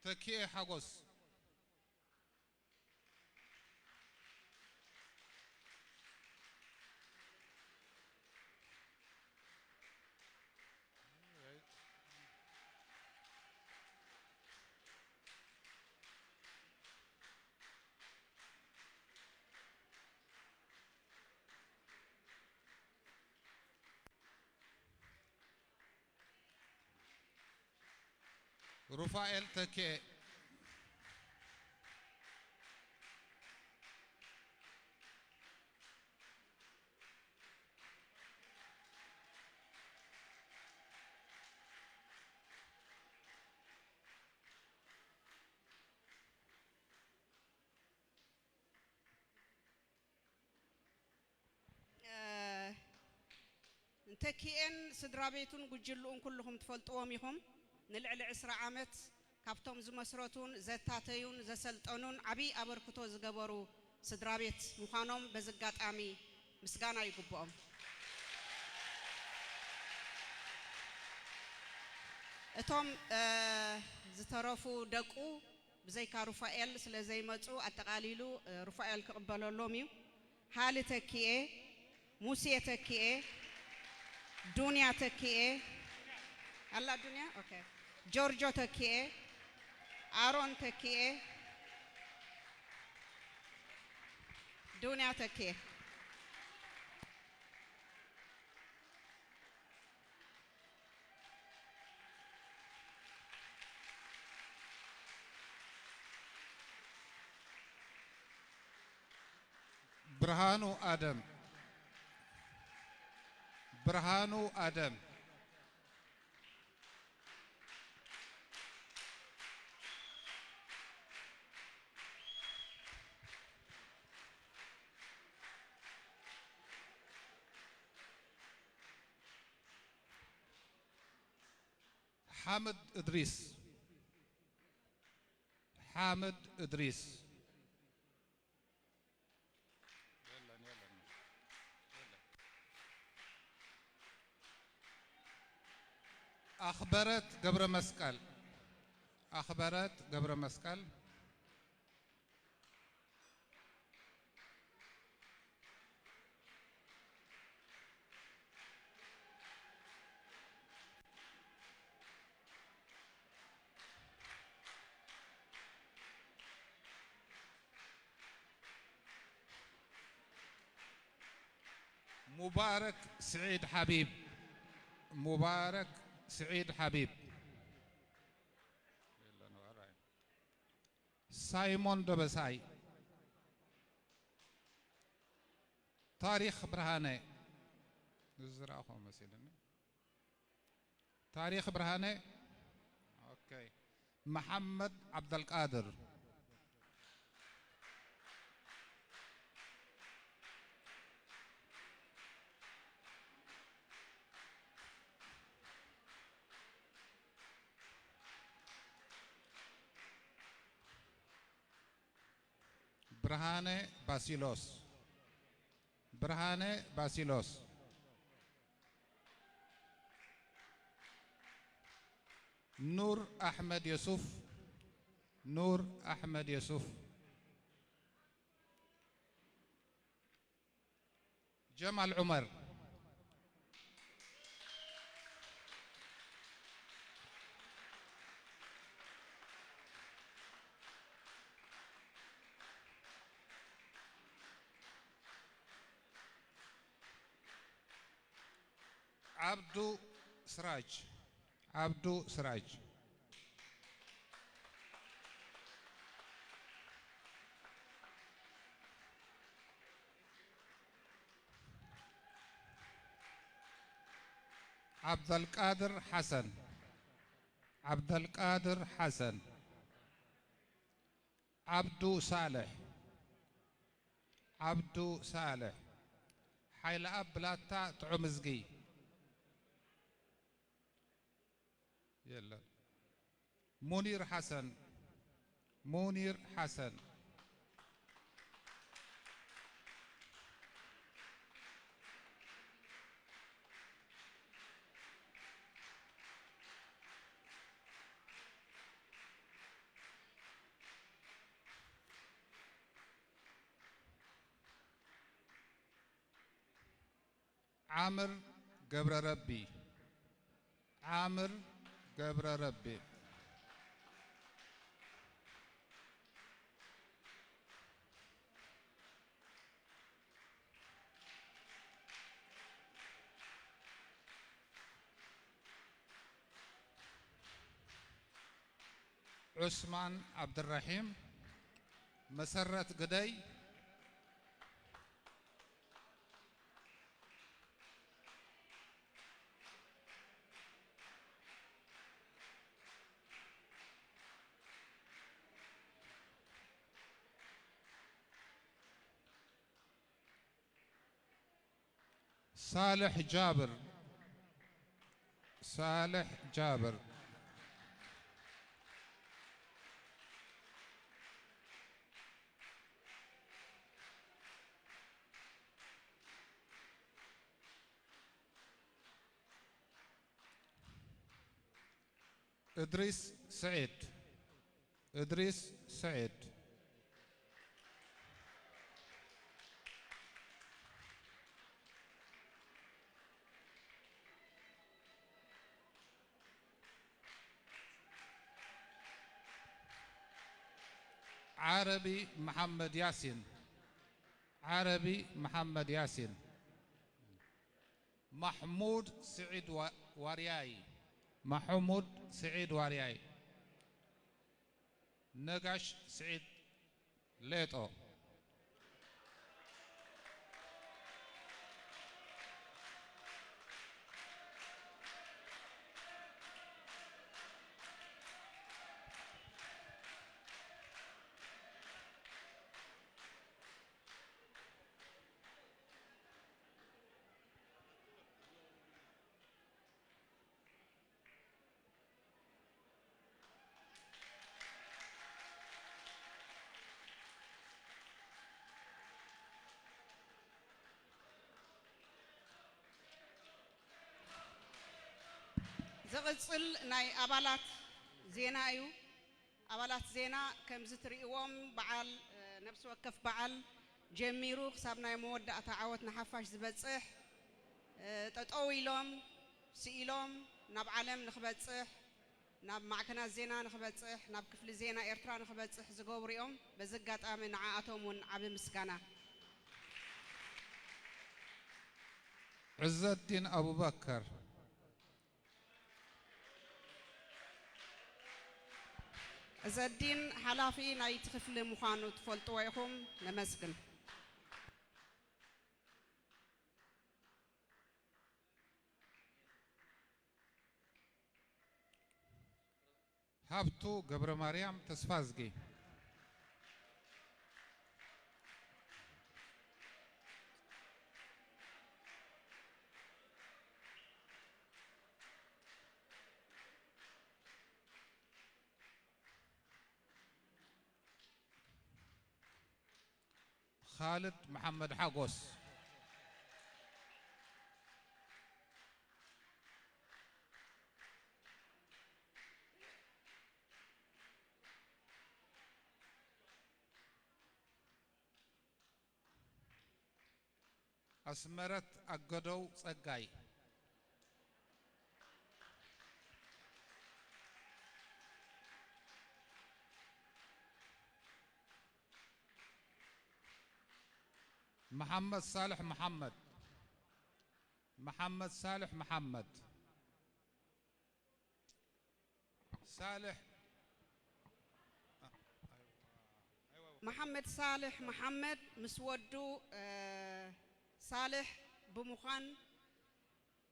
F: تكيه حقوس رفائل تكي
N: ብተኪኤን ስድራቤቱን ጉጅሉን ኩልኩም ትፈልጥዎም ኢኹም ንልዕሊ 20 ዓመት ካብቶም ዝመስረቱን ዘታተዩን ዘሰልጠኑን ዓብይ አበርክቶ ዝገበሩ ስድራቤት ምዃኖም በዝጋጣሚ ምስጋና ይግብኦም እቶም ዝተረፉ ደቁ ብዘይካ ሩፋኤል ስለዘይመጹ አጠቃሊሉ ሩፋኤል ክቅበለሎም እዩ ሃሊ ተኪኤ ሙሴ ተኪኤ ዱንያ ተኪኤ አላ ዱንያ ኦኬ ጆርጆ ተኪኤ አሮን ተኪኤ ዱንያ ተኪኤ
F: ብርሃኑ አደም حامد إدريس أخبرت قبر مسكال مبارك سعيد حبيب سايمون دبساي تاريخ برهانه نزرعهم مثلا تاريخ برهانه اوكي محمد عبد القادر برهانه باسيلوس نور أحمد يوسف جمال عمر عبدو سراج عبد القادر حسن عبدو صالح حيل أبلاتا تعمزقي يلا منير حسن عامر قبر ربي عثمان عبد الرحيم مسرت قدي صالح جابر صالح جابر. إدريس سعيد. إدريس سعيد. عربي محمد ياسين. عربي محمد ياسين. محمود سعيد وارياي. محمود سعيد وارياي. نقاش سعيد ليتو.
N: زغصل ناي أبالات زينا أيو أبالات زينا كم زتريوم بعال نفس وكف بعال جميرو حسابنا يمود أتعاوت نحفاش زبتصح تطويلهم سئيلهم ناب عالم نخبتصح ناب معكنا زينا نخبتصح ناب كفل زينا إرترا نخبتصح زغوريهم بزقات آمن عاءتهم ونعب مسكانا.
F: عز الدين أبو بكر.
N: عز الدين حلافي نايت خفل مخانو تفلتوا يخم نمسكن.
F: هابتو قبر مريم تسفازقي. خالد محمد حاقوس. أسمرت أقدو صقاي. محمد صالح محمد. محمد صالح محمد. صالح
N: محمد صالح محمد مسودو صالح بمخان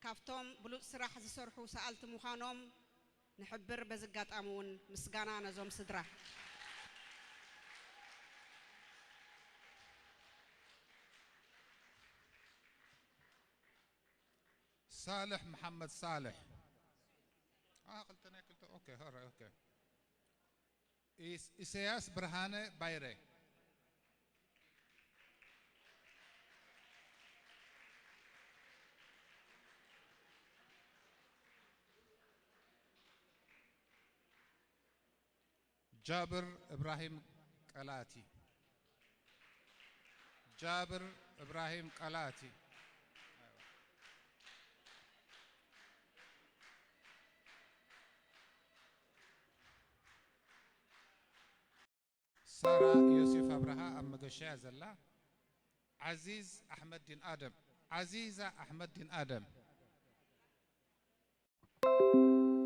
N: كافتوم بلوت سراح زسرحو سألت مخانوم نحبر بزقات أمون مسقانا نزوم صدره.
F: صالح محمد صالح. قلت أنا قلت أوكي هرا أوكي. إسياس برهانة بايري. جابر إبراهيم قلاتي. جابر إبراهيم قلاتي. سارة يوسف أبرها أم قشيا زلا. عزيز أحمد دين آدم. عزيزة أحمد دين آدم.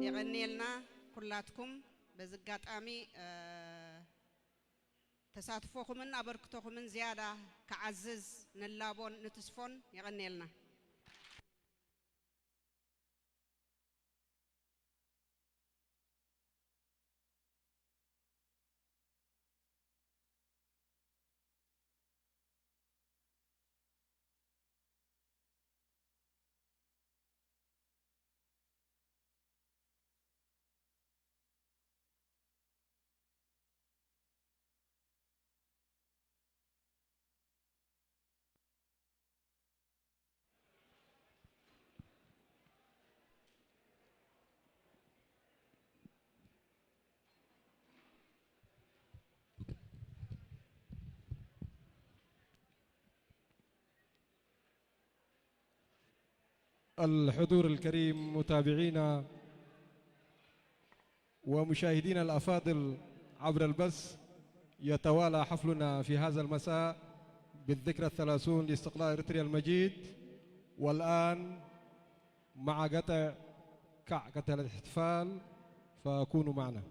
N: يغني لنا كلاتكم بزقات آمي تساتفوكم من أبركتوكم من زيادة كعزز نلابون نتسفون يغني لنا.
D: الحضور الكريم، متابعينا ومشاهدينا الأفاضل عبر البث، يتوالى حفلنا في هذا المساء بالذكرى 30 لاستقلال إريتريا المجيد. والآن مع قطع كعكة الاحتفال، فكونوا معنا.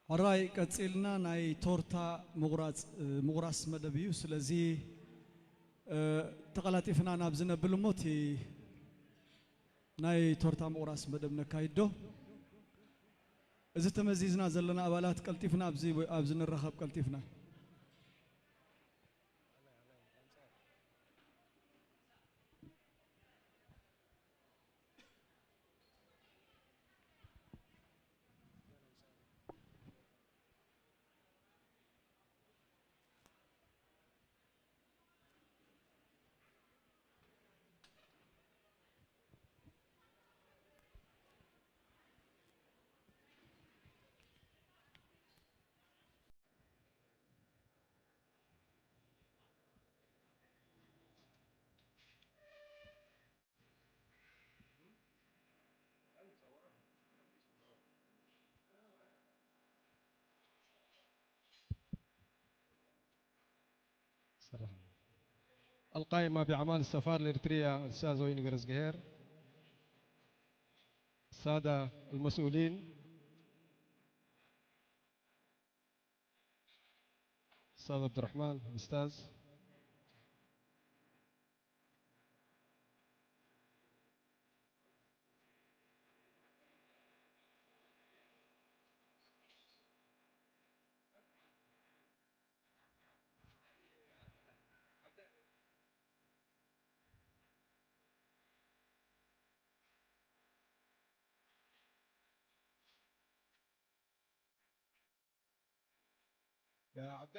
C: هراي قصيلنا ناي تورتا مغراس مدبيو سلازي تقلاتيفنا نابزنا بالموتي ناي تورتا مغراس مدب نكايدو إذا تمزيزنا زلنا أبالات قلتيفنا أبزن الرخب قلتيفنا
D: القائمة بأعمال السفارة الإريترية الأستاذ ويني غرزجهير، السادة المسؤولين، الأستاذ عبد الرحمن الأستاذ، يا عبد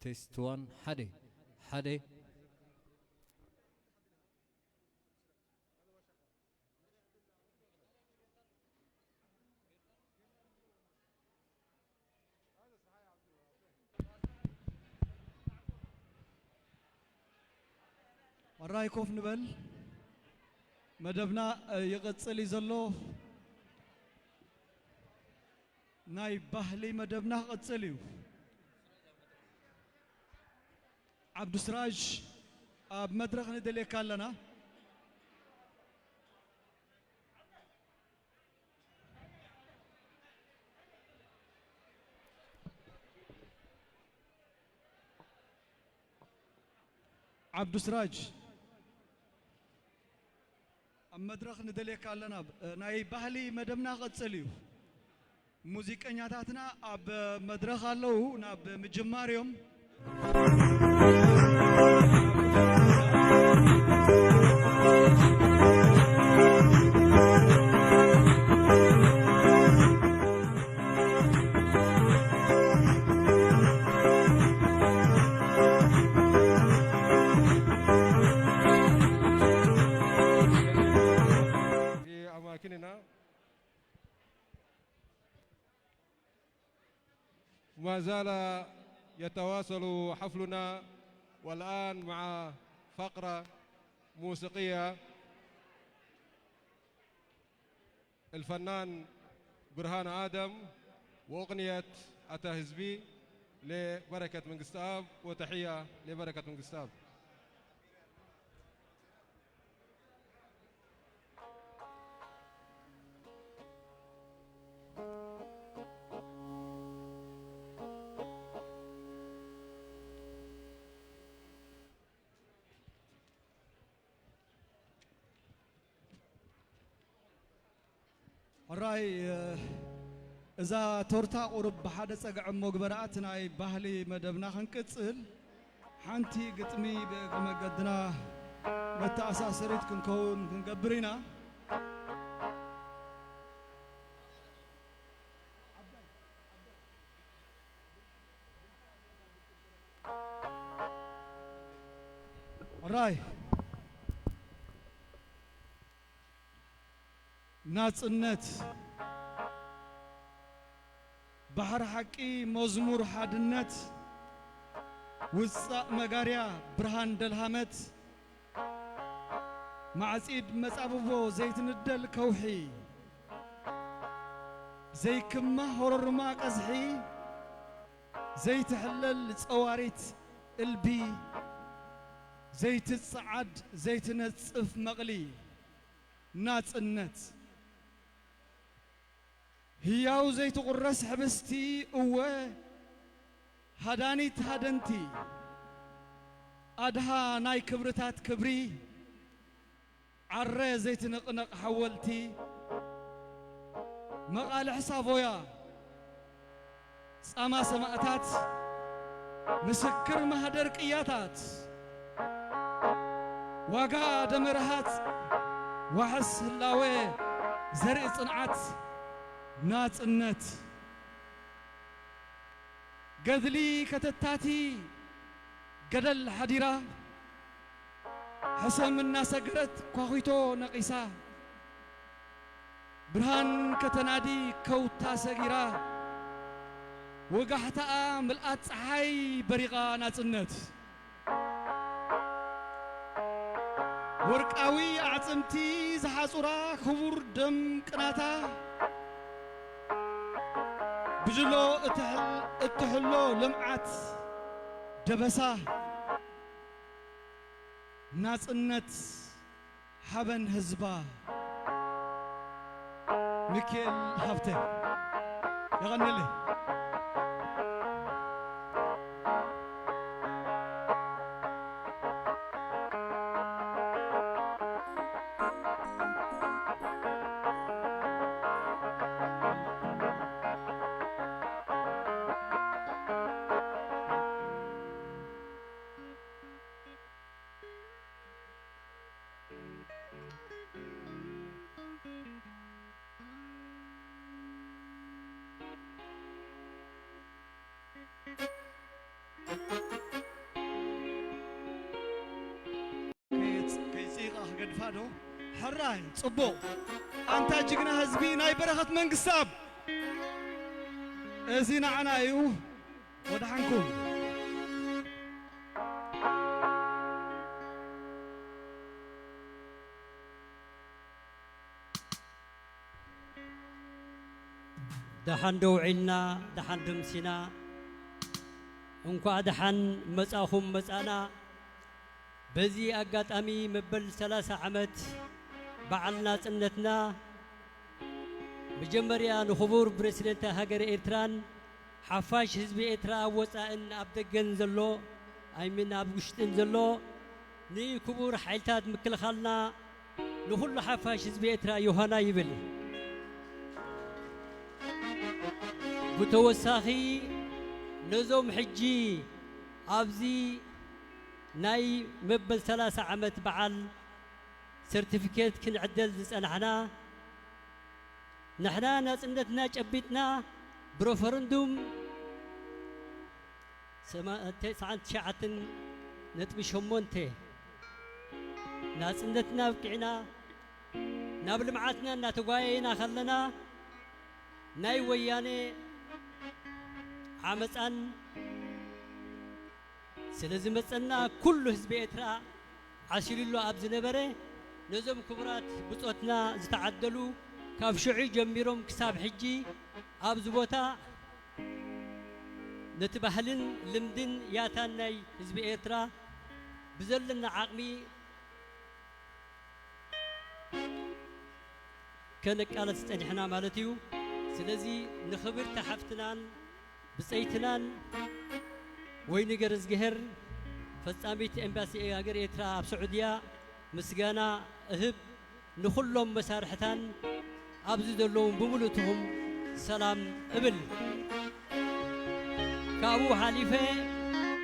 I: تيست 1 حدي
C: وراي كوف نبل مدبنا يقصل يزلو ناي بحلي مدبنا قصليو عبد السراج اب مدرخ ندلي كالنا عبد السراج اب مدرخ ندلي كالنا ناي بحلي مدبنا قصليو ሙዚቀኛታትና ኣብ መድረኽ ኣለው ናብ ምጅማርዮም
D: في أماكننا ما زال يتواصل حفلنا والآن مع فقرة موسيقية الفنان برهان آدم وأغنية أتاهزبي لبركة من قستاب وتحية لبركة من قستاب.
C: راي إذا تورتا قرب بحدث أجع مقبرات ناي بحلي مدبنا خنكتسل حنتي قتمي بمجدنا متى أساسريت كنكون كنقبرينا راي ناصنت بحر حقي مزمور حدنت وصاء مغاريا برهان دلهمت معصيد مصاببو زيت ندل كوحي زي كما هررما قزحي زيت حلل صواريت البي زيت الصعد زيت نصف مقلي ناصنت هياو زيت قرس حبستي قوة هدانيت هدنتي أدها ناي كبرتات كبري عرّي زيت نقنق حولتي مقال حسابويا سما سماءتات مسكر مهدر قياتات واقا دمرهات وحس هلاوي زرع صنعات ناصنت قذلي كتتاتي قدل حديرة حسم الناس قرت كوخيتو نقيسا برهان كتنادي كوتا سغيرا وقحتا ملأت صحاي بريقا ناصنت ورقاوي عصمتي زحصورا خبور دم قناتا بجلو اتحلو لمعات دبسا ناصنت حبن هزبا ميكيل هفتة يغني لي
H: Thank you.
C: فادو حراي صبو أنت جينا هزبي ناي برخت من قصاب أزينا عنايو ودحنكم
E: دحن دوعنا دحن دمسنا انكو دحن مساخم مسانا بزي أقاتامي مبل 3 عمت بعلنا سنتنا مجمريا نخبور بريسيدنت هاجر إيرتران حفاش حزب إيرترا وصائن أبدقن زلو أي من أبوشتن زلو ني كبور حيلتات مكل خالنا نخل حفاش حزب إيرترا يوهانا يبل بتوساخي نزوم حجي أبزي ناي مبل 3 عمت بعل سيرتيفيكيت كن عدل نحنا نحنا ناس عندنا جبتنا بروفرندوم سما تسعة شعة نتبش همونته ناس عندنا بقعنا نابل معاتنا ناتوغاينا خلنا ناي وياني عمسان سلازم مصنا كل حزب إيرترا عشيرلو أبز نبره نزم كبرات بصوتنا زتعدلوا كاف شعي جميرهم كساب حجي أبز بوتا نتبهلن لمدن ياتاناي حزب إيرترا بزلنا عقمي كانك قالت استنحنا مالتيو سلازي نخبر تحفتنان بسيتنان وين جرز جهر فصاميت امباسي هاجر إيرترا بسعودية مسجانا هب نخلهم مسارحتان أبزد لهم بملتهم سلام قبل كابو حليفة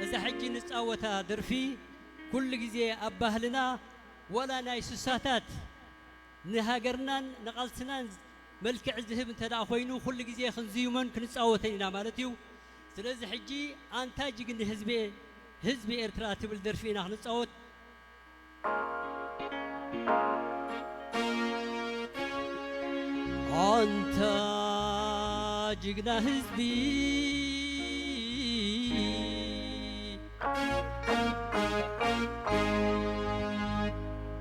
E: إذا حجي نسأوتا درفي كل جزء أبهلنا ولا نايس ساتات نهاجرنا نقلتنا ملك عزهم تداخوينو كل جزء خنزيومن كنسأوتينا مالتيو سلازي حجي أنتاج جن حزبي إيرترا تبل درفينا نسأوت أنتاج جن حزبي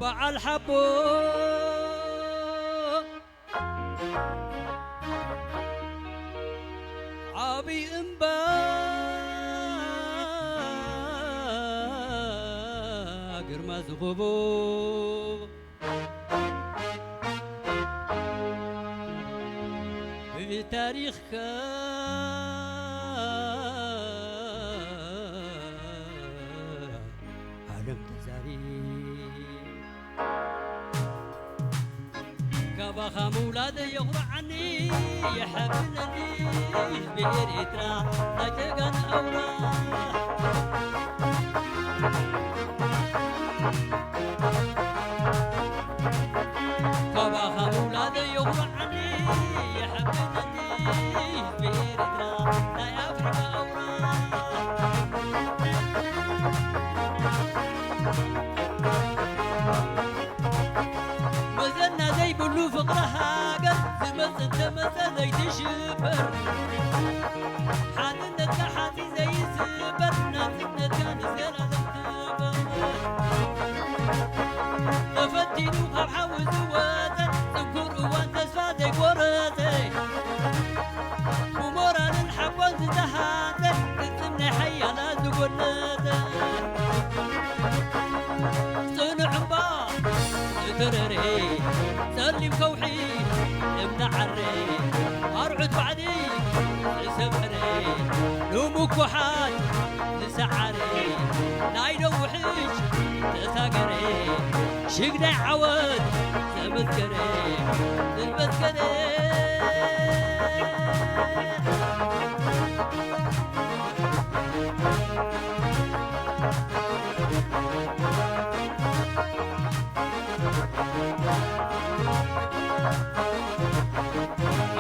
E: بعل حبو عبي امبا قرما زغبو بتاريخك عالم تزاري كبخا مولاد يغرى عني يحبنني بإيرترا أجغن أورا كبخا مولاد يغرى عني يحبنني بإيرترا لا أفريقيا أورا مزلنا زي بلو فقرها قد زمزن تمزل زي تشبر حالنا حاتي زي سبر ناسنا كان زيارة تبر تفتينو حاول زواتا تنكر وانت سفاتك وراتي وموران الحبوان تزهاتك تسمني حيا لا تقولناتا صنع با ترري سلم كوحي امنع عري ارعد بعدي سبحري لومك وحاد تسعري نايدو وحش تساقري شقنا عود تمذكري تمذكري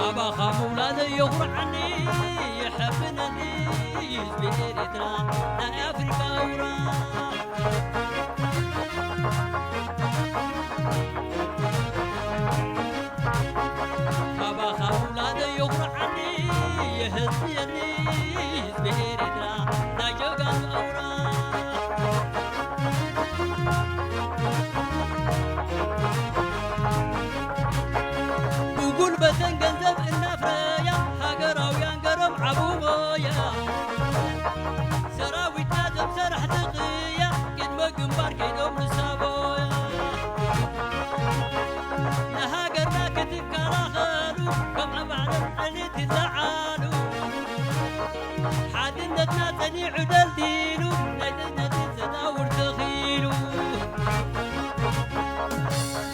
E: أبا خمولاد يغرى عني يحبنني بإيرترا لا أفريقيا ورا بقول بتن جنزب النفريا هجراويان قرم عبوبويا سراوي تازم سرح تقيا قد ما قنبار كيدوم لسابويا نهاجرنا كتب كراخلو كم عبعنا عنيت الزعالو حادنا تناتني عدل دينو نادنا تنزداور تخيلو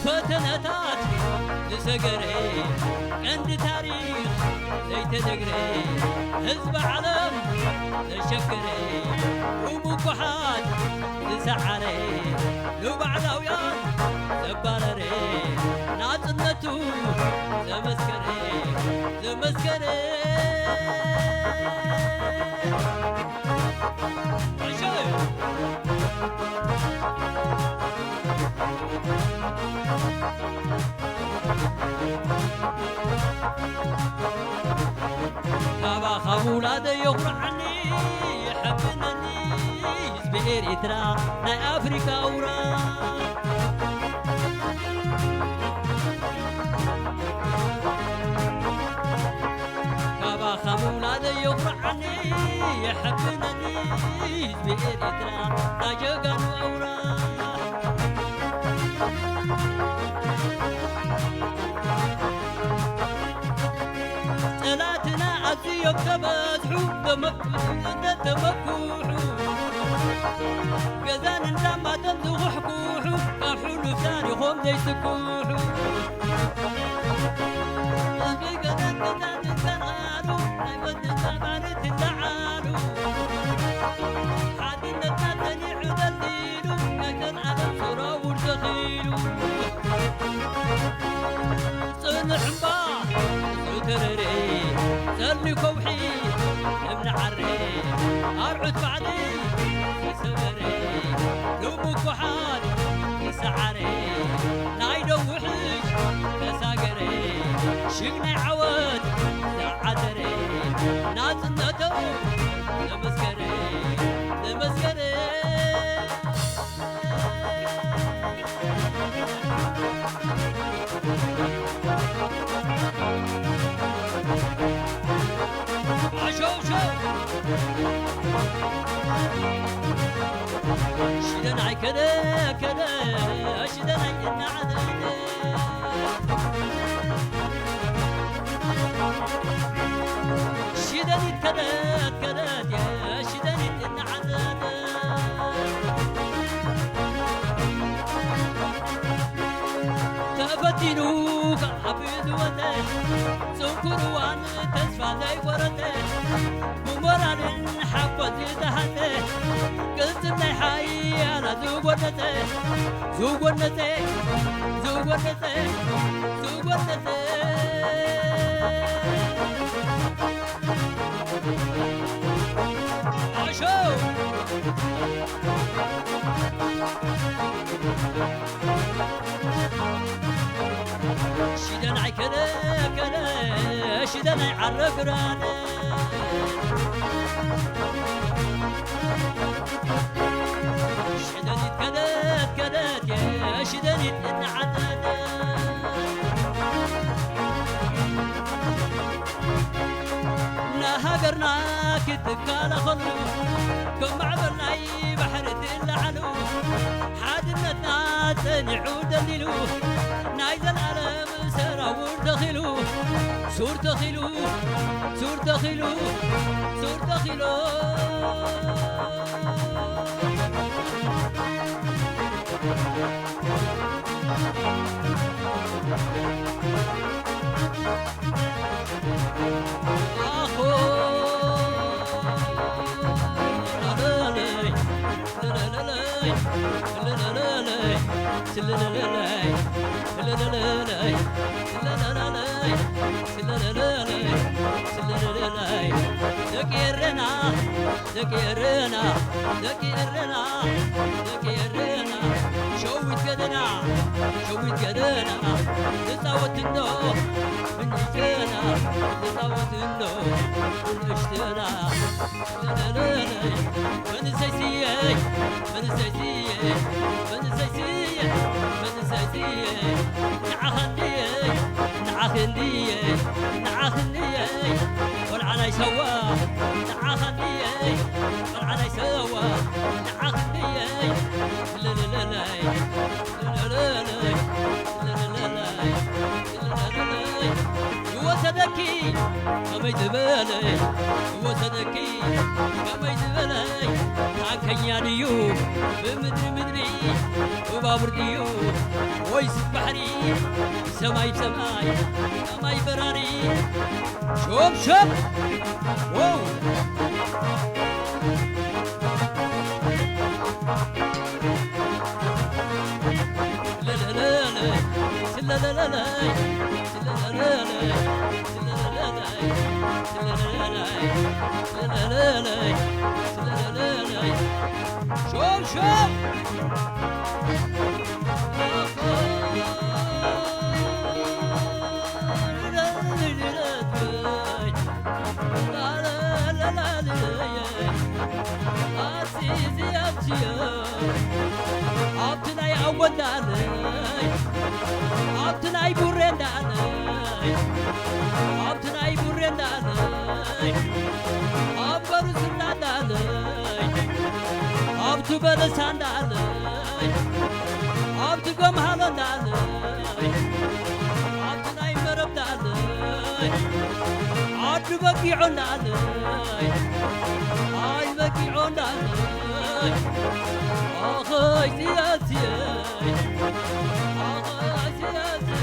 E: فتنتات لسقري عند تاريخ زي تدقري حزب علم لشكري ومكحات لسعري لو بعلاويان زبارري ناطنتو زمسكري زمسكري كابا خولاد يقرعني يحبنني زبير إترا ناي أفريكا أورا كابا خولاد يقرعني يحبنني زبير إترا ناي جاقان أورا ثلاثنا أزيب تبادحو تمكوحو قذان لما تنزغ حكوحو كحول ثاني خم دي سكوحو قذان تنغالو نايبت تبارت اللعالو حادنا تاتني عدل دينو نايتن على صورة ورتخيلو صنح مباه سوترري سلي كوحي ابن عري أرعد بعدي سبري لو مكحات سعري نايدو وحش تساقري شقني عود سعدري ناس الندو لمسكري لمسكري شدنا كذا كذا شدنا النعذ شدني كذا كذا يا شدني النعذ تفتنوك حبيت وده سكر وان تسفى زي ورده بمران حبت تحته قلت لي حي انا زوق ونته زوق ونته زوق ونته زوق ونته عشو شدنا كذا كذا شدنا عرق رانا شدني كذا كذا يا شدني النعداد نهاجرنا كتكال خلو كم عبرنا بحر اللعنو حادنا تنعود الليلو نايد العالم سراور دخلو سور دخلو سور دخلو سور دخلو ذكرنا ذكرنا ذكرنا شويت قدنا شويت قدنا نصوت النو من جينا نصوت النو من اشتنا من السيسية من السيسية من السيسية كما يتبالي وصدقي كما يتبالي تاكنيا ديو بمدري وبابر ديو ويس بحري سماي سماي براري شوف واو لا لا لا لا لا لا لا شوف عبتنا يعودنا عبتنا يبورنا عبتنا يبورنا عبر زلنا عبتو بلسانا عبتو قم حالنا عبتنا يمربنا عبتو بقيعنا عاي بقيعنا آخاي سياسي آخاي سياسي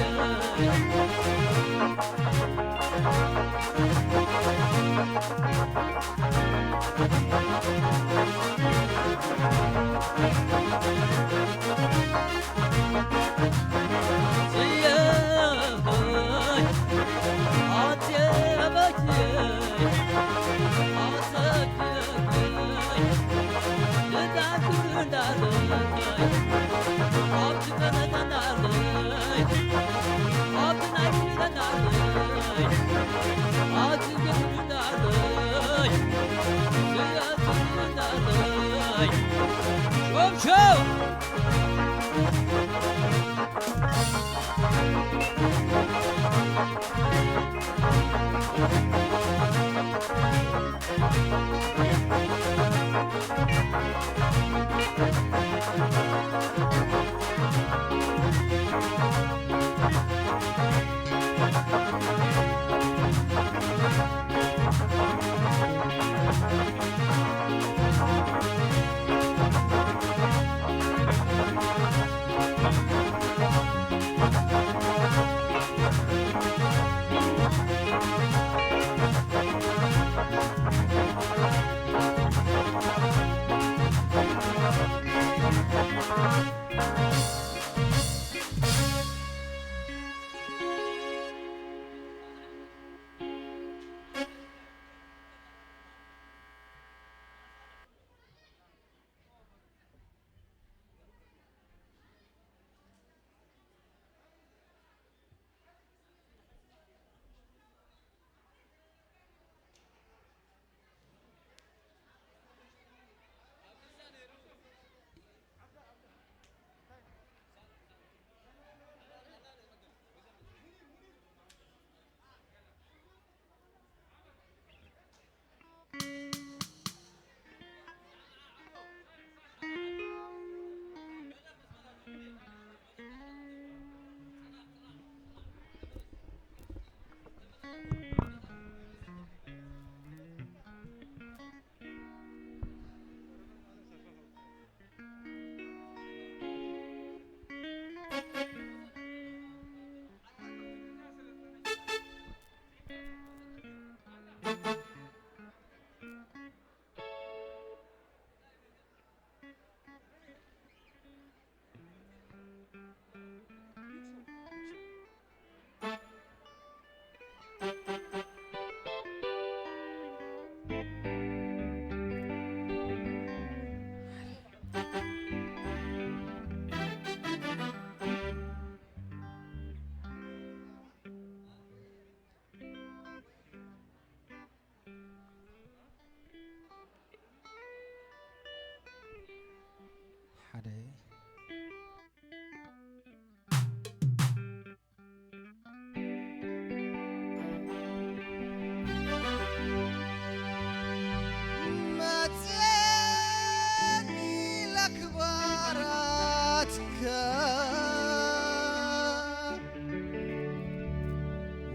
V: حدا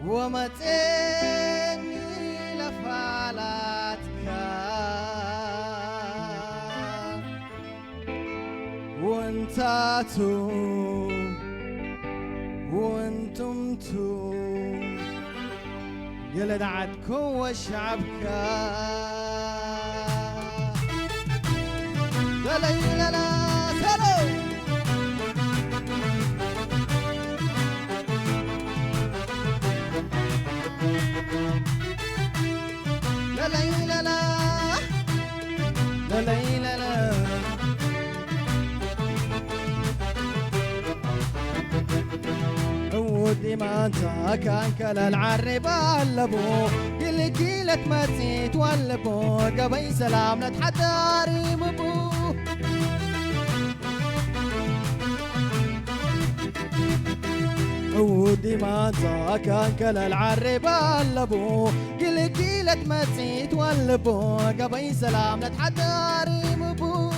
K: ومتني لفعلاتك وانتاتو وانتمتو جلد عدكو وشعبك لا لا لا لا سلام لا لا لا لا لا لا لا لا ودي ما انت كان كلا العربة اللبو كل كيلة ما تزيد والبو قبي سلام لتحداري مبو ودي ما انت كان كلا العربة اللبو كل كيلة ما تزيد والبو قبي سلام لتحداري مبو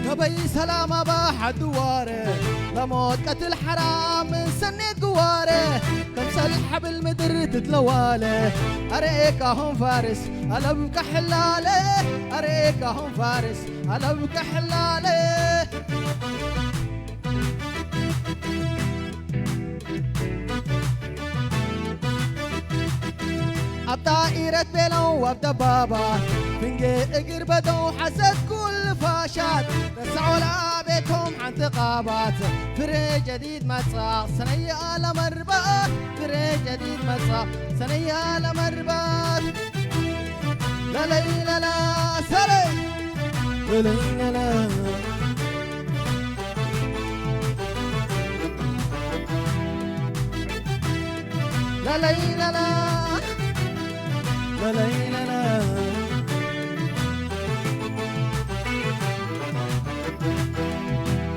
K: قبي سلام باح دواره لموت قتل حرام من سنة قواره كم سلحة بالمدر تتلواله أريكهم فارس ألا بك حلاله أريكهم فارس ألا بك حلاله الطائرة بلو وبدبابة فنجي اقر بدو حسد كل فاشات رسعوا لعبتهم عن ثقابات فري جديد متصاق سنية على مربات فري جديد متصاق سنية على مربات لا لا لا لا سلي لا لا لا لا لا لا لا لا لا لا لا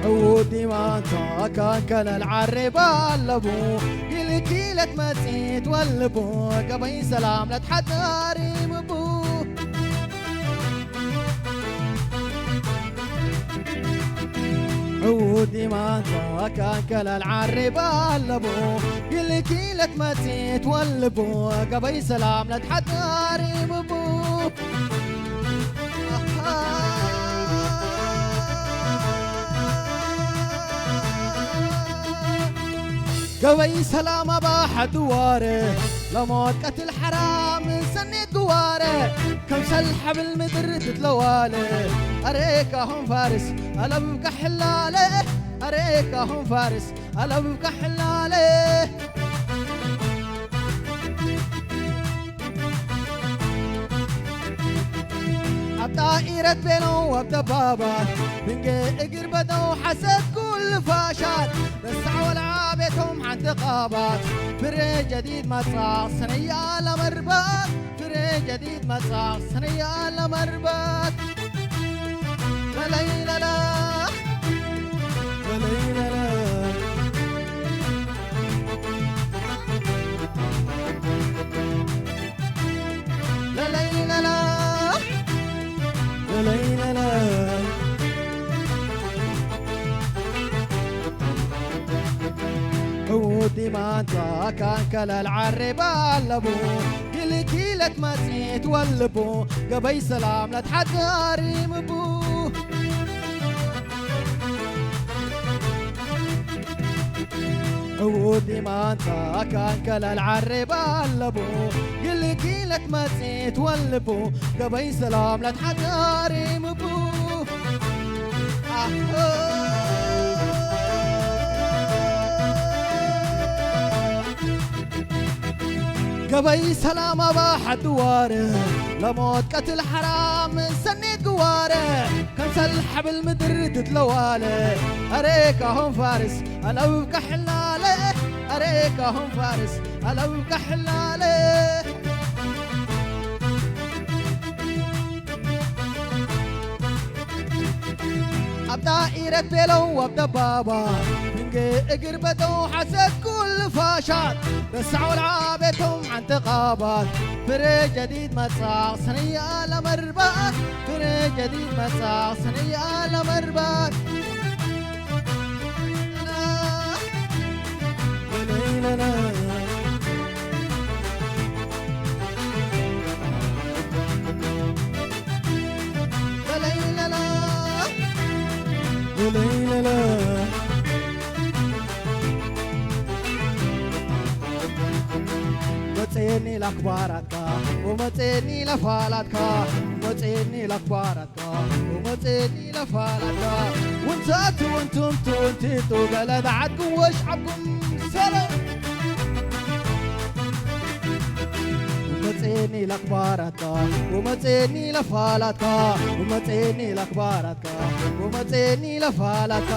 K: ودي ما كان كان العربة اللبو كل كيلة ما تزيد والبو قبي سلام لا تحداري مبو ودي ما كان كان العربة اللبو كل كيلة ما تزيد والبو قبي سلام لا تحداري مبو قوي سلام باح دواره لموت قتل حرام من سنة قواره كم سلحة بالمدر تتلواله أريكهم فارس ألا بك حلاله أريكهم فارس ألا بك حلاله الطائرة بينو وبدبابة بنجي اقر بدو حسد كل فاشات رسعوا لعابتهم عن ثقابات فري جديد متصاق سنية على مربات فري جديد متصاق سنية على مربات لا لا لا لا لا لا لا لا لا لا لا لا لا لا ودي ما انت كان كلا العربة اللبو كل كيلة ما تزيد والبو قبي سلام لا تحداري مبو ودي ما انت كان كلا العربة اللبو كل كيلة ما تزيد والبو قبي سلام لا تحداري مبو قبي سلام باح دواره لموت قتل حرام من سنة قواره كم سلحة بالمدر تتلواله أريكهم فارس ألا بك حلاله أريكهم فارس ألا بك حلاله الطائرة بلو وبدبابة بنجي اقر بدو حسد كل فاشات رسعوا العابتهم عن تقابات فريق جديد متصاغ صنية لمربات فريق جديد متصاغ صنية لمربات لا لا لا لا لا متيني لأخبارك ومتيني لفالك متيني لأخبارك ومتيني لفالك وانتو بلد عدكم وشعبكم سلام ومتيني لأخبارك ومتيني لفالك ومتيني لأخبارك ومتيني لفالك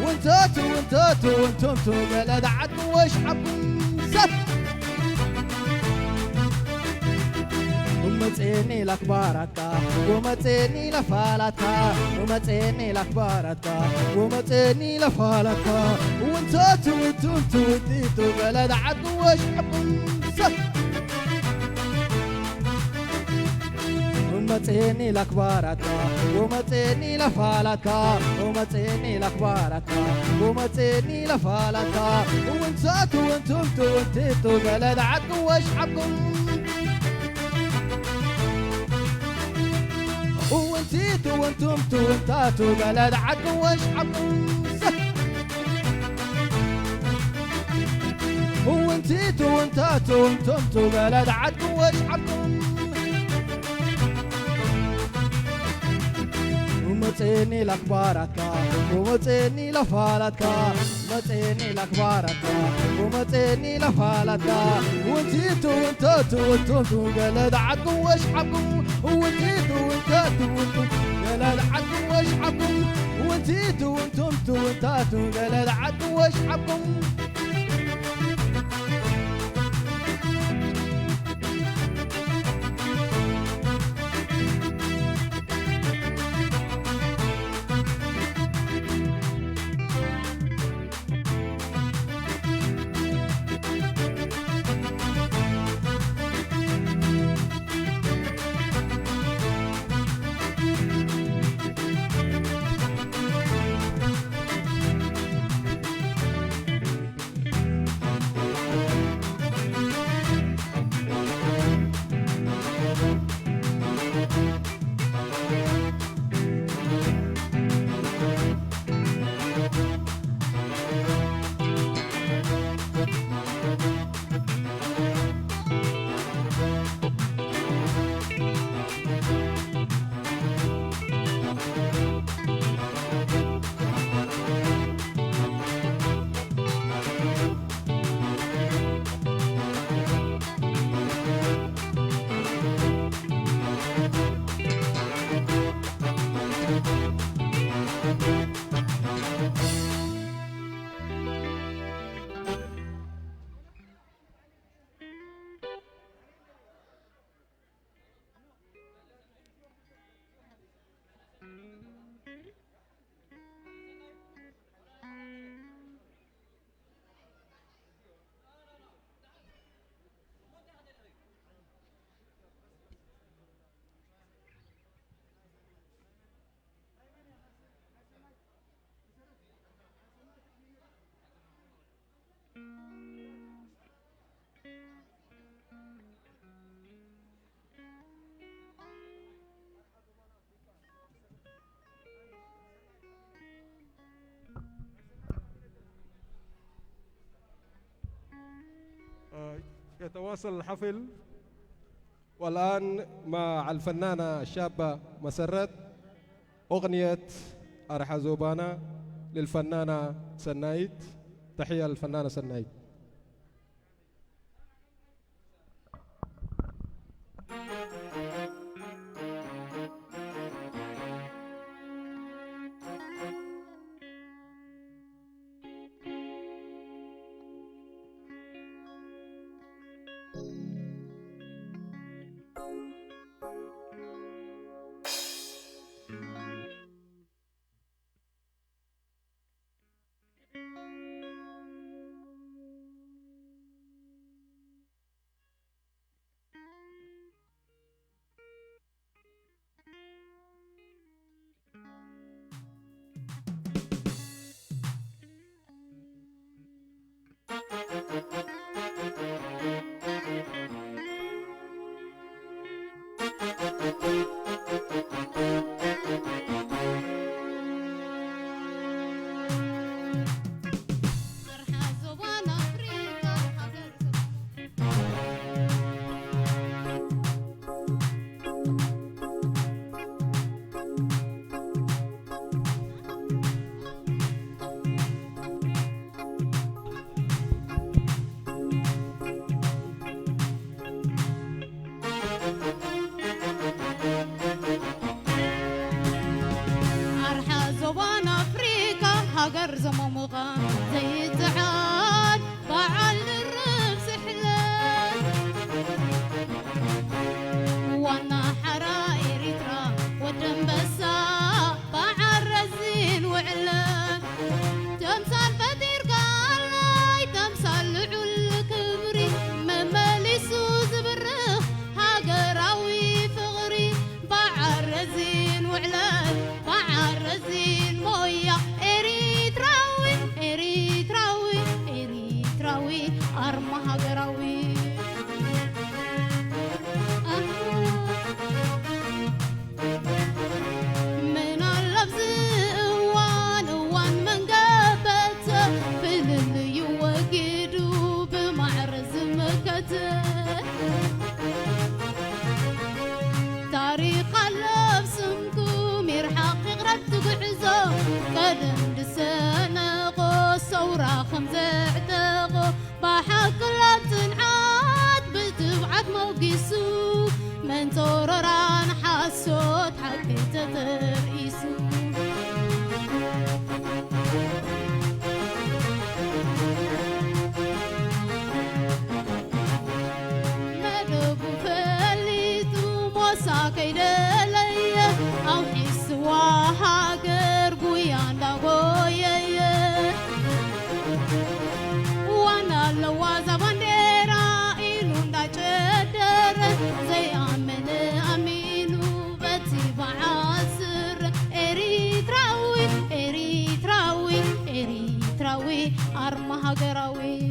K: وانتو بلد عدكم وشعبكم سلام ومتيني لأخبارك ومتيني لفالك ومتيني لأخبارك ومتيني لفالك وانتو بلد عدكم وشعبكم سلام ومتيني لأخبارك ومتيني لفالك ومتيني لأخبارك ومتيني لفالك وانتو بلد عدكم وشعبكم وانتو بلد عدكم وشعبكم وانتو بلد عدكم وشعبكم ومتيني لأخبارك ومتيني لفالك متيني لأخبارك ومتيني لفالك وانتو بلد عدكم وشعبكم وانتو بلد عدكم وشعبكم وانتو بلد عدكم وشعبكم
D: يتواصل الحفل والآن مع الفنانة الشابة مسرت أغنية أرحى زوبانا للفنانة سنايد. تحية للفنانة سنايد.
J: مساكي دلي أو حس وهاجر قويان دغوي وانا لوازا بنديرا إلون دا جدر زي أمن أمينو بتي بعصر إريتراوي إريتراوي إريتراوي أرمى هاجراوي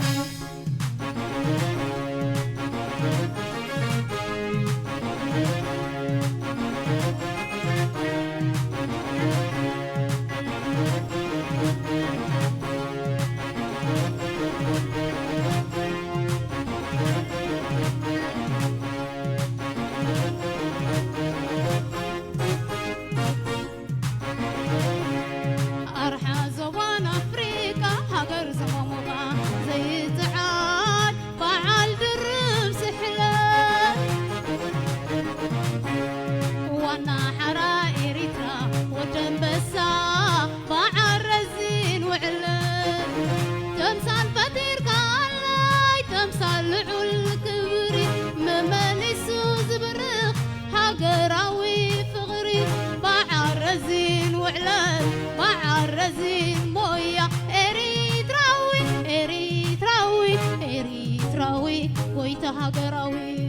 J: بعرزين مويا إريتراوي إريتراوي إريتراوي ويتها قراوي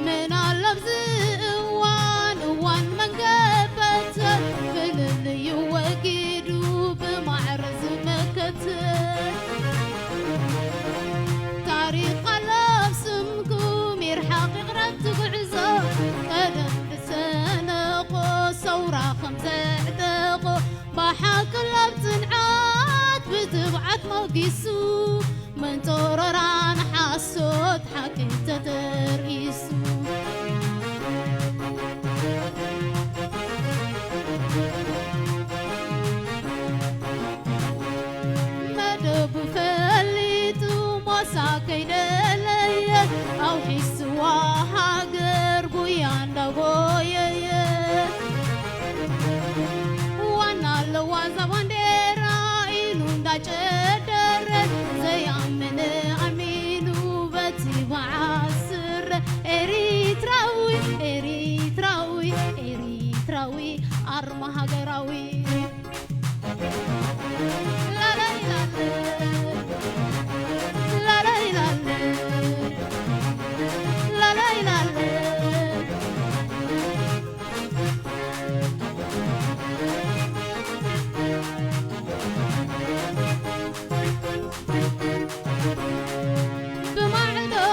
J: من اللفظ وان من قبت باللي يوقدوا بمعرز مكتب تاريخ لبسمكم يرحق غرب تقعزو قدم بسنة ثورة خمسة دقو بحق لبتنعاد بتبعت موقيسو من تورران حاسود حكي تتريسو مدب فليتو مساكي دلي أو حسوا هاجر بويان دغوي وانا لوازا بنديرا إلون دا جدر زي أمن أمينو بتي بعصر إريتراوي إريتراوي إريتراوي أرمى هاجراوي لا لا لا لا لا لا لا لا لا بمعنى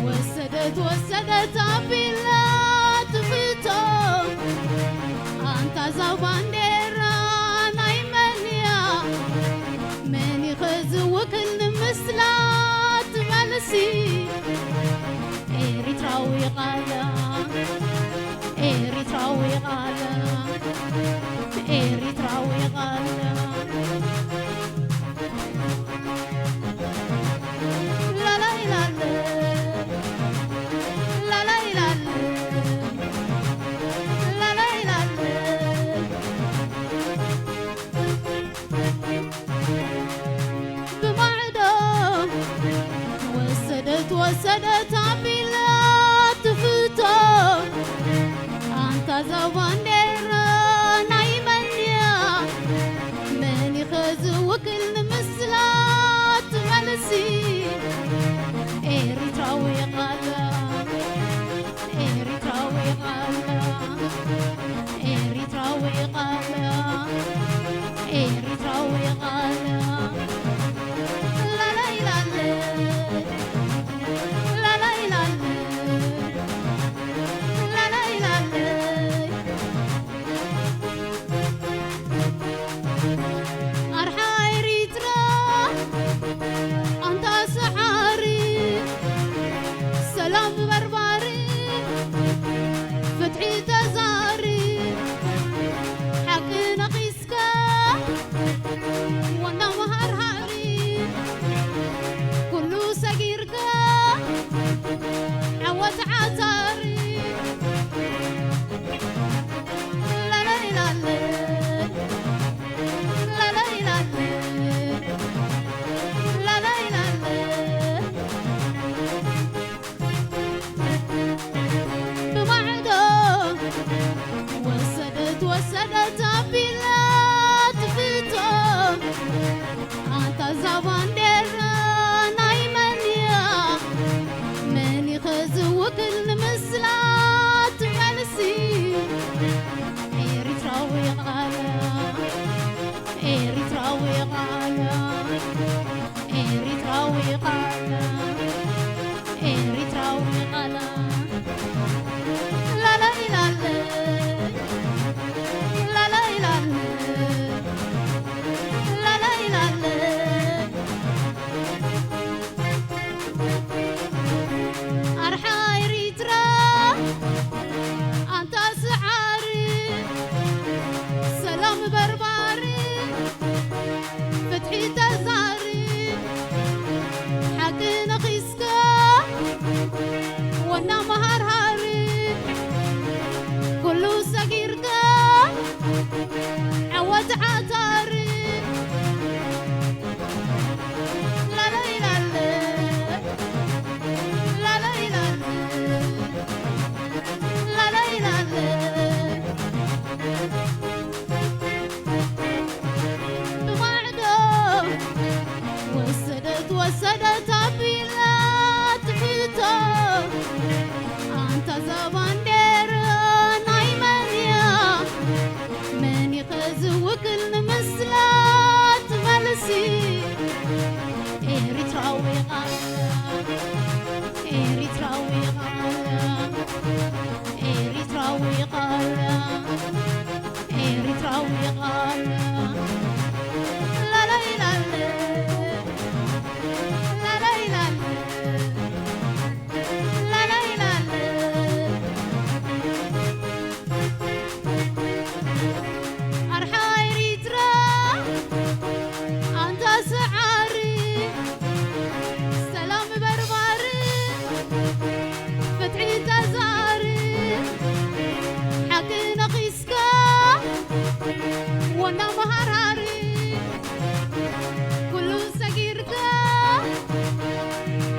J: وسدت عبيلات فتو أنت زبانديرا نايمانيا مني خزوك المسلات ملسي إريتراوي غالا إريتراوي غالا إريتراوي غالا لا لا لا لا لا لا لا لا لا بمعدة وسدت عبيلات فتو أنت زبانديرا نايمانيا مني خزوك المسلات ملسي إريتراوي غالا إريتراوي غالا إريتراوي غالا إريتراوي غالا لا لا لا لا لا زباندر نايمانيا مني خزوك المسلات منسي إيريتراوي غالا إيريتراوي غالا إيريتراوي غالا إيريتراوي غالا لا لا لا لا لا لا لا لا لا أرحى إريترا أنت سعاري سلام برباري فتحي تزاري حق نقيسكا وانا مهار هاري كله صغيركا عوض عطاري لا لا لا لا لا لا لا لا لا بوعده وسدت عبيلات حيطه أنت زباندر نايمانيا مني خزوك المسلات ملسي إيريتراوي غالا إيريتراوي غالا إيريتراوي غالا إيريتراوي غالا لا لا لا لا لا لا لا لا لا أرحى إريترا أنت سعاري سلام برباري فتحي تزاري حق نقيسكا وانا مهراري كله صغيركا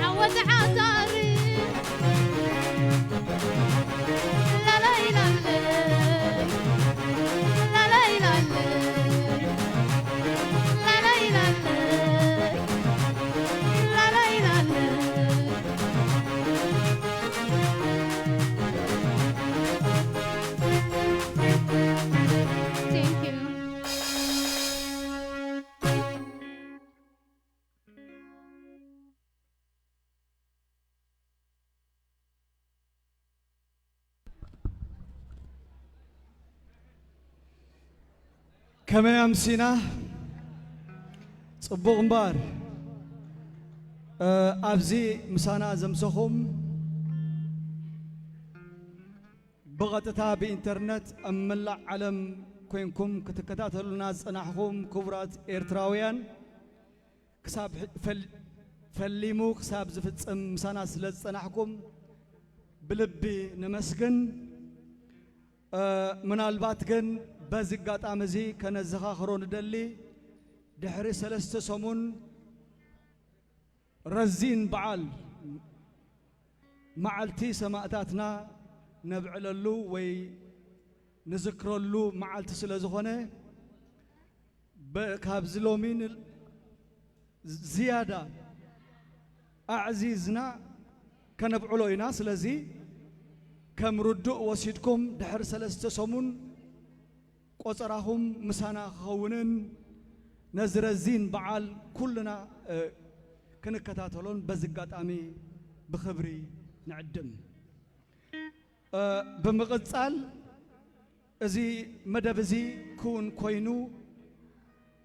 J: عوض عطاري لا لا لا لا لا لا لا لا لا لا لا لا Thank you.
C: كما أمسينا صبوغ مبار أبزي مسانا زمسخم بغتتا بإنترنت أملا علم كوينكم كتكتاتلو ناس أناحكم كبرات إيرتراويان كساب فليمو كساب زفت مسانا سلز أناحكم بلبي نمسكن من الباتكن بزقات أمزي كان الزخاخرون دلي دحري سلست سمون رزين بعال معلتي سماعتاتنا نبعللو وي نذكرلو معلت سلازخونه بكابزلومين زيادة أعزيزنا كنبعلوينا سلازي كم ردو وسيدكم دحر سلست سمون قصراهم مسانا خونن نزرزين بعال كلنا كنكتاتلون بزقات أمي بخبري نعدم بمقصال ازي مدبزي كون كوينو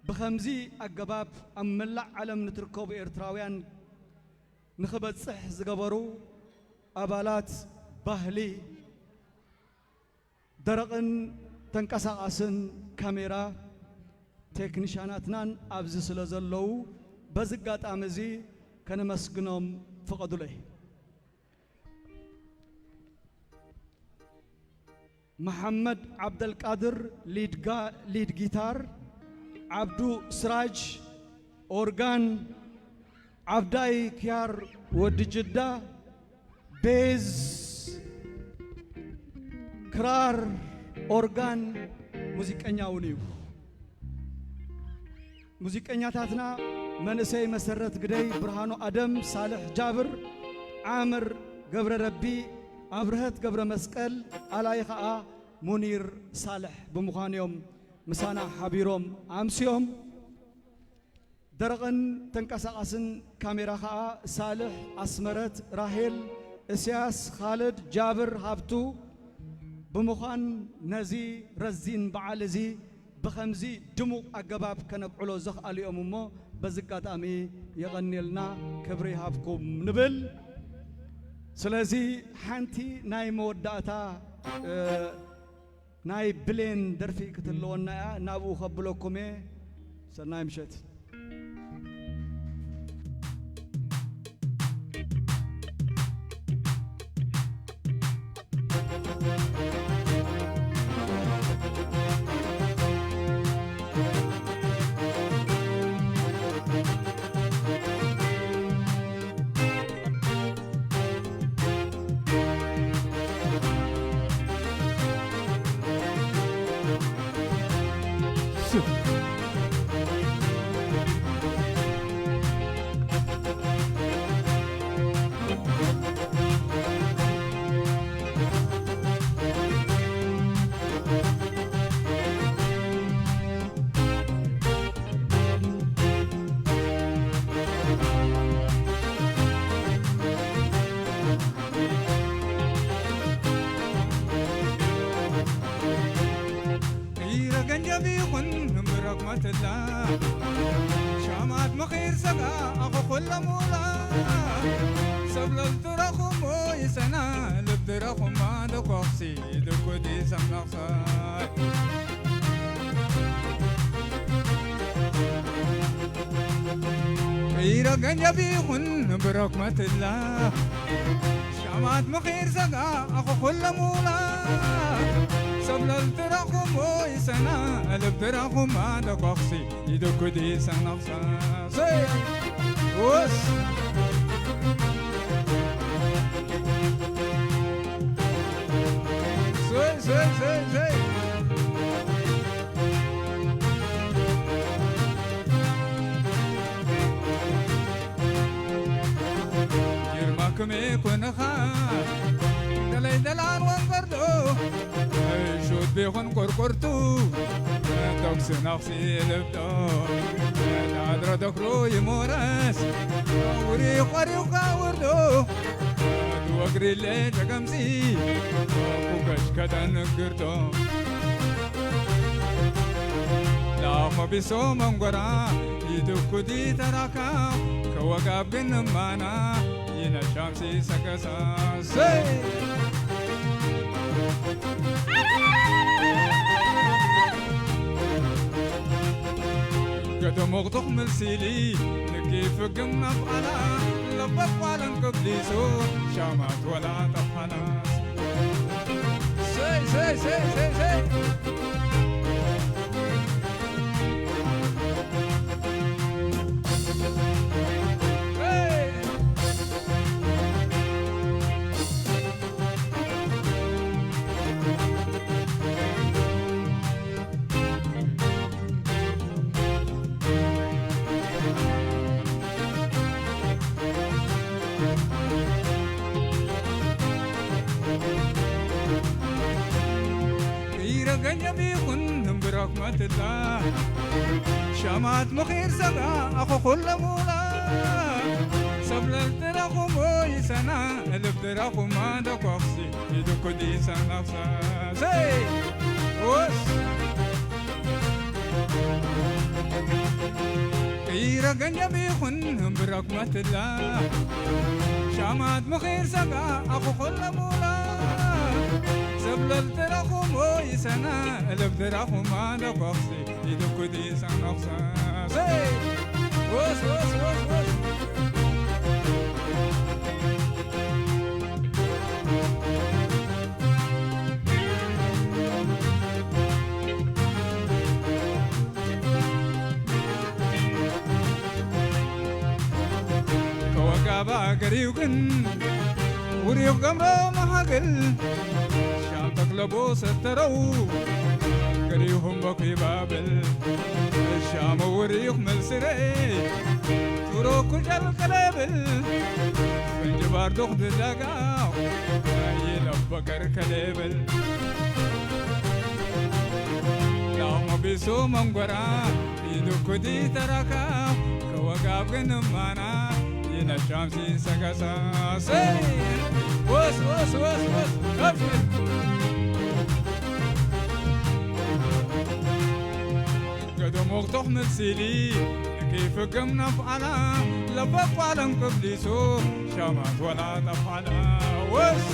C: بخمزي أجباب أملا علم نتركو بإرتراويان نخبت صح زقبرو أبالات بهلي درقن تنقسقاسن كاميرا تكنيشاناتنان أبز سلازلو بزقات أمزي كنمسكنهم فقدوا له محمد عبد القادر ليد جيتار عبدو سراج أورغان عبداي كيار ود جدة بيز كرار أورغان موسيقى نياونيو ሙዚቀኛታትና መንእሰይ መሰረት ግደይ ብርሃኑ አደም ሳልሕ ጃብር ዓምር ገብረ ረቢ አብርሃት ገብረ መስቀል አላይ ኸዓ ሙኒር ሳልሕ ብምዃንዮም ምሳና ሓቢሮም ኣምስዮም ደረቕን ተንቀሳቐስን ካሜራ ኸዓ ሳልሕ ኣስመረት ራሄል እስያስ ኻልድ ጃብር ሃብቱ ብምዃን ነዚ ረዚን በዓል እዚ ብኸምዚ ድሙቕ ኣገባብ ከነብዕሎ ዘኽኣሉ እዮም እሞ በዚ ኣጋጣሚ የቐኒልና ክብሪ ሃብኩም ንብል ስለዚ ሓንቲ ናይ መወዳእታ ናይ ብሌን ደርፊ ክትለወና እያ ናብኡ ከብለኩም እየ ሰናይ ምሸት
G: شامات مخير سقا أخو كل مولا سبل التراخم ويسنا لبتراخم ما دقوقسي دكودي سمنقصاي خيرا قنجا بيخن برحمة الله شامات مخير سقا أخو كل مولا سبل التراخم ويسنا لبتراخم ما دقوقسي دكودي سمنقصاي وس زي يرماكم يكون خاف دلي دلان وانقردو شوت بيخون قرقرتو دوكس نقصي لبدو العدرة دكرو يمورس وري قري وقاوردو دوكري اللي جاكمسي وكش كدن قردو لاما بيسو منقرا يدوكو دي تراكا كوكاب بنمانا ينا شامسي سكسا سي قدو مغطق مرسيلي نكيف قمنا بقلا لبق والن قبليسو شامات ولا تبحناس سي برحمة الله شامات مخير سقا أخو كل مولا سبل التراخم ويسنا الابتراخم ما دقوقسي يدكو دي سنقصا زي وس كيرا قنجا بيخن برحمة الله شامات مخير سقا أخو كل مولا سبل التراخم ويسنا الابتراخم ما دقوقسي يدكو دي سنقصا زي وس كوكابا قريوكن وريو قمرو محاقل تقلبوا ستروا قريهم بقي بابل الشام وريخ ملسري تروك جل قلبل بنجبار دخ دزاقاو يلبقر كليبل لهم بيسو منقرا يدو كدي تركاو كوكاب غنمانا ينا شامسي سكسا سي وس وس وس وس أبشر قدو مغتوح ملسيلي كيف قمنا فعلا لفق على قبليسو شامات ولا تفعلا وس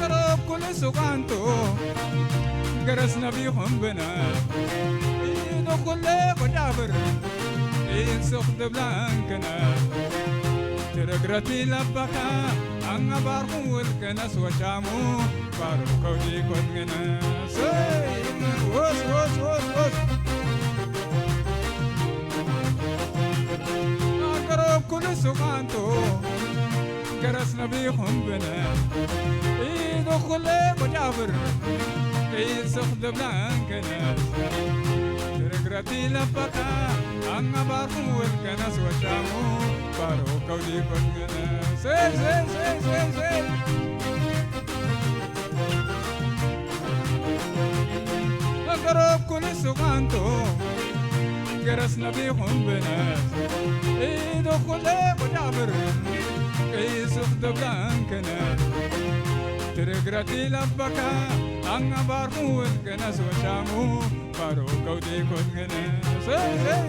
G: قرب كل سقانتو قرسنا بيهم بنات إيدو كل قجابر إنسخ دبلانكنا ترقرتي لبكا أنا بارقو الكنس وشامو بارو كودي كونغنا سي وس وس وس وس قرب كل سقانتو قرسنا بيهم بنات إيدو كل قجابر إنسخ دبلانكنا ترقرتي لبكا أنا بارقو الكنس وشامو بارو كودي كونغنا سي سي سي سي سي أقرب كل سقانتو قرسنا بيهم بنات إيدو كل قجابر إيسخ دبلانكنا ترقرتي لبكا أنا بارقو الكنس وشامو بارو كودي كونغنا سي سي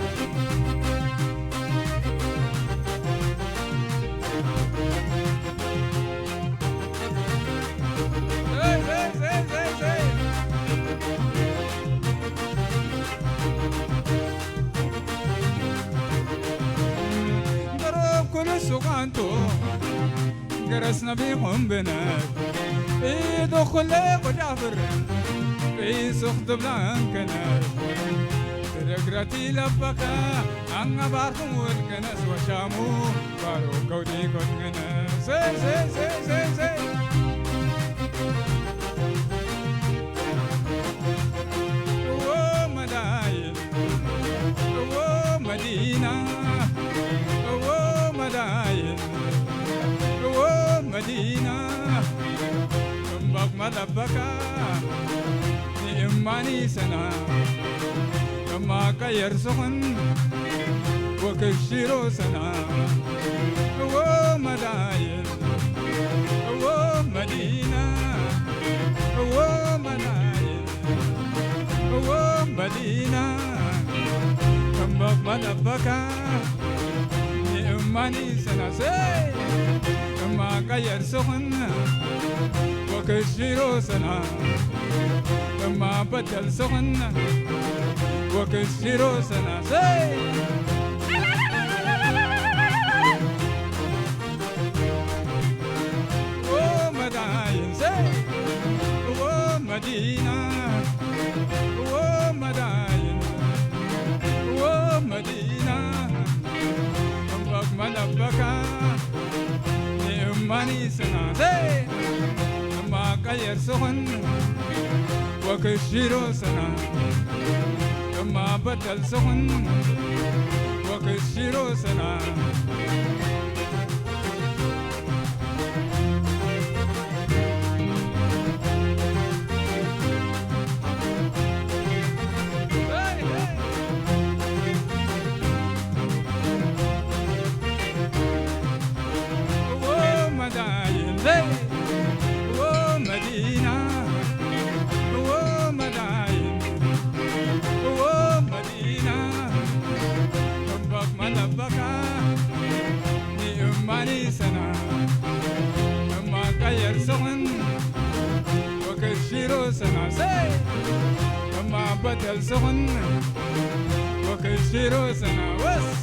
G: ضرب كل سقانتو قرسنا بيهم بنات إيدو خلق وجافر إيسخ دبلانكنا ترقرتي لبكا أنا بارقو الكنس وشامو بارو كودي كونغنا سي سي سي سي سي مداين مدينة مداين مدينة أمك ملبكا نئماني سنا أما كير سخن وكشيرو سنا مداين مدينة مداين مدينة أمك ملبكا نئماني سنا سي أما كير سخن وكشيرو سنا أما بدل سخن وكشيرو سنا سي ومداين سي ومدينة ومداين ومدينة أمك ملبكا نئماني سنا سي أما كير سخن وكشيرو سنا أما بدل سخن وكشيرو سنا سنا سي أما بدل سخن وكشيرو سنا وس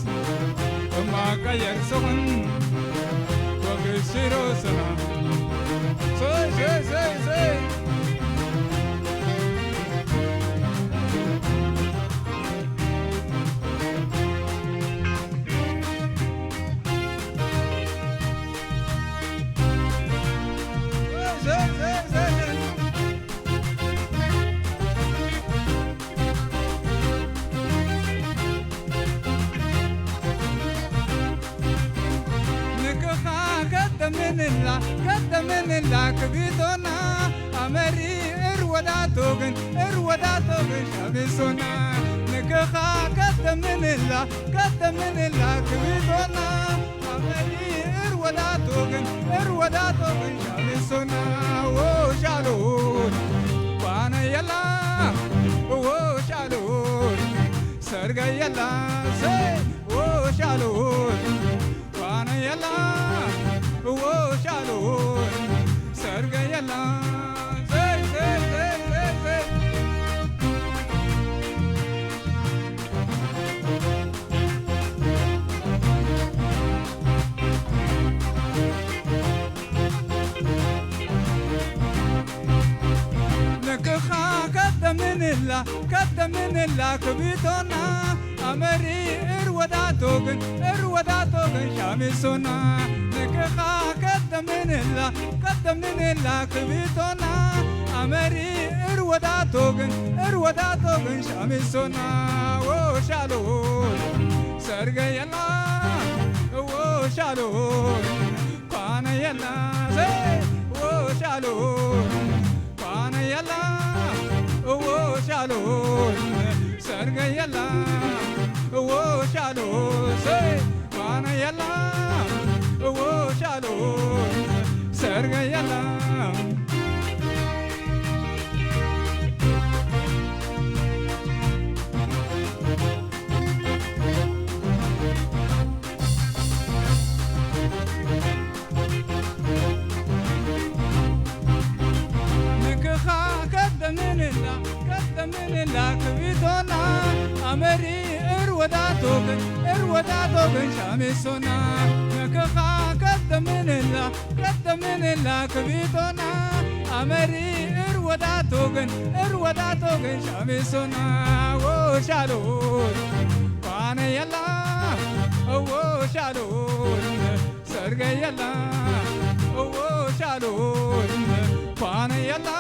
G: أما كير سخن وكشيرو سنا سي سي سي سي من الله كبيتنا أمري إروداتوغن شابسونا نكخا قدم من الله كبيتنا أمري إروداتوغن شابسونا وشالون وانا يلا وشالون سرقا يلا سي وشالون وانا يلا وشالون سرقا يلا زي نكخا قدم من الله كبيتنا أمري إروداتوغن شامسونا نكخا قدم من الله كبيتنا أمري إروداتوغن شامسونا وشالون سرقا يلا وشالون قانا يلا زي وشالون قانا يلا وشالون سرقا يلا وشالون زي قانا يلا وشالون سرقا يلا قدم من الله كبيتنا أمري إروداتوغن شامسونا نكخا قدم من الله كبيتنا أمري إروداتوغن شامسونا وشالون وانا يلا وشالون سرقا يلا وشالون وانا يلا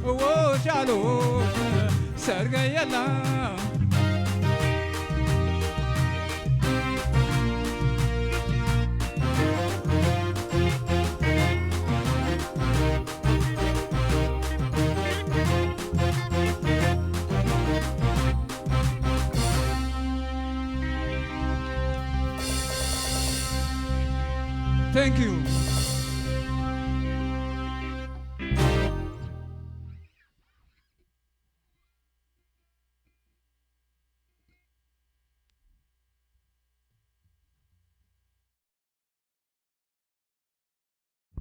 G: وشالون سرقا يلا Thank you.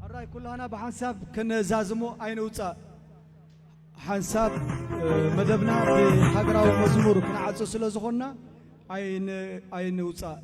C: الرأي كلنا بحساب كنا زازمو أين وصل حساب مدبنا بحجرة ومزمور كنا عزو سلزخنا أين وصل